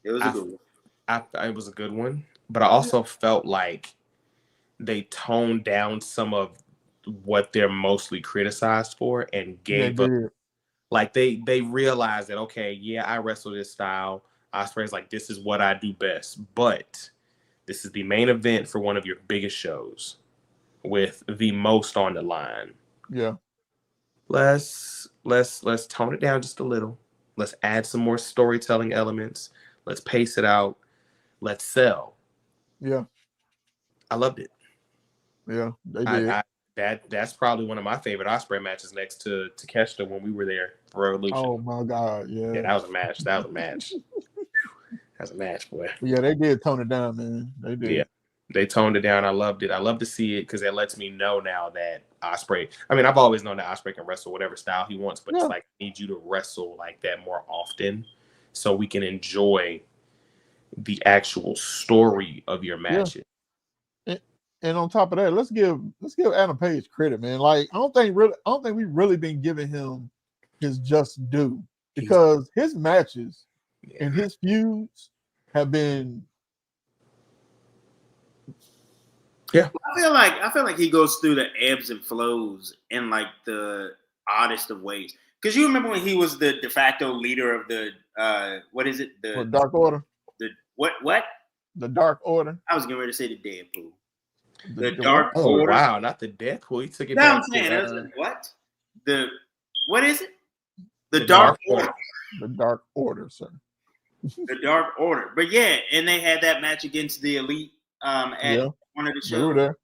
it was a good one. It was a good one, but I also felt like they toned down some of what they're mostly criticized for and gave up. Like they realized that, okay, yeah, I wrestle this style. Ospreay's like, this is what I do best, but this is the main event for one of your biggest shows with the most on the line. Yeah. Let's tone it down just a little. Let's add some more storytelling elements. Let's pace it out. Let's sell. Yeah. I loved it. Yeah, they did. That's probably one of my favorite Ospreay matches next to Takeshita when we were there for Revolution. Oh my God, yeah. Yeah, that was a match. That's a match, boy. Yeah, they did tone it down, man. They did. Yeah, they toned it down. I loved it. I love to see it because it lets me know now that Ospreay. I mean, I've always known that Ospreay can wrestle whatever style he wants, but it's like I need you to wrestle like that more often, so we can enjoy the actual story of your matches. Yeah. And on top of that, let's give Adam Page credit, man. Like I don't think we've really been giving him his just due because his matches and his feuds have been. Yeah, I feel like he goes through the ebbs and flows in like the oddest of ways. Because you remember when he was the de facto leader of the what is it? The Dark Order. The what? The Dark Order. I was getting ready to say the Deadpool. The Dark Order. Oh wow, not the Deadpool. He took it back. I'm saying what? What is it? The Dark Order. The Dark Order, sir. The Dark Order. But yeah, and they had that match against the Elite at one of the shows. We were there.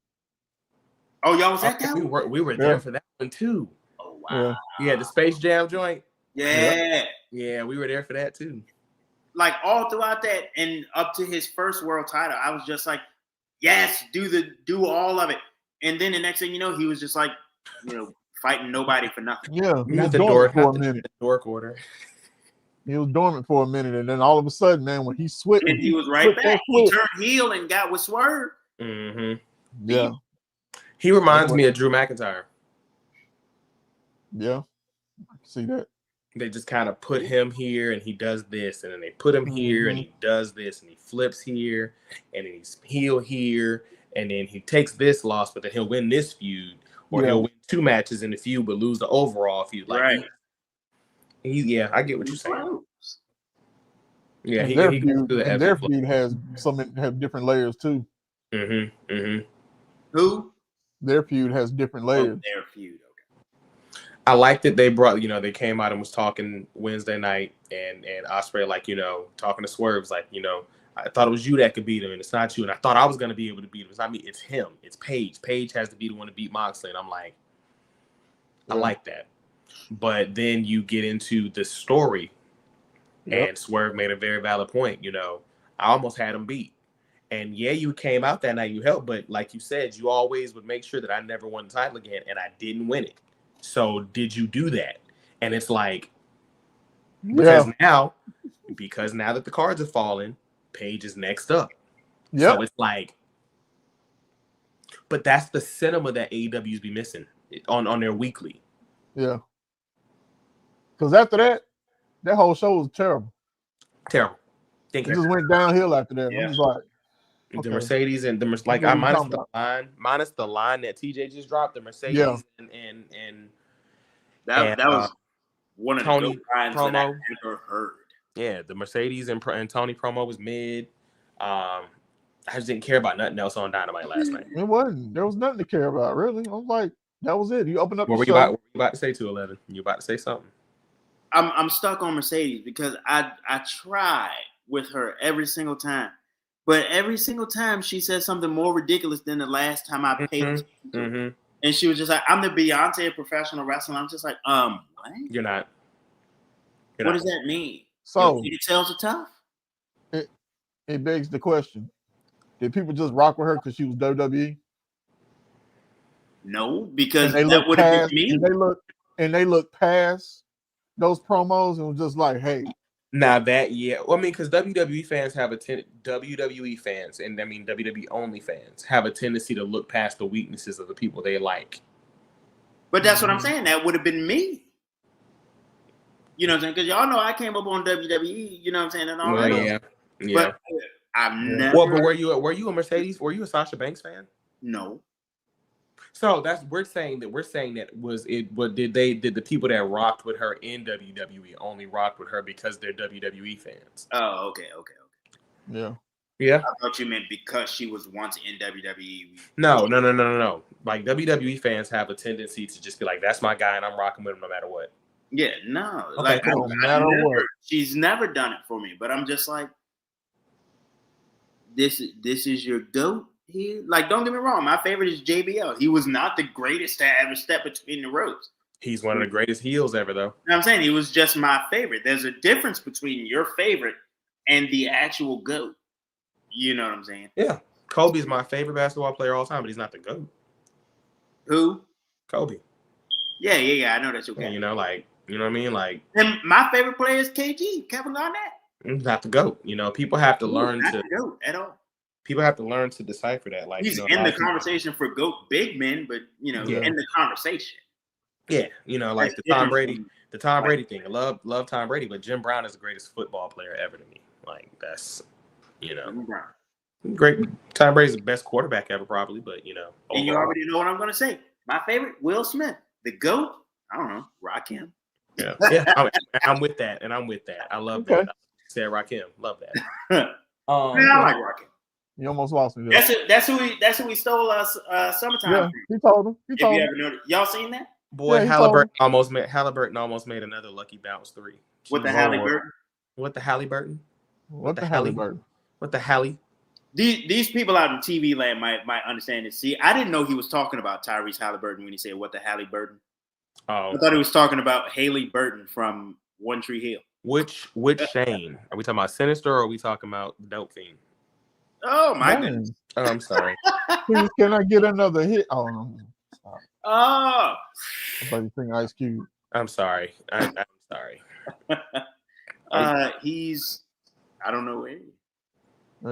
Oh, y'all was at that? We were there for that one too. Oh wow. Yeah, the Space Jam joint. Yeah. Yeah, we were there for that too. Like all throughout that and up to his first world title, I was just like, yes, do all of it. And then the next thing you know, he was just like, fighting nobody for nothing. Yeah, he was dormant for a minute. Dork Order. He was dormant for a minute, and then all of a sudden, man, when he switched, and he was right back. He turned heel and got with Swerve. Mm-hmm. Yeah, he reminds me of Drew McIntyre. Yeah, I can see that. They just kind of put him here, and he does this, and then they put him here, and he does this, and he flips here, and then he's heel here, and then he takes this loss, but then he'll win this feud, or he'll win 2 matches in the feud, but lose the overall feud. Like, right. I get what you're saying. Yeah, their feud has have different layers too. Mm-hmm. Mm-hmm. Who? Their feud has different Oh, layers. their feud. Okay. I like that they brought, they came out and was talking Wednesday night, and Ospreay, like, talking to Swerve's like, I thought it was you that could beat him, and it's not you. And I thought I was going to be able to beat him. It's not me. It's him. It's Paige. Paige has to be the one to beat Moxley. And I'm like, I like that. But then you get into the story, and Swerve made a very valid point. I almost had him beat. And yeah, you came out that night, you helped. But like you said, you always would make sure that I never won the title again, and I didn't win it. So did you do that? And it's like, because now that the cards have fallen, Paige is next up. So it's like, but that's the cinema that AEW's be missing on their weekly. Yeah. Because after that whole show was terrible. Terrible. It just went downhill after that. Yeah. I'm just like, the Mercedes and minus the line that TJ just dropped, the Mercedes and that was one of Tony the lines promo that I ever heard. Yeah, the Mercedes and Tony promo was mid. I just didn't care about nothing else on Dynamite last night. It wasn't. There was nothing to care about, really. I was like, that was it. You opened up. What were you about to say, 211? You about to say something? I'm stuck on Mercedes because I tried with her every single time, but every single time she said something more ridiculous than the last time I paid attention to her. And she was just like, "I'm the Beyonce of professional wrestling." I'm just like, what? You're not. What does that mean? So details are tough. It begs the question: did people just rock with her because she was WWE? No, because that would have been me. And they look past those promos and was just like, "Hey." Now that well, I mean, because WWE fans have WWE fans, and I mean WWE only fans have a tendency to look past the weaknesses of the people they like. But that's what I'm saying. That would have been me. You know what I'm saying? Because y'all know I came up on WWE. You know what I'm saying? And all that. Yeah. But I've never. Well, but were you a Mercedes? Were you a Sasha Banks fan? No. So we're saying that was it? What did the people that rocked with her in WWE only rocked with her because they're WWE fans? Oh, okay. Yeah. I thought you meant because she was once in WWE. No. Like WWE fans have a tendency to just be like, "That's my guy, and I'm rocking with him no matter what." Yeah, no. Okay, like she's never done it for me, but I'm just like, this is your GOAT here. Like, don't get me wrong, my favorite is JBL. He was not the greatest to ever step between the ropes. He's one of the greatest heels ever, though. You know what I'm saying? He was just my favorite. There's a difference between your favorite and the actual GOAT. You know what I'm saying? Yeah. Kobe's my favorite basketball player all time, but he's not the GOAT. Who? Kobe. Yeah. I know that's okay. And, you know what I mean? Like, and my favorite player is KG, Kevin Garnett. Not the GOAT. People have to learn not to the GOAT at all. People have to learn to decipher that. Like, he's in the conversation for GOAT big men, but in the conversation. Yeah, like the Tom Brady thing. I love Tom Brady, but Jim Brown is the greatest football player ever to me. Like, that's great. Tom Brady's the best quarterback ever, probably, but And you already know what I'm gonna say. My favorite, Will Smith. The GOAT, I don't know, Rakim. Yeah. I'm with that, and I'm with that. I love that. Said Rakim, love that. I like Rakim. You almost lost me there. That's who we stole us summertime. Yeah, he told him. If you ever noticed, y'all seen that? Boy, Halliburton almost made another lucky bounce 3. With the Halliburton. What the Halliburton? What the Halliburton? What the Hallie? These people out in TV land might understand this. See, I didn't know he was talking about Tyrese Halliburton when he said what the Halliburton. Oh, I thought he was talking about Haley Burton from One Tree Hill. Which Shane? Are we talking about Sinister or are we talking about Dope Fiend? Oh my goodness! Oh, I'm sorry. Please, can I get another hit? Oh no. Oh. I thought you think Ice Cube. I'm sorry. I'm sorry. He's I don't know where.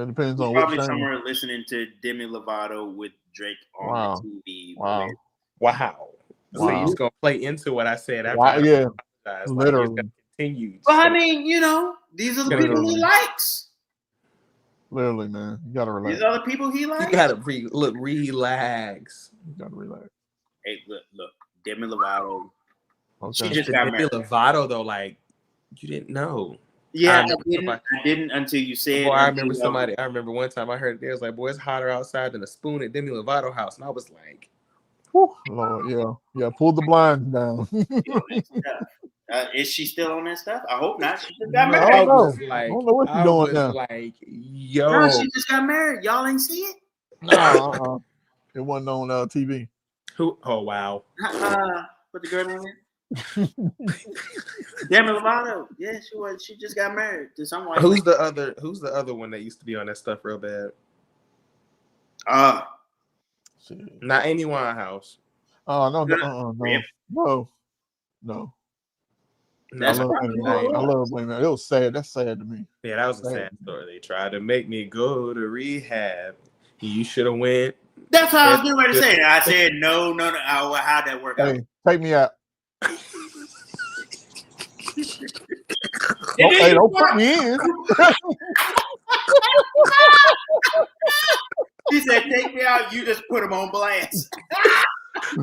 It depends on probably somewhere listening to Demi Lovato with Drake on the TV. Wow. So you're just gonna play into what I said after. Yeah, literally. Continue. Well, I mean, these are the people he likes. Literally, man, you gotta relax. These are the people he likes. You gotta relax. You gotta relax. Hey, look, Demi Lovato. Okay. She just got married. Demi Lovato though, like you didn't know. Yeah, I didn't until you said. I remember somebody. I remember one time I heard it. It was like, "Boy, it's hotter outside than a spoon at Demi Lovato house," and I was like, Whew, Lord, yeah. Pull the blinds down. Is she still on that stuff? I hope not. She just I got married. don't know what she's doing now. Like, yo, no, she just got married. Y'all ain't see it? No, it wasn't on TV. Who? Oh wow. What the girl name is? Demi Lovato. Yeah, she was. She just got married to someone. Who's the other one that used to be on that stuff real bad? Not Amy Winehouse. Oh no. That's I love Blame It. It was sad. That's sad to me. Yeah, that was a sad story. They tried to make me go to rehab. You should have went. That's how I was getting ready to say. I said no. How'd that work out? Take me out. Don't put me in. She said, "Take me out." You just put him on blast.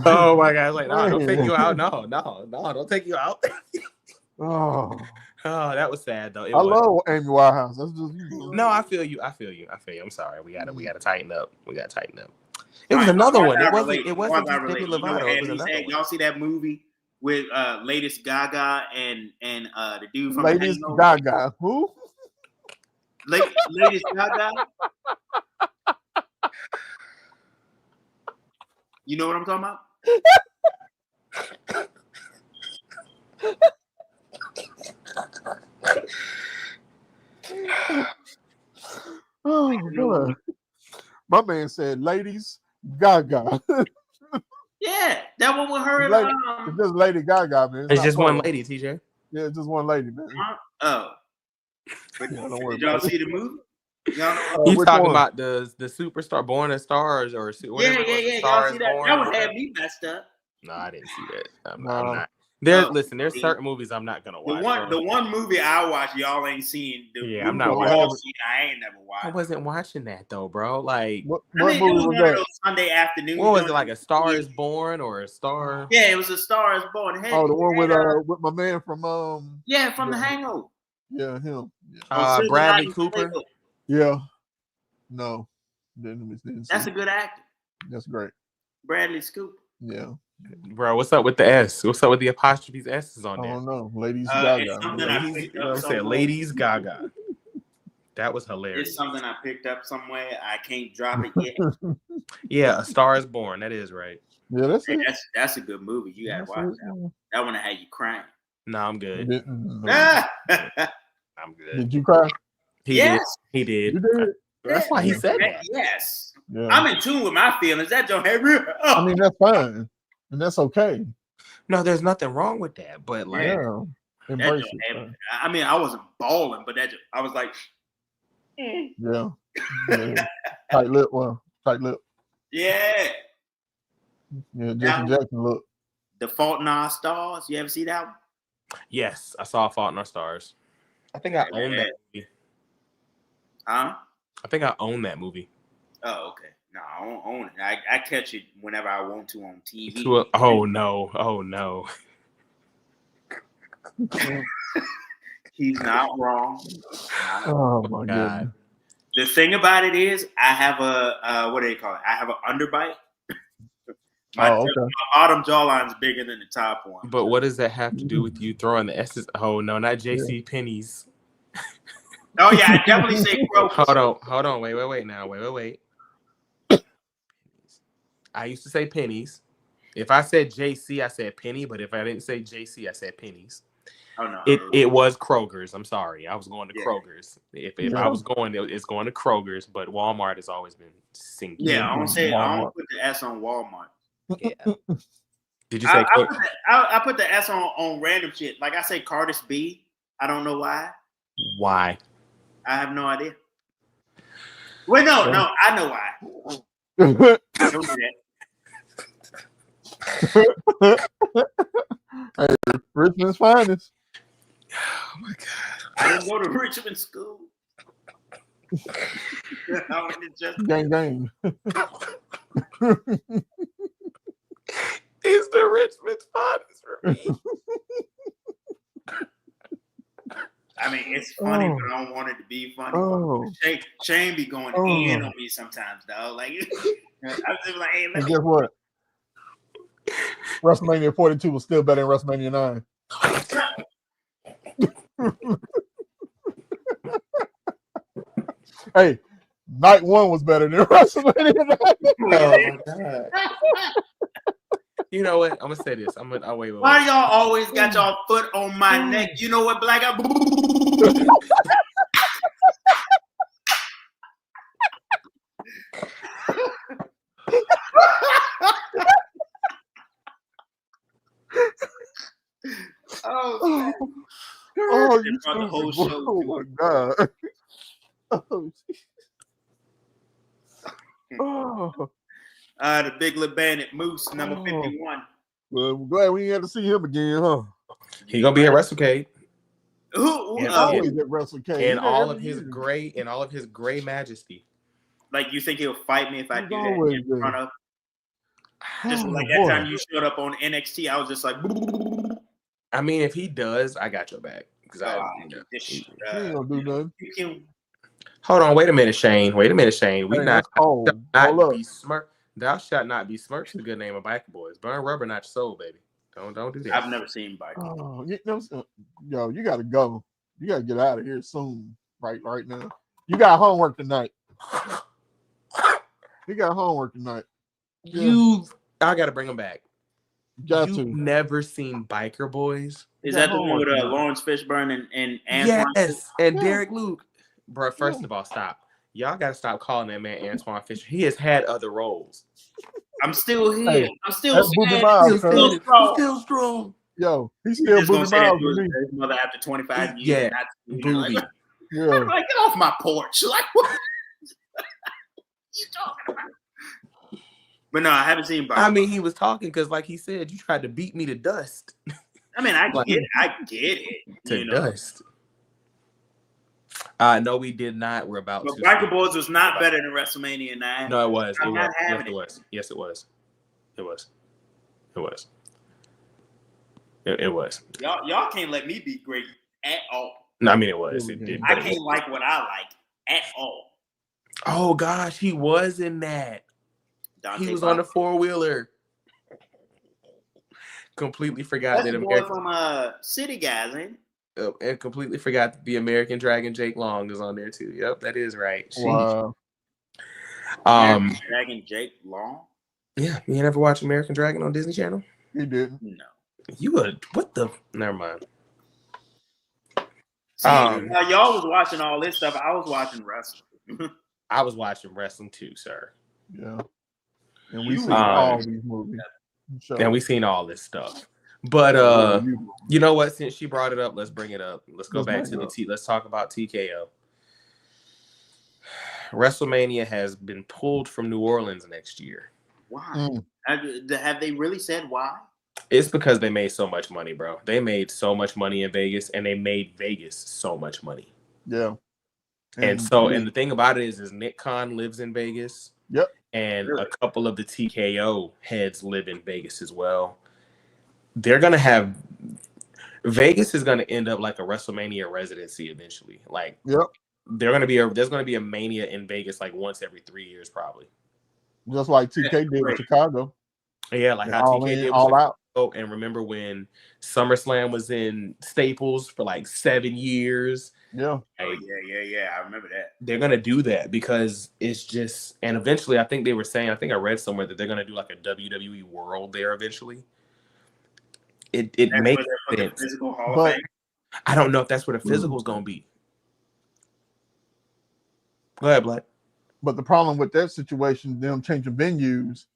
Oh my God! Like, no, don't take you out. No, don't take you out. Oh, that was sad though. I love Amy Winehouse. That's just no. I feel you. I'm sorry. We gotta tighten up. It was another one. It wasn't just Demi Lovato. It was another one. Y'all see that movie with latest Gaga and the dude from Latest Gaga? Who? Latest Gaga. You know what I'm talking about? Oh, God. My man said, "Ladies Gaga." Yeah, that one with her. It's just Lady Gaga, man. It's just one lady, TJ. Yeah, it's just one lady, man. Did y'all see the movie? You talking about the Superstar Born as Stars or whatever? Yeah. Y'all see that? That one had me messed up. No, I didn't see that. I'm not. Listen, there's certain movies I'm not gonna watch. The one movie I watch, y'all ain't seen. I'm not watching. I ain't never watched. I wasn't watching that though, bro. Like, what movie was that? Sunday afternoon. What was it, like A Star Is Born or A Star? Yeah, it was A Star Is Born. The one with my man from from The Hangover. Yeah, him. Yeah. Bradley Cooper. Yeah. No. Didn't That's a good actor. That's great. Bradley Cooper. Yeah. Bro, what's up with the S? What's up with the apostrophes S's on there? I don't know. Ladies Gaga. Ladies Gaga. That was hilarious. It's something I picked up somewhere. I can't drop it yet. Yeah, A Star Is Born. That is right. Yeah, that's a good movie. You gotta watch that one. That one had you crying. No, I'm good. I'm good. Did you cry? He did. You did? That's why he said that. Yes. Yeah. I'm in tune with my feelings. That don't have real. I mean, that's fine. And that's okay. No, there's nothing wrong with that. But like, embrace it. I mean, I wasn't bawling, but I was like, yeah. Tight lip. Yeah. Yeah, Jason Jackson look. The Fault in Our Stars. You ever see that one? Yes, I saw Fault in Our Stars. I think I own that movie. Huh? I think I own that movie. Oh, okay. No, I don't own it. I catch it whenever I want to on TV. Oh no. He's not wrong. Oh my God. The thing about it is, I have a what do they call it? I have an underbite. My bottom jawline's bigger than the top one. But what does that have to do with you throwing the S's? Oh no, not JC Penney's. Oh yeah, I definitely say Kroger's. Hold on. Wait. Now, wait. I used to say pennies. If I said JC, I said penny. But if I didn't say JC, I said pennies. Oh no, it was Kroger's. I'm sorry, I was going to Kroger's. If I was going, it's going to Kroger's. But Walmart has always been singular. Yeah, I don't put the S on Walmart. Yeah. Did you say? I put the S on random shit. Like I say Carter's B. I don't know why. Why? I have no idea. Wait, no, I know why. Don't do that. Hey, Richmond's finest. Oh my God! I didn't go to Richmond school. I went to just gang. It's the Richmond's finest for me. I mean, it's funny, but I don't want it to be funny. Shane be going in on me sometimes, dog. Like, I'm just like, hey, and guess what? WrestleMania 42 was still better than WrestleMania 9. Hey, night 1 was better than WrestleMania 9. Oh my god. You know what? I'm gonna say this. I'll wait. Why y'all always got y'all foot on my neck? You know what, Black? Oh, you the whole stupid. show. Oh my god. The Big Lip Bandit Moose, number 51. Well, I'm glad we ain't had to see him again, huh? He gonna be at WrestleCade. Always at WrestleCade. In all of his gray majesty. Like, you think he'll fight me if I do that in front of? Just like that time you showed up on NXT, I was just like. I mean, if he does, I got your back. Because he ain't gonna do nothing. Hold on, wait a minute, Shane. We not be smirched. Thou shalt not be smirched the good name of biker boys. Burn rubber, not your soul, baby. Don't do that. I've never seen biker. Yo, you gotta go. You gotta get out of here soon. Right now. You got homework tonight. You got homework tonight. I gotta bring him back. You've never seen Biker Boys? Is that the one with Lawrence Fishburne and Antoine? Yes, and Derek Luke. Bro, first of all, stop. Y'all gotta stop calling that man Antoine Fisher. He has had other roles. I'm still here. Hey, I'm still strong. Yo, he's still Booby Miles with me. His mother after 25 years. Yeah, Booby. Like, get off my porch. Like, what are you talking about? But no, I haven't seen Biker. I mean, he was talking because, like he said, you tried to beat me to dust. I mean, I get it. To dust. No, we did not. We're about but to. Biker Boys was not better than WrestleMania 9. No, it was. Yes, it was. Y'all can't let me be great at all. No, I mean, it was. It did. I can't like what I like at all. Oh, gosh, he was in that. He was on the 4-wheeler. Completely forgot that American from City Guys, ain't it? And completely forgot that the American Dragon Jake Long is on there too. Yep, that is right. Wow. Dragon Jake Long. Yeah, you never watched American Dragon on Disney Channel? He didn't. No. You would. What the? Never mind. See, while y'all was watching all this stuff, I was watching wrestling. I was watching wrestling too, sir. Yeah. And we seen all these movies. And we seen all this stuff. But you know what? Since she brought it up, let's bring it up. Let's go back to let's talk about TKO. WrestleMania has been pulled from New Orleans next year. Why? Have they really said why? It's because they made so much money, bro. They made so much money in Vegas, and they made Vegas so much money. Yeah. And the thing about it is Nick Khan lives in Vegas. Yep. And a couple of the TKO heads live in Vegas as well. They're going to have Vegas is going to end up like a WrestleMania residency eventually. Like, yep. There's going to be a Mania in Vegas like once every 3 years, probably. Just like TK did with Chicago. Yeah, like how TK did all out. And remember when SummerSlam was in Staples for like 7 years? Yeah. Like, yeah. I remember that. They're going to do that because it's just, and eventually I think they were saying, I think I read somewhere that they're going to do like a WWE World there eventually. It makes sense. But I don't know if that's where the physical is going to be. Go ahead, Black. But the problem with that situation, them changing venues,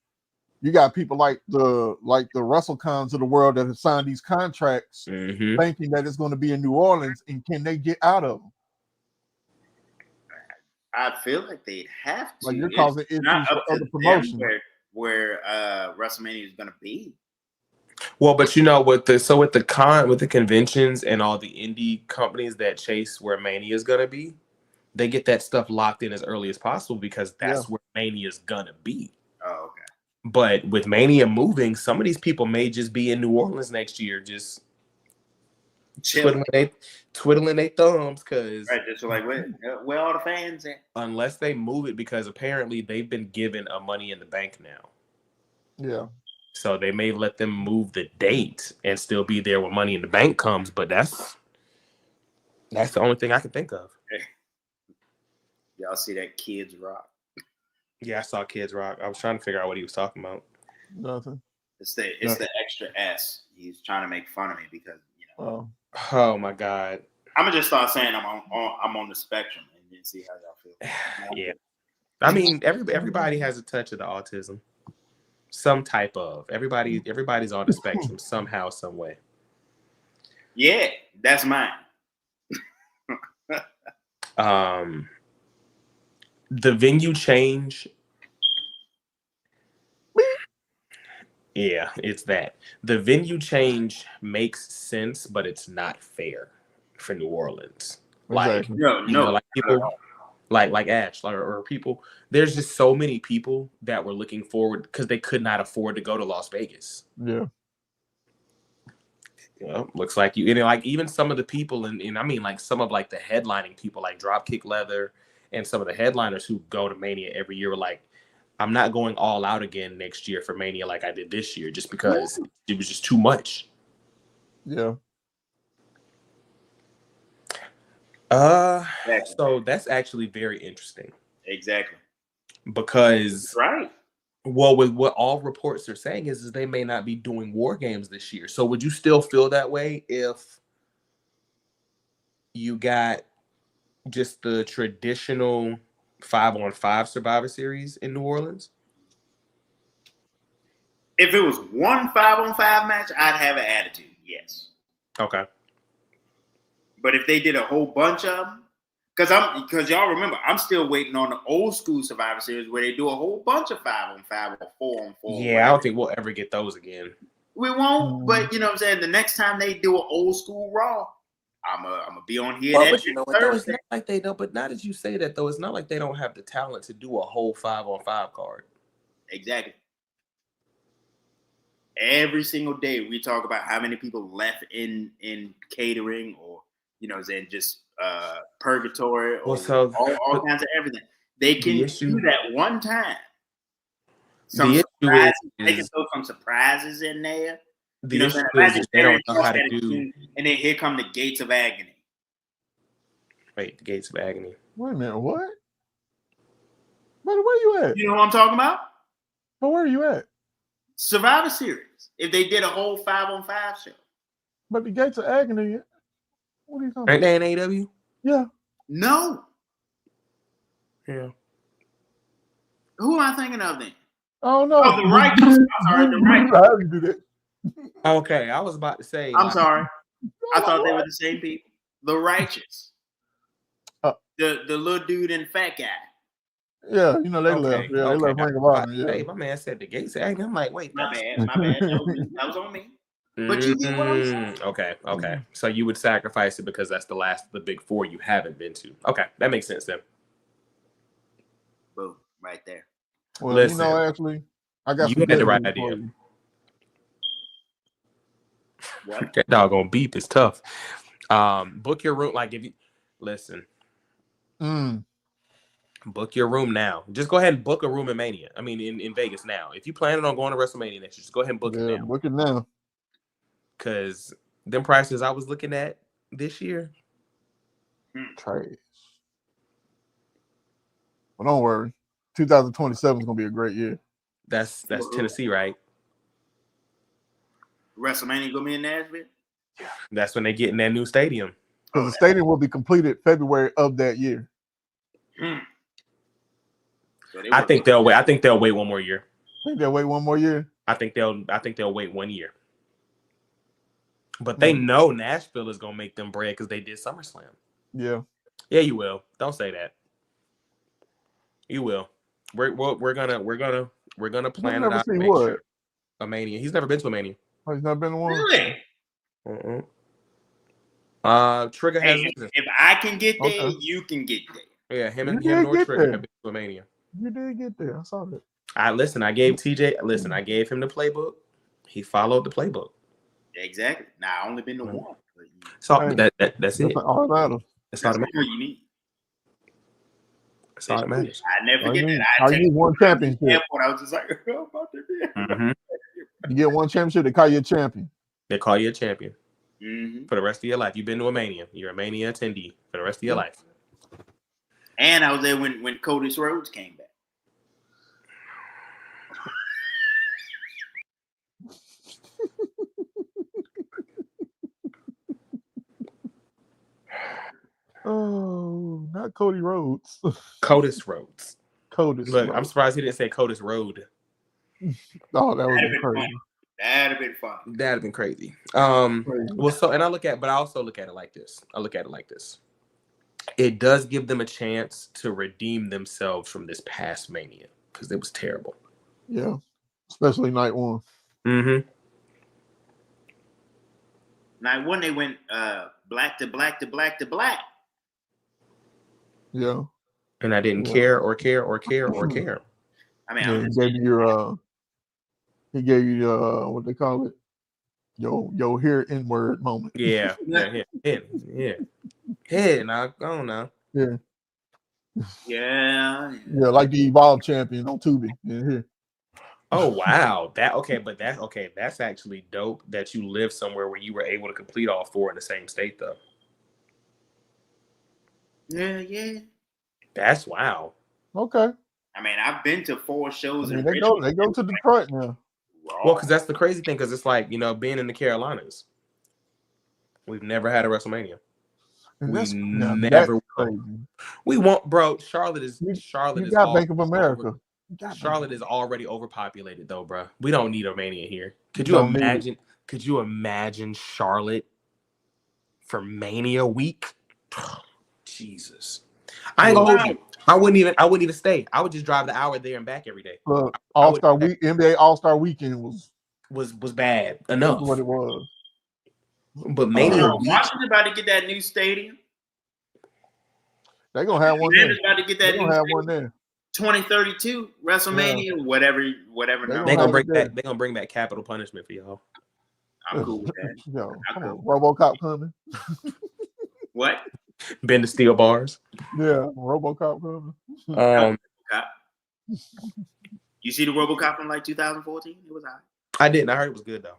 you got people like the WrestleCons of the world that have signed these contracts thinking that it's going to be in New Orleans, and can they get out of them? I feel like they'd have to. Like you're causing issues for other promotions. Where WrestleMania is going to be. Well, but you know, with the conventions and all the indie companies that chase where Mania is going to be, they get that stuff locked in as early as possible because that's where Mania is going to be. Oh, okay. But with Mania moving, some of these people may just be in New Orleans next year, just twiddling their thumbs, because right, just like where all the fans at? Unless they move it, because apparently they've been given a Money in the Bank now. Yeah. So they may let them move the date and still be there when Money in the Bank comes, but that's the only thing I can think of. Y'all see that Kids Rock? Yeah, I saw Kids Rock. I was trying to figure out what he was talking about. Nothing. It's the extra S. He's trying to make fun of me because Oh my God. I'm gonna just start saying I'm on the spectrum and then see how y'all feel. Yeah. I mean, everybody has a touch of the autism. Some type of. Everybody's on the spectrum somehow, some way. Yeah, that's mine. The venue change. Yeah, it's that. The venue change makes sense, but it's not fair for New Orleans. Exactly. Like people like Ash or people. There's just so many people that were looking forward because they could not afford to go to Las Vegas. Yeah. Well, looks like you, and like even some of the people, and I mean like some of like the headlining people like Dropkick Leather and some of the headliners who go to Mania every year were like, I'm not going all out again next year for Mania like I did this year, just because it was just too much. Yeah. So that's actually very interesting. Exactly. Because right. Well, with what all reports are saying is they may not be doing War Games this year. So would you still feel that way if you got just the traditional 5-on-5 Survivor Series in New Orleans? If it was one 5-on-5 match, I'd have an attitude. Yes. Okay. But if they did a whole bunch of them, because y'all remember, I'm still waiting on the old school Survivor Series where they do a whole bunch of 5-on-5 or 4-on-4. Yeah, I don't think we'll ever get those again. We won't, but you know what I'm saying? The next time they do an old school Raw, I'm gonna be on here. But you know what, though? It's not like they don't. But now that you say that, though, it's not like they don't have the talent to do a whole 5-on-5 card. Exactly. Every single day we talk about how many people left in catering or just purgatory or all kinds of everything. They can do that one time. They can throw some surprises in there. The issue is they don't know how to do. And then here come the Gates of Agony. Wait, the Gates of Agony. Wait a minute, what? Brother, where you at? You know what I'm talking about? But where are you at? Survivor Series. If they did a whole 5-on-5 show. But the Gates of Agony, what are you talking about? Aren't they in AEW? Yeah. No. Yeah. Who am I thinking of then? Oh no. Oh, the Righteous. I'm sorry, the Righteous. How do you do that? Okay, I was about to say. I'm sorry. I thought they were the same people. The Righteous. The little dude and fat guy. Yeah, they left. Yeah, they left Ring of Honor. Yeah. Hey, my man said the Gates of Agony. I'm like, wait. My bad. That was on me. But you get what I'm saying. Okay. So you would sacrifice it because that's the last of the big four you haven't been to. Okay, that makes sense then. Boom, right there. Well, listen, actually, I got you had the right idea. What? That doggone beep is tough. Book your room. Like if you listen. Book your room now. Just go ahead and book a room in Mania. I mean, in Vegas now. If you planning on going to WrestleMania next year, just go ahead and book it now. Book it now. Because them prices I was looking at this year, trash. Well, don't worry. 2027 is gonna be a great year. That's Tennessee, right? WrestleMania gonna be in Nashville. That's when they get in that new stadium. Because the stadium will be completed February of that year. So I think they'll wait. I think they'll wait one more year. Think they'll wait one more year? I think they'll wait 1 year. But they know Nashville is gonna make them bread because they did SummerSlam. Yeah. Yeah, you will. Don't say that. You will. We're gonna plan it out. Make sure. A Mania. He's never been to a Mania. Oh, he's not been to one. Really? Trigger has. If I can get there, you can get there. Yeah, him nor Trigger have been to a Mania. You did get there. I saw that. I gave TJ. Listen, I gave him the playbook. He followed the playbook. Exactly. Now I only been to one. So that's it. All that matters. That's all that matters. All you need. That's all that matters. I never forget that. I need one championship. Airport, I was just like, oh, about to be. Mm-hmm. You get one championship, they call you a champion. They call you a champion Mm-hmm. for the rest of your life. You've been to a Mania. You're a Mania attendee for the rest of your life. And I was there when Cody Rhodes came back. Oh, not Cody Rhodes. Codis Rhodes. Codis. Look, Rhodes. I'm surprised he didn't say Codis Road. Oh, that would be crazy. Funny. That'd have been fun. That'd have been crazy. Well, so and I also look at it like this. It does give them a chance to redeem themselves from this past Mania because it was terrible. Yeah, especially night one. Mm-hmm. Night one, they went black to black to black to black. Yeah. And I didn't care or care or care or care. I mean, Yeah, he gave you what they call it, your hear N-word moment. Yeah. Yeah. Now go on now. Yeah. Yeah, like the Evolve champion on Tubi. Yeah, here. Oh wow, that's actually dope that you live somewhere where you were able to complete all four in the same state though. Yeah. That's wow. Okay. I mean, I've been to 4 shows. I mean, they go to Detroit now. Well, because that's the crazy thing, because it's like, being in the Carolinas, we've never had a WrestleMania. And we that's never crazy. We won't, bro. Charlotte is got Bank of America. Charlotte is already overpopulated though, bro. We don't need a Mania here. Could you imagine? Could you imagine Charlotte for Mania week? Jesus, I ain't gonna hold you. I wouldn't even stay. I would just drive the hour there and back every day. Look, All-Star Week, NBA All-Star Weekend was bad enough. That's what it was. But Mania week, Washington about to get that new stadium. They're gonna have one there. About to get that They're gonna have one there. 2032 WrestleMania, whatever. They're gonna bring back. They're gonna bring back capital punishment for y'all. I'm cool with that. Yo, come on, RoboCop coming. What? Been to steel bars. Yeah, RoboCop coming. You see the RoboCop in like 2014? It was alright. I didn't. I heard it was good though.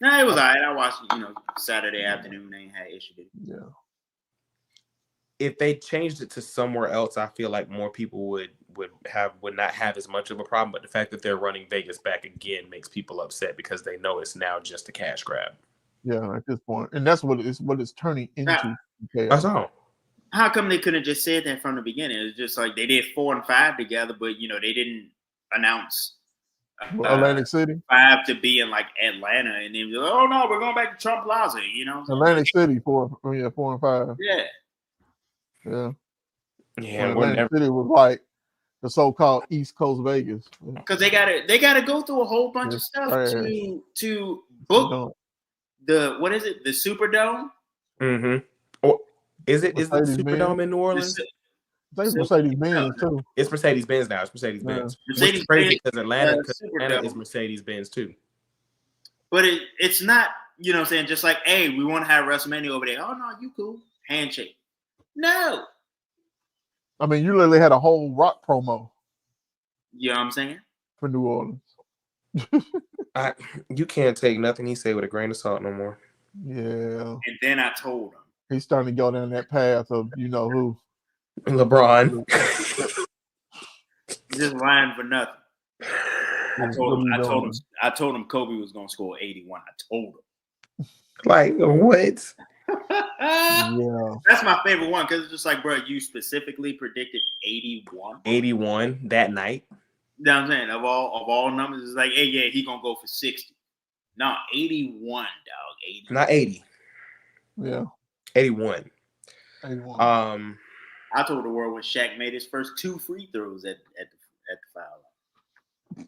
No, it was alright. I watched it, Saturday afternoon. They ain't had issue with it. Yeah. If they changed it to somewhere else, I feel like more people would not have as much of a problem. But the fact that they're running Vegas back again makes people upset because they know it's now just a cash grab. Yeah, at this point, and that's what it's turning into. That's all. How come they couldn't have just said that from the beginning? It's just like they did 4 and 5 together, but they didn't announce Atlantic City 5 to be in like Atlanta, and then like, oh no, we're going back to Trump Plaza. Atlantic City 4 and 5. Yeah. Atlantic City was like the so-called East Coast Vegas because they gotta go through a whole bunch of stuff to book the the Superdome. Mm-hmm. Or is it the Superdome in New Orleans? It's Mercedes-Benz too. It's Mercedes-Benz now. It's Mercedes-Benz. Which is crazy because Atlanta is Mercedes-Benz too. But it's not, what I'm saying, just like, hey, we want to have WrestleMania over there. Oh no, you cool. Handshake. No. I mean, you literally had a whole Rock promo. You know what I'm saying? For New Orleans. You can't take nothing he say with a grain of salt no more. Yeah. And then I told him. He's starting to go down that path of who. LeBron. Just lying for nothing. I told him Kobe was gonna score 81. I told him. Like what? Yeah. That's my favorite one because it's just like, bro, you specifically predicted 81. 81 that night. You know what I'm saying? Of all numbers, it's like, hey, yeah, he gonna go for 60. No, 81, dog. 80. Not 80. Yeah. 81. I told the world when Shaq made his first 2 free throws at the foul line.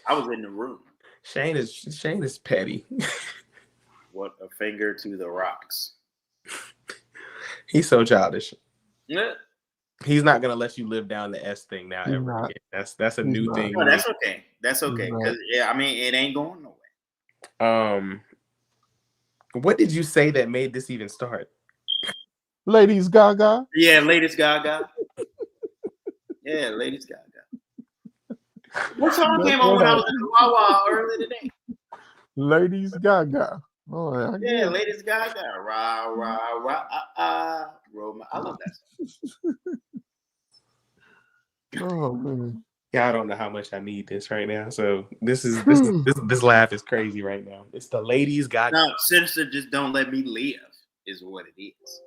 I was in the room. Shane is petty. What a finger to the rocks. He's so childish. Yeah. He's not gonna let you live down the S thing now ever again. That's a new thing. No, that's okay. That's okay. Because it ain't going nowhere. What did you say that made this even start? Ladies Gaga. Yeah, latest Gaga. Yeah, latest Gaga. What song came on when I was in Wawa earlier today? Ladies Gaga. Oh, yeah, latest Gaga. Rah, rah, rah, I love that song. Oh, man. Yeah, I don't know how much I need this right now. So this laugh is crazy right now. It's the ladies Gaga. No, Sinister just don't let me live is what it is.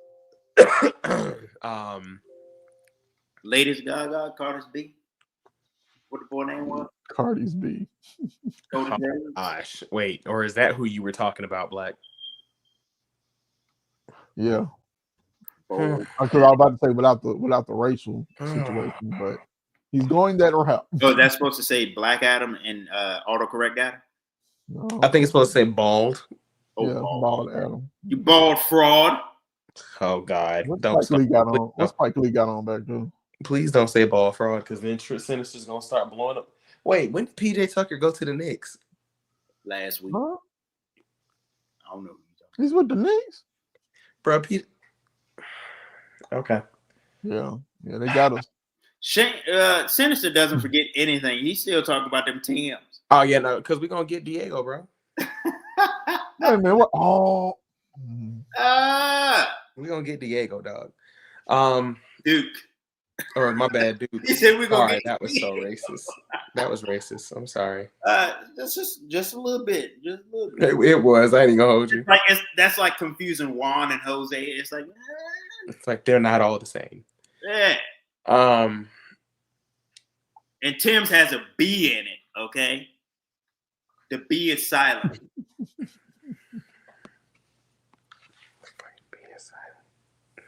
Latest Gaga, Cardi's B. What the boy name was? Cardi's B. Oh, gosh, wait, or is that who you were talking about, Black? Yeah. Because I was about to say without the racial situation, but he's going that route. Oh, that's supposed to say Black Adam and autocorrect Adam? No. I think it's supposed to say bald. Oh, yeah, bald Adam. You bald fraud. Oh God! What's Spike Lee got on back there? Please don't say bald fraud, because then Sinister's gonna start blowing up. Wait, when did PJ Tucker go to the Knicks? Last week. Huh? I don't know. He's with the Knicks, bro. Pete. Okay. Yeah, they got us. Sinister doesn't forget anything. He still talking about them Tims. Oh yeah, no, because we're gonna get Diego, bro. Hey man, what? Oh, we're gonna get Diego, dog. Duke. Or my bad, Duke. He said we're gonna that was so racist. That was racist. I'm sorry. That's just a little bit. Just a little bit. It was. I ain't gonna hold you. That's like confusing Juan and Jose. It's like they're not all the same. Yeah. And Tim's has a B in it, okay? The B is silent.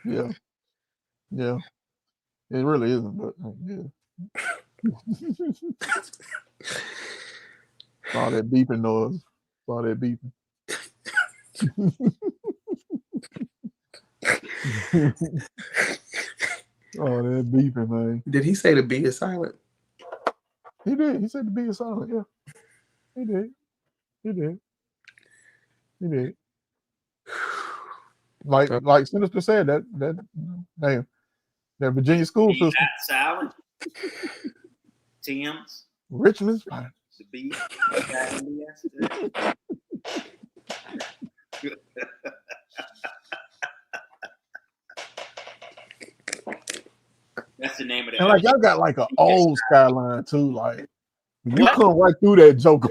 Yeah. Yeah. It really isn't, but yeah. All that beeping noise. All that beeping. Oh, that beeping, man. Did he say the B is silent? He did. He said the B is silent, yeah. He did. Like Sinister said, that Virginia school system. Silent. Tim's. Richmond's fine. The B. That's the name of that. And like y'all got like an old skyline too. Like you come right through that Joker.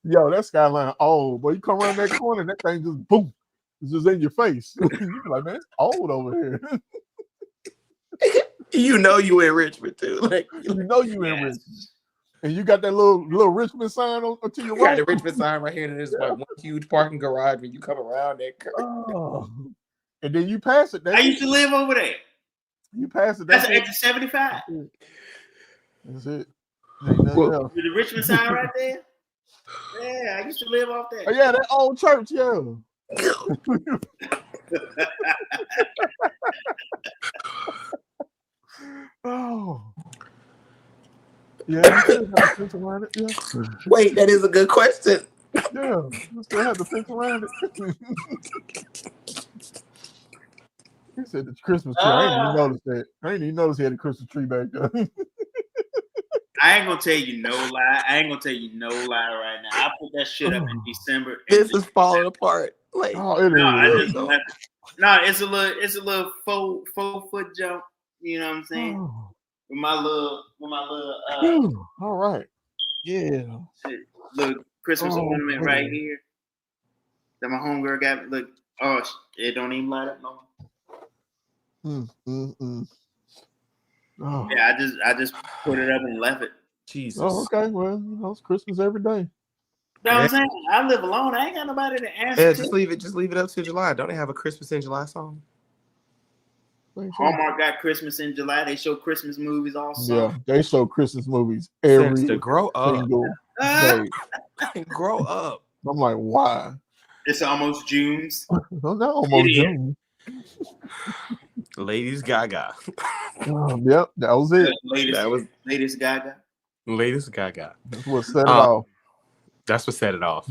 Yo, that skyline old, boy. You come around that corner, that thing just boom. It's just in your face. You're like, man, it's old over here. You know you in Richmond too. Like you know you in Richmond. And you got that little Richmond sign to your right. Got the Richmond sign right here, and there's like one huge parking garage when you come around that curve. Oh. And then you pass it. I used to live over there. You pass it. That's an extra 75. That's it. The Richmond sign right there. Yeah, I used to live off there. Oh, yeah, that old church, yeah. Oh. Yeah, you still have to think around it. Yeah. Wait, that is a good question. Yeah, you still have to think around it. He said the Christmas tree. I didn't even notice that. I didn't even notice he had a Christmas tree back there. I ain't gonna tell you no lie. Right now. I put that shit up in December. This is falling apart. Like, it is. It's a little 4 foot jump. You know what I'm saying? Oh. With my little. All right. Yeah. Little Christmas ornament right here. That my homegirl got. Look. Oh, it don't even light up no more. Oh. Yeah, I just put it up and left it. Jesus. Oh, okay. Well, it's Christmas every day. You know what I'm saying? I live alone. I ain't got nobody to answer. Yeah, just leave it up to July. Don't they have a Christmas in July song? Hallmark got Christmas in July. They show Christmas movies also. Yeah, they show Christmas movies every grow up. single day. Grow up. I'm like, why? It's almost June's. Not almost June. Ladies Gaga. Yep, that was it. Latest Gaga. Latest Gaga. That's what set it off. That's what set it off.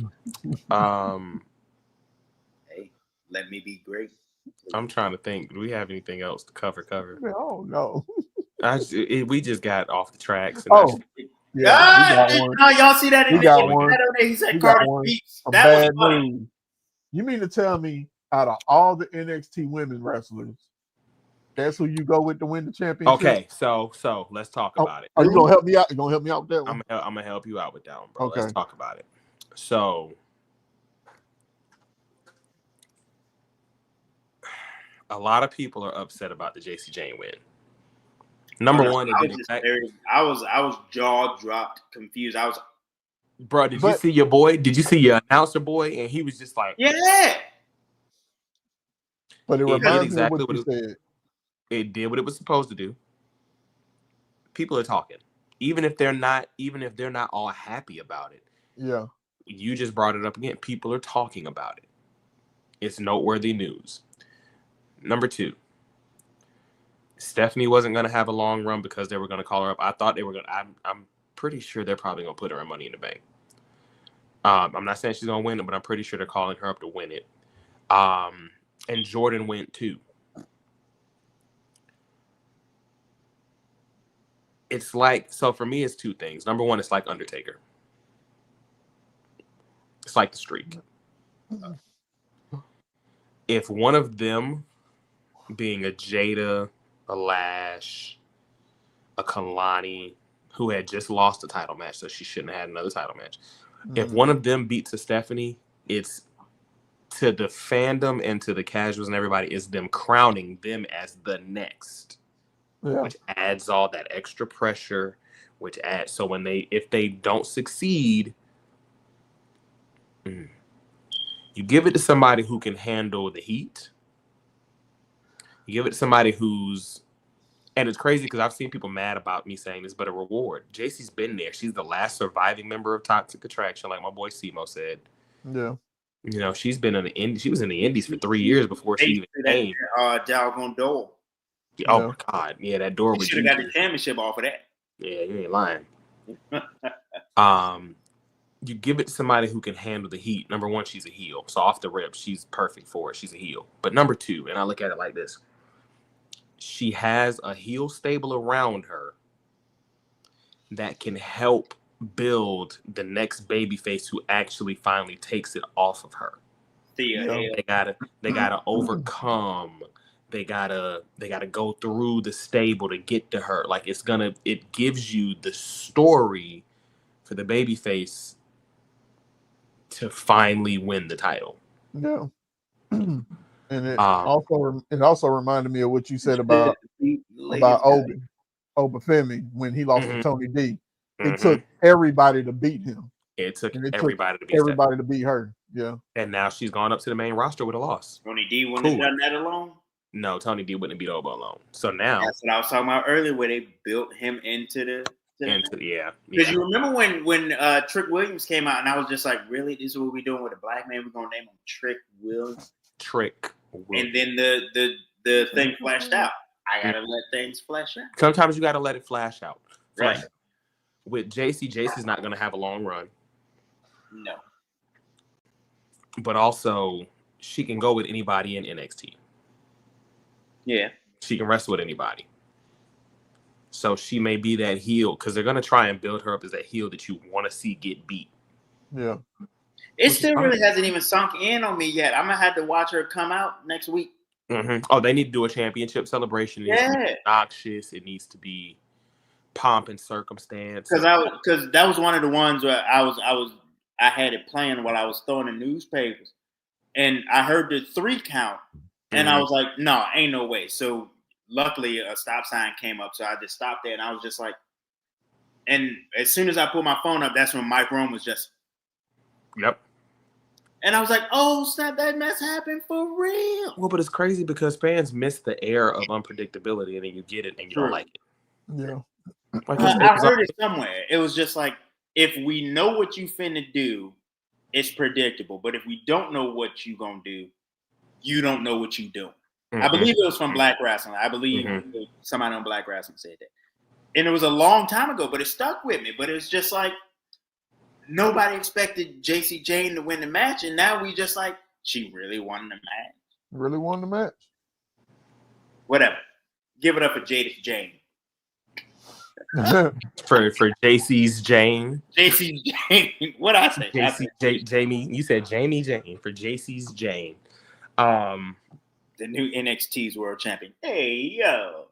Hey, let me be great. I'm trying to think. Do we have anything else to cover? Oh no. We just got off the tracks. And yeah, we got one. No, y'all see that? We got one. He said Cardi beats. That bad news. You mean to tell me out of all the NXT women wrestlers, that's who you go with to win the championship? Okay, so let's talk about it. Are you gonna help me out? You gonna help me out with that one? I'm gonna help you out with that one, bro. Okay. Let's talk about it. So, a lot of people are upset about the JC Jane win. Number one, I was jaw dropped, confused. Bro, did you see your boy? Did you see your announcer boy? And he was just like, yeah. But it reminds me of what you said. It did what it was supposed to do. People are talking, even if they're not all happy about it. Yeah, you just brought it up again. People are talking about it. It's noteworthy news. Number two, Stephanie wasn't going to have a long run because they were going to call her up. I thought they were going to. I'm pretty sure they're probably going to put her in Money in the Bank. I'm not saying she's going to win it, but I'm pretty sure they're calling her up to win it. And Jordan went too. It's like, so for me, it's two things. Number one, it's like Undertaker. It's like the streak. If one of them, being a Jada, a Lash, a Kalani, who had just lost a title match, so she shouldn't have had another title match. If one of them beats a Stephanie, it's to the fandom and to the casuals and everybody, is them crowning them as the next. Yeah. Which adds all that extra pressure, which adds, so if they don't succeed, you give it to somebody who can handle the heat. You give it to somebody who's, and it's crazy because I've seen people mad about me saying this, but a reward. JC's been there. She's the last surviving member of Toxic Attraction, like my boy Simo said. Yeah. You know, she's been in the Indies. She was in the Indies for 3 years before she even came. Doggone door. Oh my God! Yeah, that door was. Should have got the championship off of that. Yeah, you ain't lying. You give it to somebody who can handle the heat. Number one, she's a heel, so off the rip, she's perfect for it. She's a heel. But number two, and I look at it like this: she has a heel stable around her that can help build the next babyface who actually finally takes it off of her. They gotta overcome. They gotta go through the stable to get to her. Like it gives you the story for the babyface to finally win the title. Yeah. And it also reminded me of what you said about Obafemi when he lost to Tony D. It took everybody to beat him. It took to beat her. Yeah. And now she's gone up to the main roster with a loss. Tony D wouldn't have done that alone. No, Tony D wouldn't have beat Oba alone. So now that's what I was talking about earlier, where they built him into yeah. Because you remember when Trick Williams came out, and I was just like, really, this is what we're doing with a black man? We're gonna name him Trick Williams. And then the thing flashed out. I gotta let things flash out. Sometimes you gotta let it flash out. Right. With JC's not gonna have a long run. No. But also, she can go with anybody in NXT. Yeah. She can wrestle with anybody. So she may be that heel because they're going to try and build her up as that heel that you want to see get beat. Yeah. It still really hasn't even sunk in on me yet. I'm going to have to watch her come out next week. Mm-hmm. Oh, they need to do a championship celebration. It needs to be obnoxious. It needs to be pomp and circumstance. Because that was one of the ones where I had it playing while I was throwing the newspapers. And I heard the 3 count. And I was like, no, ain't no way. So luckily a stop sign came up. So I just stopped there and I was just like, and as soon as I put my phone up, that's when Mike Rome was just. Yep. And I was like, oh, snap, that mess happened for real. Well, but it's crazy because fans miss the air of unpredictability and then you get it and you don't like it. Yeah. Like I heard it somewhere. It was just like, if we know what you finna do, it's predictable. But if we don't know what you gonna do, you don't know what you doing. I believe it was from Black Wrestling. I believe somebody on Black Wrestling said that. And it was a long time ago, but it stuck with me. But it's just like nobody expected JC Jane to win the match, and now we just like she really won the match. Really won the match. Whatever. Give it up for Jadis Jane. for JC's Jane. JC Jane. What I say? Jamie. You said Jamie Jane for JC's Jane. The new NXT's world champion. Hey yo.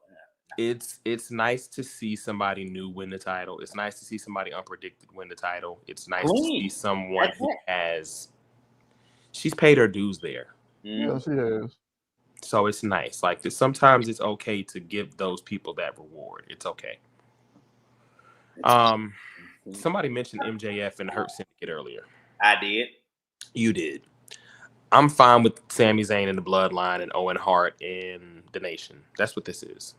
It's nice to see somebody new win the title. It's nice to see somebody unpredicted win the title. It's nice to see someone who she's paid her dues there. Yeah, she has. So it's nice. Like sometimes it's okay to give those people that reward. It's okay. Somebody mentioned MJF and Hurt Syndicate earlier. I did. You did. I'm fine with Sami Zayn and the Bloodline and Owen Hart and the Nation. That's what this is.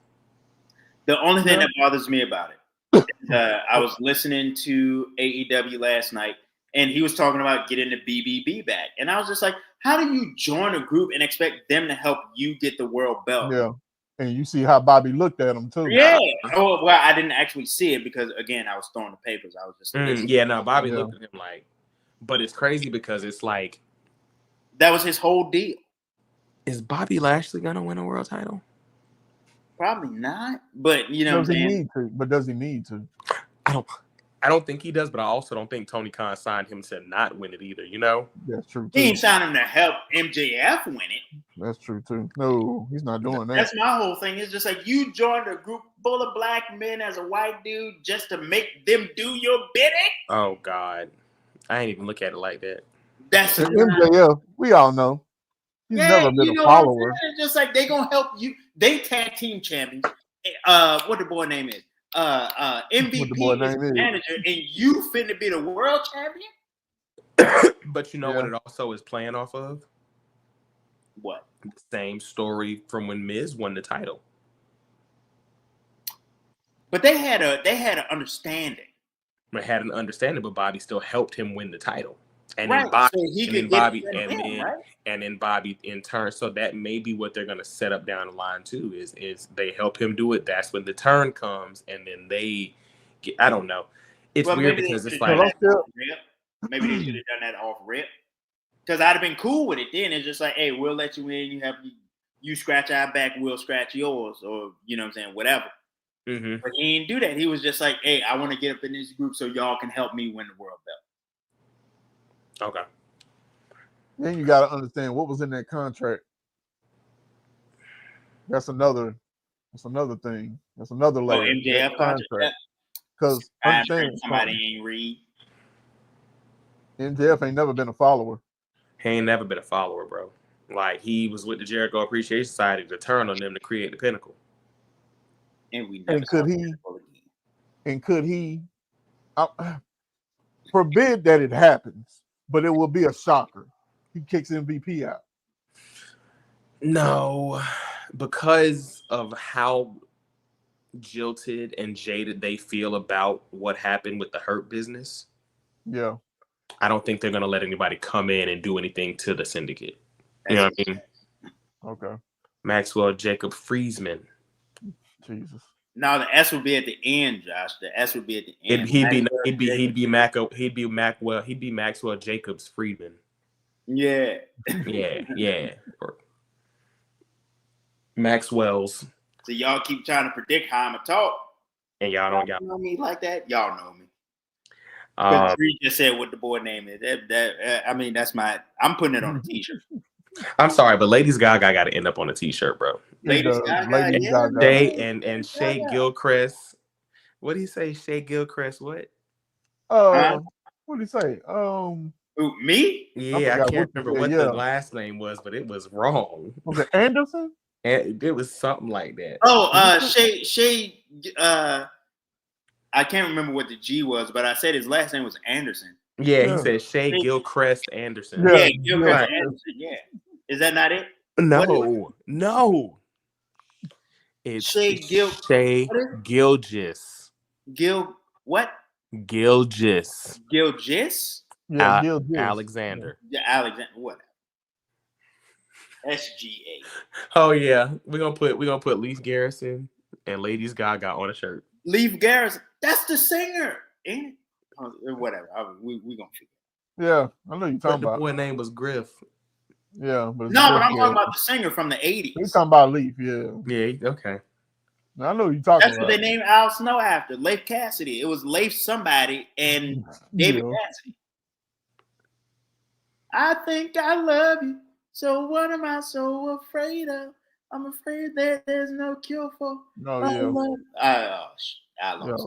The only thing that bothers me about it, I was listening to AEW last night, and he was talking about getting the BBB back. And I was just like, how do you join a group and expect them to help you get the world belt? Yeah. And you see how Bobby looked at him, too. Yeah. Oh, well, I didn't actually see it because, again, I was throwing the papers. I was just Bobby looked at him like, but it's crazy because it's like, that was his whole deal. Is Bobby Lashley going to win a world title? Probably not, but you know, does he need to? But does he need to? I don't think he does, but I also don't think Tony Khan signed him to not win it either. You know, that's true. He ain't signed him to help MJF win it. That's true too. No, he's not doing that. That's my whole thing. It's just like you joined a group full of black men as a white dude just to make them do your bidding. Oh God, I ain't even look at it like that. That's MJF. We all know. He's never been a follower. It's just like they gonna help you. They tag team champions. What the boy name is? MVP is the manager, and you finna be the world champion. But you know what it also is playing off of? What? The same story from when Miz won the title. But they had an understanding. They had an understanding, but Bobby still helped him win the title. And right. then Bobby, so he and then Bobby, and then Bobby in turn. So that may be what they're going to set up down the line too. Is they help him do it. That's when the turn comes, and then they get. I don't know. It's weird because it's like maybe they should have done that off rip. Because I'd have been cool with it then. It's just like, hey, we'll let you in. You scratch our back, we'll scratch yours, or you know what I'm saying, whatever. Mm-hmm. But he didn't do that. He was just like, hey, I want to get up in this group so y'all can help me win the world belt. Okay. Then you got to understand what was in that contract. That's another thing. That's another layer. Oh, MJF contract. Because somebody ain't read. MJF ain't never been a follower. He ain't never been a follower, bro. Like he was with the Jericho Appreciation Society to turn on them to create the Pinnacle. And could he forbid that it happens, but it will be a shocker. He kicks MVP out. No, because of how jilted and jaded they feel about what happened with the Hurt business. Yeah. I don't think they're going to let anybody come in and do anything to the syndicate. You know what I mean? Okay. Maxwell Jacob Friesman. Jesus. No, the S would be at the end, Josh. The S would be at the end. He'd be Maxwell Jacobs Friedman. Yeah. Yeah. Maxwell's. So y'all keep trying to predict how I'ma talk. And y'all know me like that. y'all know me. Reed just said what the boy name is. That's my. I'm putting it on a t-shirt. I'm sorry, but Ladies Gaga got to end up on a t-shirt, bro. Ladies Gaga, Shay and Shay Gilchrist. What did he say? Shay Gilchrist. What? What did he say? Who, me? Yeah, I can't remember what the last name was, but it was wrong. Was it Anderson? And it was something like that. Shay. I can't remember what the G was, but I said his last name was Anderson. Yeah, he said Shay Gilchrist Anderson. Yeah, Gilchrist Anderson. Yeah, is that not it? No. It's Shay Gilgis. What? Gilgis. Gilgis? Yeah, Gilgis. Alexander. Yeah, Alexander. What? SGA. Oh yeah, we're gonna put Leaf Garrison and Ladies Gaga on a shirt. Leif Garrison. That's the singer, ain't it? Whatever. We gonna figure. Yeah, I know you're talking The about. boy name was Griff. Yeah, but No, but I'm talking about the singer from the 80s. You're talking about Leaf, yeah. Yeah, okay. I know you're talking That's about. what they named Al Snow after. Leif Cassidy. It was Leif somebody and David Cassidy. I think I love you. So what am I so afraid of? I'm afraid that there's no cure for. No,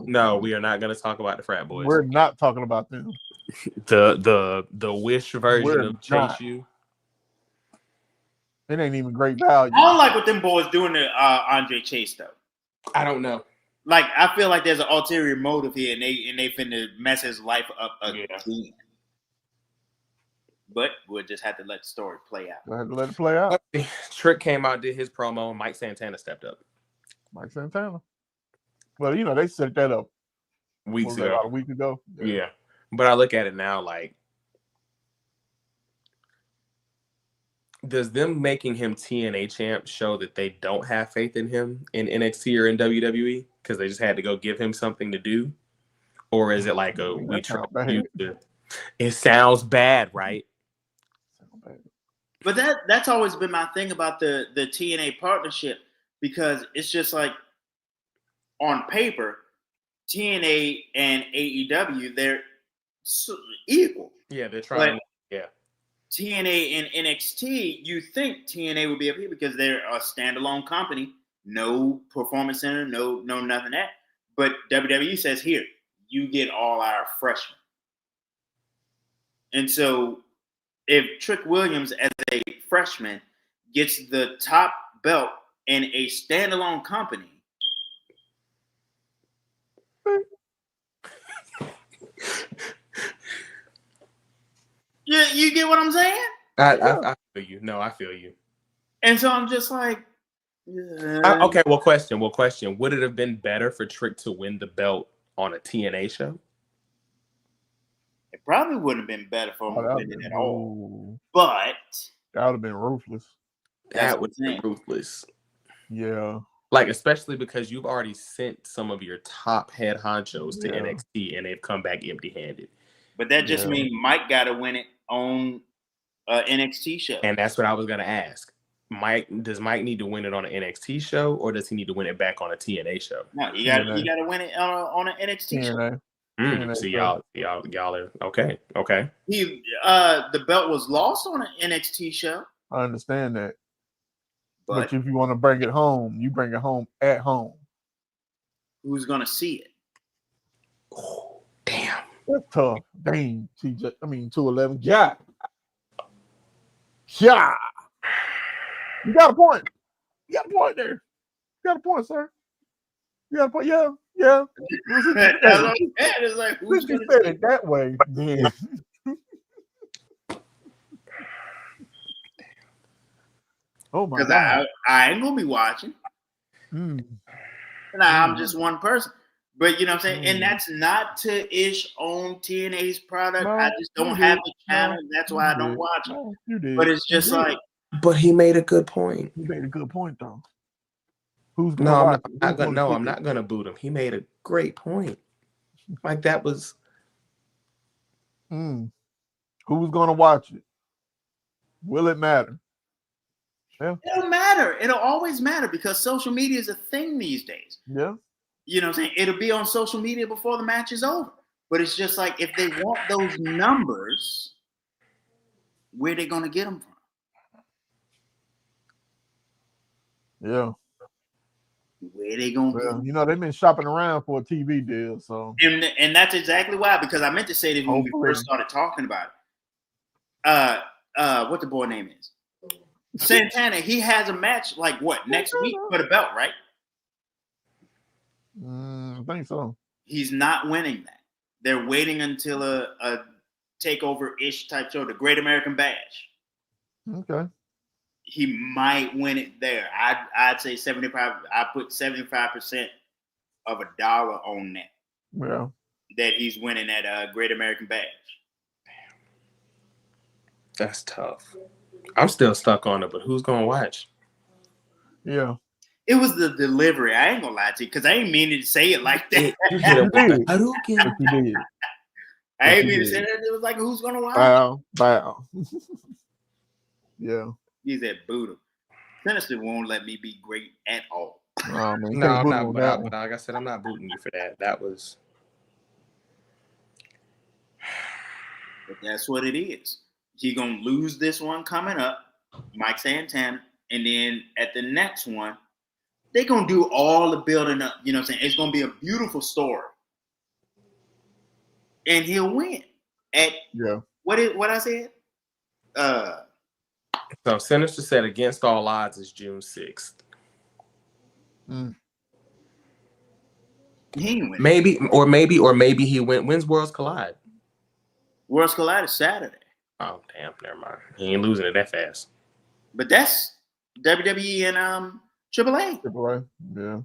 No, we are not going to talk about the frat boys. We're not talking about them. The Wish version of not. Chase You. It ain't even great value. I don't like what them boys doing to Andre Chase though. I don't know. Like I feel like there's an ulterior motive here, and they finna mess his life up again. Yeah. But we'll just have to let the story play out. We'll have to let it play out. Trick came out, did his promo, and Mike Santana stepped up. Mike Santana. Well, you know, they set that up weeks ago. About a week ago. Yeah. But I look at it now like, does them making him TNA champ show that they don't have faith in him in NXT or in WWE because they just had to go give him something to do? Or is it like we try to? It sounds bad, right? But that's always been my thing about the TNA partnership, because it's just like on paper, TNA and AEW, they're equal. Yeah, they're trying. But TNA and NXT, you think TNA would be up here because they're a standalone company, no performance center, no nothing that. But WWE says, here, you get all our freshmen. And so if Trick Williams as a freshman gets the top belt in a standalone company, you get what I'm saying? I feel you. No, I feel you. And so I'm just like, okay. Well, question. Would it have been better for Trick to win the belt on a TNA show? It probably wouldn't have been better for him to win it at all. But that would have been ruthless. That would have been ruthless. Yeah. Like, especially because you've already sent some of your top head honchos to NXT and they've come back empty-handed. But that just means Mike got to win it on an NXT show. And that's what I was going to ask. Does Mike need to win it on an NXT show, or does he need to win it back on a TNA show? No, you got to win it on an NXT show. So y'all are okay. The belt was lost on an NXT show. I understand that. But if you want to bring it home, you bring it home at home. Who's going to see it? Oh, damn. That's tough. Dang. 211. Yeah. Yeah. You got a point. You got a point there. You got a point, sir. You got a point. Yeah. It's like, who's you said it that way, then. Oh my God. I ain't gonna be watching. I'm just one person. But you know what I'm saying? And that's not to ish on TNA's product. No, I just don't have the channel. That's why I don't watch it. No, you did. But it's just like. But he made a good point. He made a good point, though. Who's I'm not gonna boot him. He made a great point. Like that was. Who's gonna watch it? Will it matter? Yeah. It'll matter. It'll always matter because social media is a thing these days. Yeah. You know what I'm saying? It'll be on social media before the match is over. But it's just like, if they want those numbers, where are they going to get them from? Yeah. Where are they going to get them? You know, they've been shopping around for a TV deal. So. And that's exactly why, because I meant to say this when we first started talking about it. What the boy name is? Santana, he has a match next week for the belt, right? I think so. He's not winning that. They're waiting until a takeover-ish type show, the Great American Bash. Okay. He might win it there. I'd say 75. I put 75% of $1 on that. Yeah. That he's winning that Great American Bash. Damn. That's tough. I'm still stuck on it, but who's gonna watch? Yeah. It was the delivery. I ain't gonna lie to you because I ain't meaning to say it like that. You did. Hadouken. You did. I ain't mean to say that. It was like, who's gonna watch? Bow. Yeah. He said, Buddha. Sinister won't let me be great at all. Oh, man. No, I'm not. But like I said, I'm not booting you for that. That was. But that's what it is. He gonna lose this one coming up, Mike Santana, and then at the next one, they're gonna do all the building up. You know what I'm saying? It's gonna be a beautiful story, and he'll win. What I said? So Sinister said against all odds is June 6th. He ain't win. Maybe he went. When's Worlds Collide? Worlds Collide is Saturday. Oh damn, never mind. He ain't losing it that fast. But that's WWE and AAA. AAA, yeah.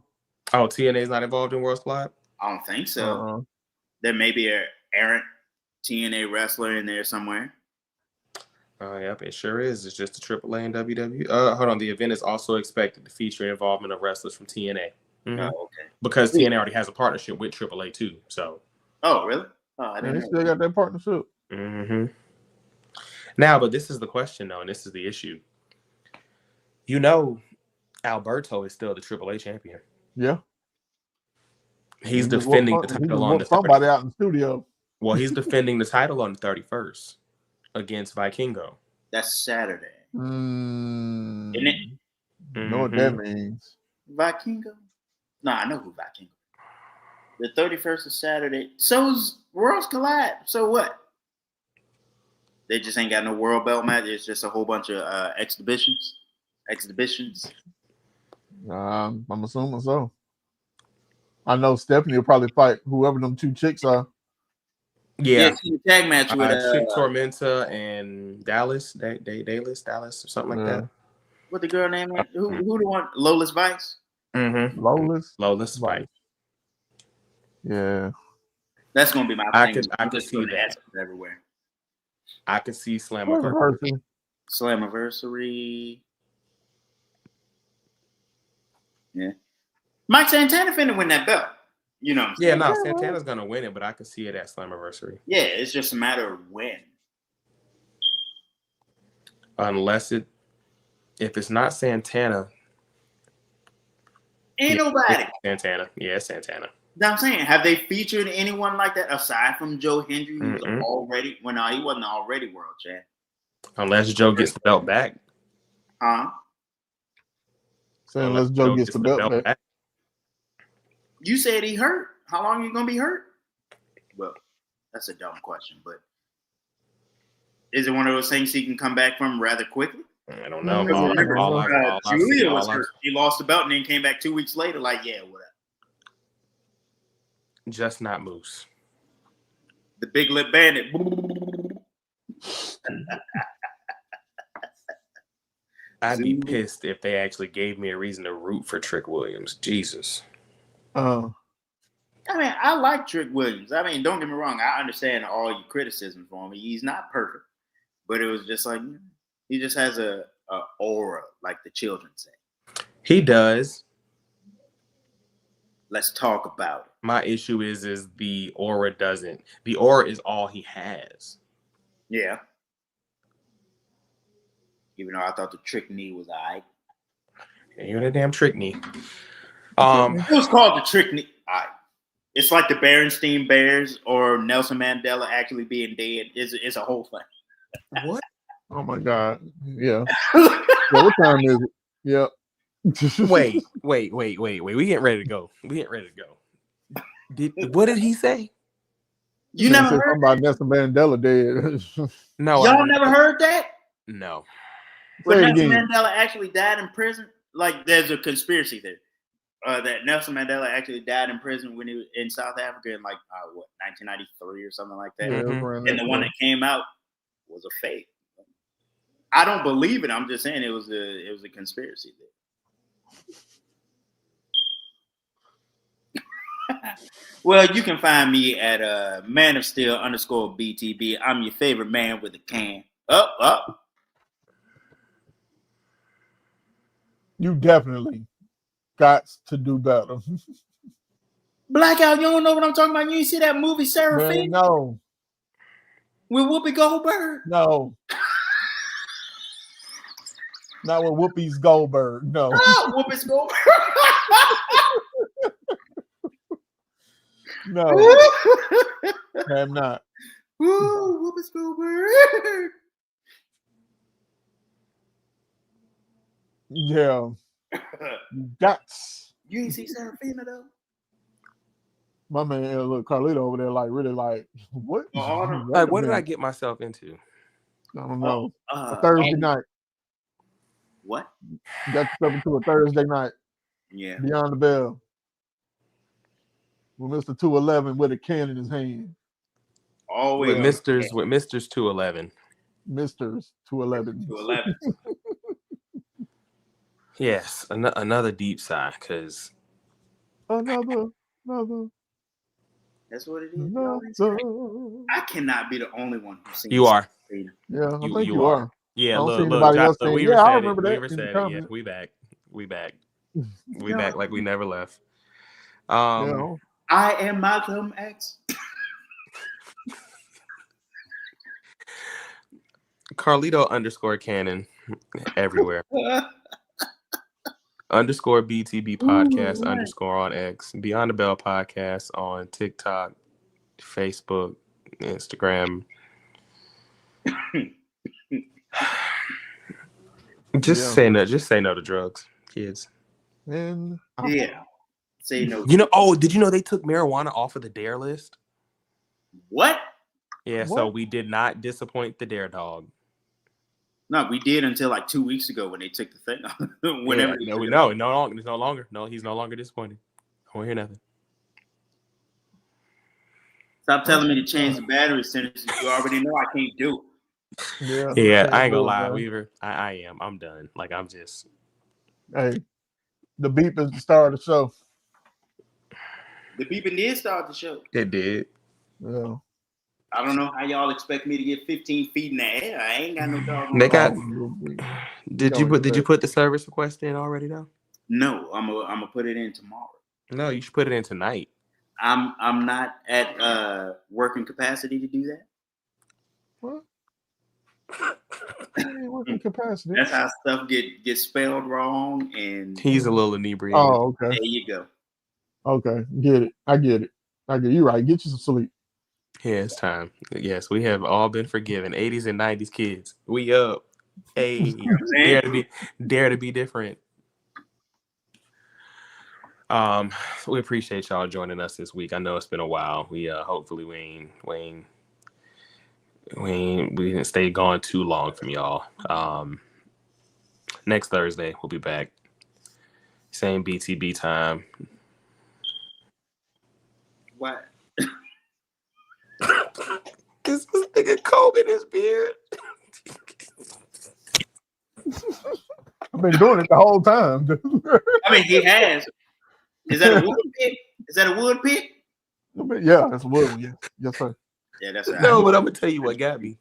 Oh, TNA's not involved in Worlds Collide? I don't think so. There may be an errant TNA wrestler in there somewhere. Oh, yep, it sure is. It's just the AAA and WWE. Hold on. The event is also expected to feature involvement of wrestlers from TNA. Mm-hmm. Oh, okay. Because TNA already has a partnership with AAA too. So. Oh, really? Oh, I didn't know. They still got that partnership. Mm-hmm. Now, but this is the question, though, and this is the issue. You know, Alberto is still the AAA champion. Yeah. He's defending the title on the 31st. Somebody out in the studio. Well, he's defending the title on the 31st against Vikingo. That's Saturday. Isn't it? Know what that means. Vikingo? No, I know who Vikingo is. The 31st is Saturday. So's Worlds Collide. So what? They just ain't got no world belt match. It's just a whole bunch of exhibitions. I'm assuming so. I know Stephanie will probably fight whoever them two chicks are. Yeah, tag match with Chick Tormenta and Dallas, Dallas or something like that. What the girl name is? Who the one? Lola's Vice. Mm-hmm. Lola's Vice. Yeah, that's gonna be my thing. I could see that everywhere. I could see Slammiversary. Yeah, Mike Santana finna win that belt. You know what I'm saying? Yeah, no, Santana's gonna win it, but I could see it at Slammiversary. Yeah, it's just a matter of when. Unless if it's not Santana. Ain't nobody. Santana. Yeah, Santana. That's what I'm saying. Have they featured anyone like that aside from Joe Hendry, who's already he wasn't already world champ. Unless Joe gets the belt back. Huh? So unless Joe gets the belt back. You said he hurt. How long are you gonna be hurt? Well, that's a dumb question, but is it one of those things he can come back from rather quickly? I don't know. Julia was hurt. He lost the belt and then came back 2 weeks later, like, yeah, whatever. Just not Moose. The Big Lip Bandit. I'd be pissed if they actually gave me a reason to root for Trick Williams. Jesus. I mean, I like Trick Williams. I mean, don't get me wrong. I understand all your criticism for him. He's not perfect. But it was just like, he just has a aura, like the children say. He does. Let's talk about it. My issue is the aura doesn't. The aura is all he has. Yeah. Even though I thought the trick knee was all right. You're the damn trick knee. It was called the trick knee. All right. It's like the Berenstein Bears or Nelson Mandela actually being dead. It's a whole thing. What? Oh my God. Yeah. What time is it? Yep. Wait. We getting ready to go. What did he say? You never heard something about Nelson Mandela dead. No. Y'all never heard that? No. When Nelson Mandela actually died in prison, like there's a conspiracy there. That Nelson Mandela actually died in prison when he was in South Africa in 1993 or something like that. Mm-hmm. And the one that came out was a fake. I don't believe it. I'm just saying it was a conspiracy there. Well, you can find me at Man of Steel _BTB. I'm your favorite man with a can. Up. You definitely got to do better. Blackout, you don't know what I'm talking about. You ain't see that movie Seraphine? No. With Whoopi Goldberg? No. Not with Whoopi's Goldberg. No. Oh, Whoopi's Goldberg. No. I'm not. Ooh, Whoopi's Goldberg. Yeah. Guts. You ain't see Serafina though? My man, look, Carlito over there, like, really, like, what? Like, what did I get myself into? I don't know. A Thursday night. What? Got yourself into a Thursday night. Yeah. Beyond the Bell. With Mr. 211 with a can in his hand. Always. With Mr.'s 211. Mr.'s 211. 211. Yes, another deep sigh, because Another. That's what it is. Another. I cannot be the only one who's seen you are. Yeah, I think you are. Yeah, I don't see look, anybody else Josh, saying, we yeah, I reset remember it. that We in the reset it. Yeah, comments. we back. We Yeah. back like we never left. Yeah. I am Malcolm X. Carlito _Cannon everywhere. _BTB podcast _ on X. Beyond the Bell podcast on TikTok, Facebook, Instagram. Just say no to drugs, kids. And Yeah. Say no. Did you know they took marijuana off of the DARE list? What? Yeah, What? so we did not disappoint the DARE dog. No, we did until like 2 weeks ago when they took the thing off. Whenever No, it's no longer. No, he's no longer disappointed. I won't hear nothing. Stop telling me to change the battery sentence. You already know I can't do it. Yeah, I ain't gonna lie, Weaver. I am. I'm done. Like, I'm just. Hey, the beep is the start of the show. The beeping did start the show. It did. Yeah. I don't know how y'all expect me to get 15 feet in the air. I ain't got no dog. They got. Did you put the service request in already though? No, I'm gonna put it in tomorrow. No, you should put it in tonight. I'm not at working capacity to do that. What? Working capacity. That's how stuff get spelled wrong, and He's a little inebriated. Oh, okay. there you go. Okay, get it. I get it. You right. Get you some sleep. Yeah, it's time. Yes, we have all been forgiven. 80s and 90s kids. We up. Hey, dare to be different. We appreciate y'all joining us this week. I know it's been a while. We hopefully we didn't stay gone too long from y'all. Next Thursday we'll be back. Same BTB time. What? This nigga combing his beard. I've been doing it the whole time. I mean, he has. Is that a wood pick? Is that a wood pick? Yeah, that's wood. Yeah. Yes, sir. Yeah, that's right. No, but I'm gonna tell you what got me.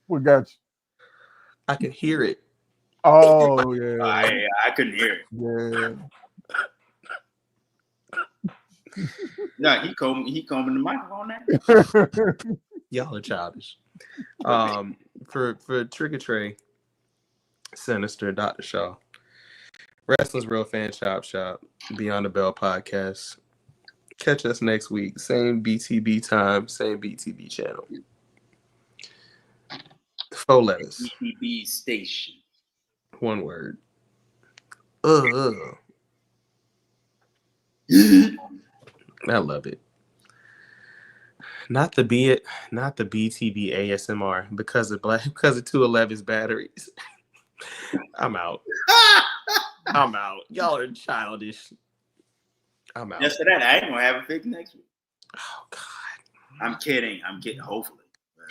We got you. I could hear it. Oh yeah. I couldn't hear it. Yeah. No, he combing the microphone now. Y'all are childish. For Trick or Trey, Sinister, Dr. Shaw, Wrestling's Real Fan Shop, Beyond the Bell podcast. Catch us next week. Same BTB time, same BTB channel. 4 letters. BTB station. 1 word. I love it. Not the BTB ASMR because of 211's batteries. I'm out. Y'all are childish. I'm out. Just for that, I ain't gonna have a fix next week. Oh God. I'm kidding.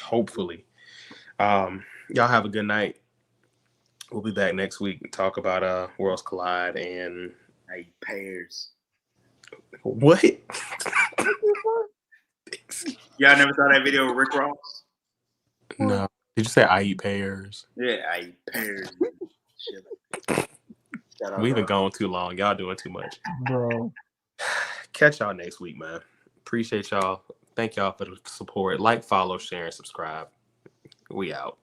Hopefully. Y'all have a good night. We'll be back next week and talk about Worlds Collide and I eat pears. What? Y'all never saw that video of Rick Ross? No. Did you say I eat pears? Yeah, I eat pears. Shit. We've been going too long. Y'all doing too much. Bro. Catch y'all next week, man. Appreciate y'all. Thank y'all for the support. Like, follow, share, and subscribe. We out.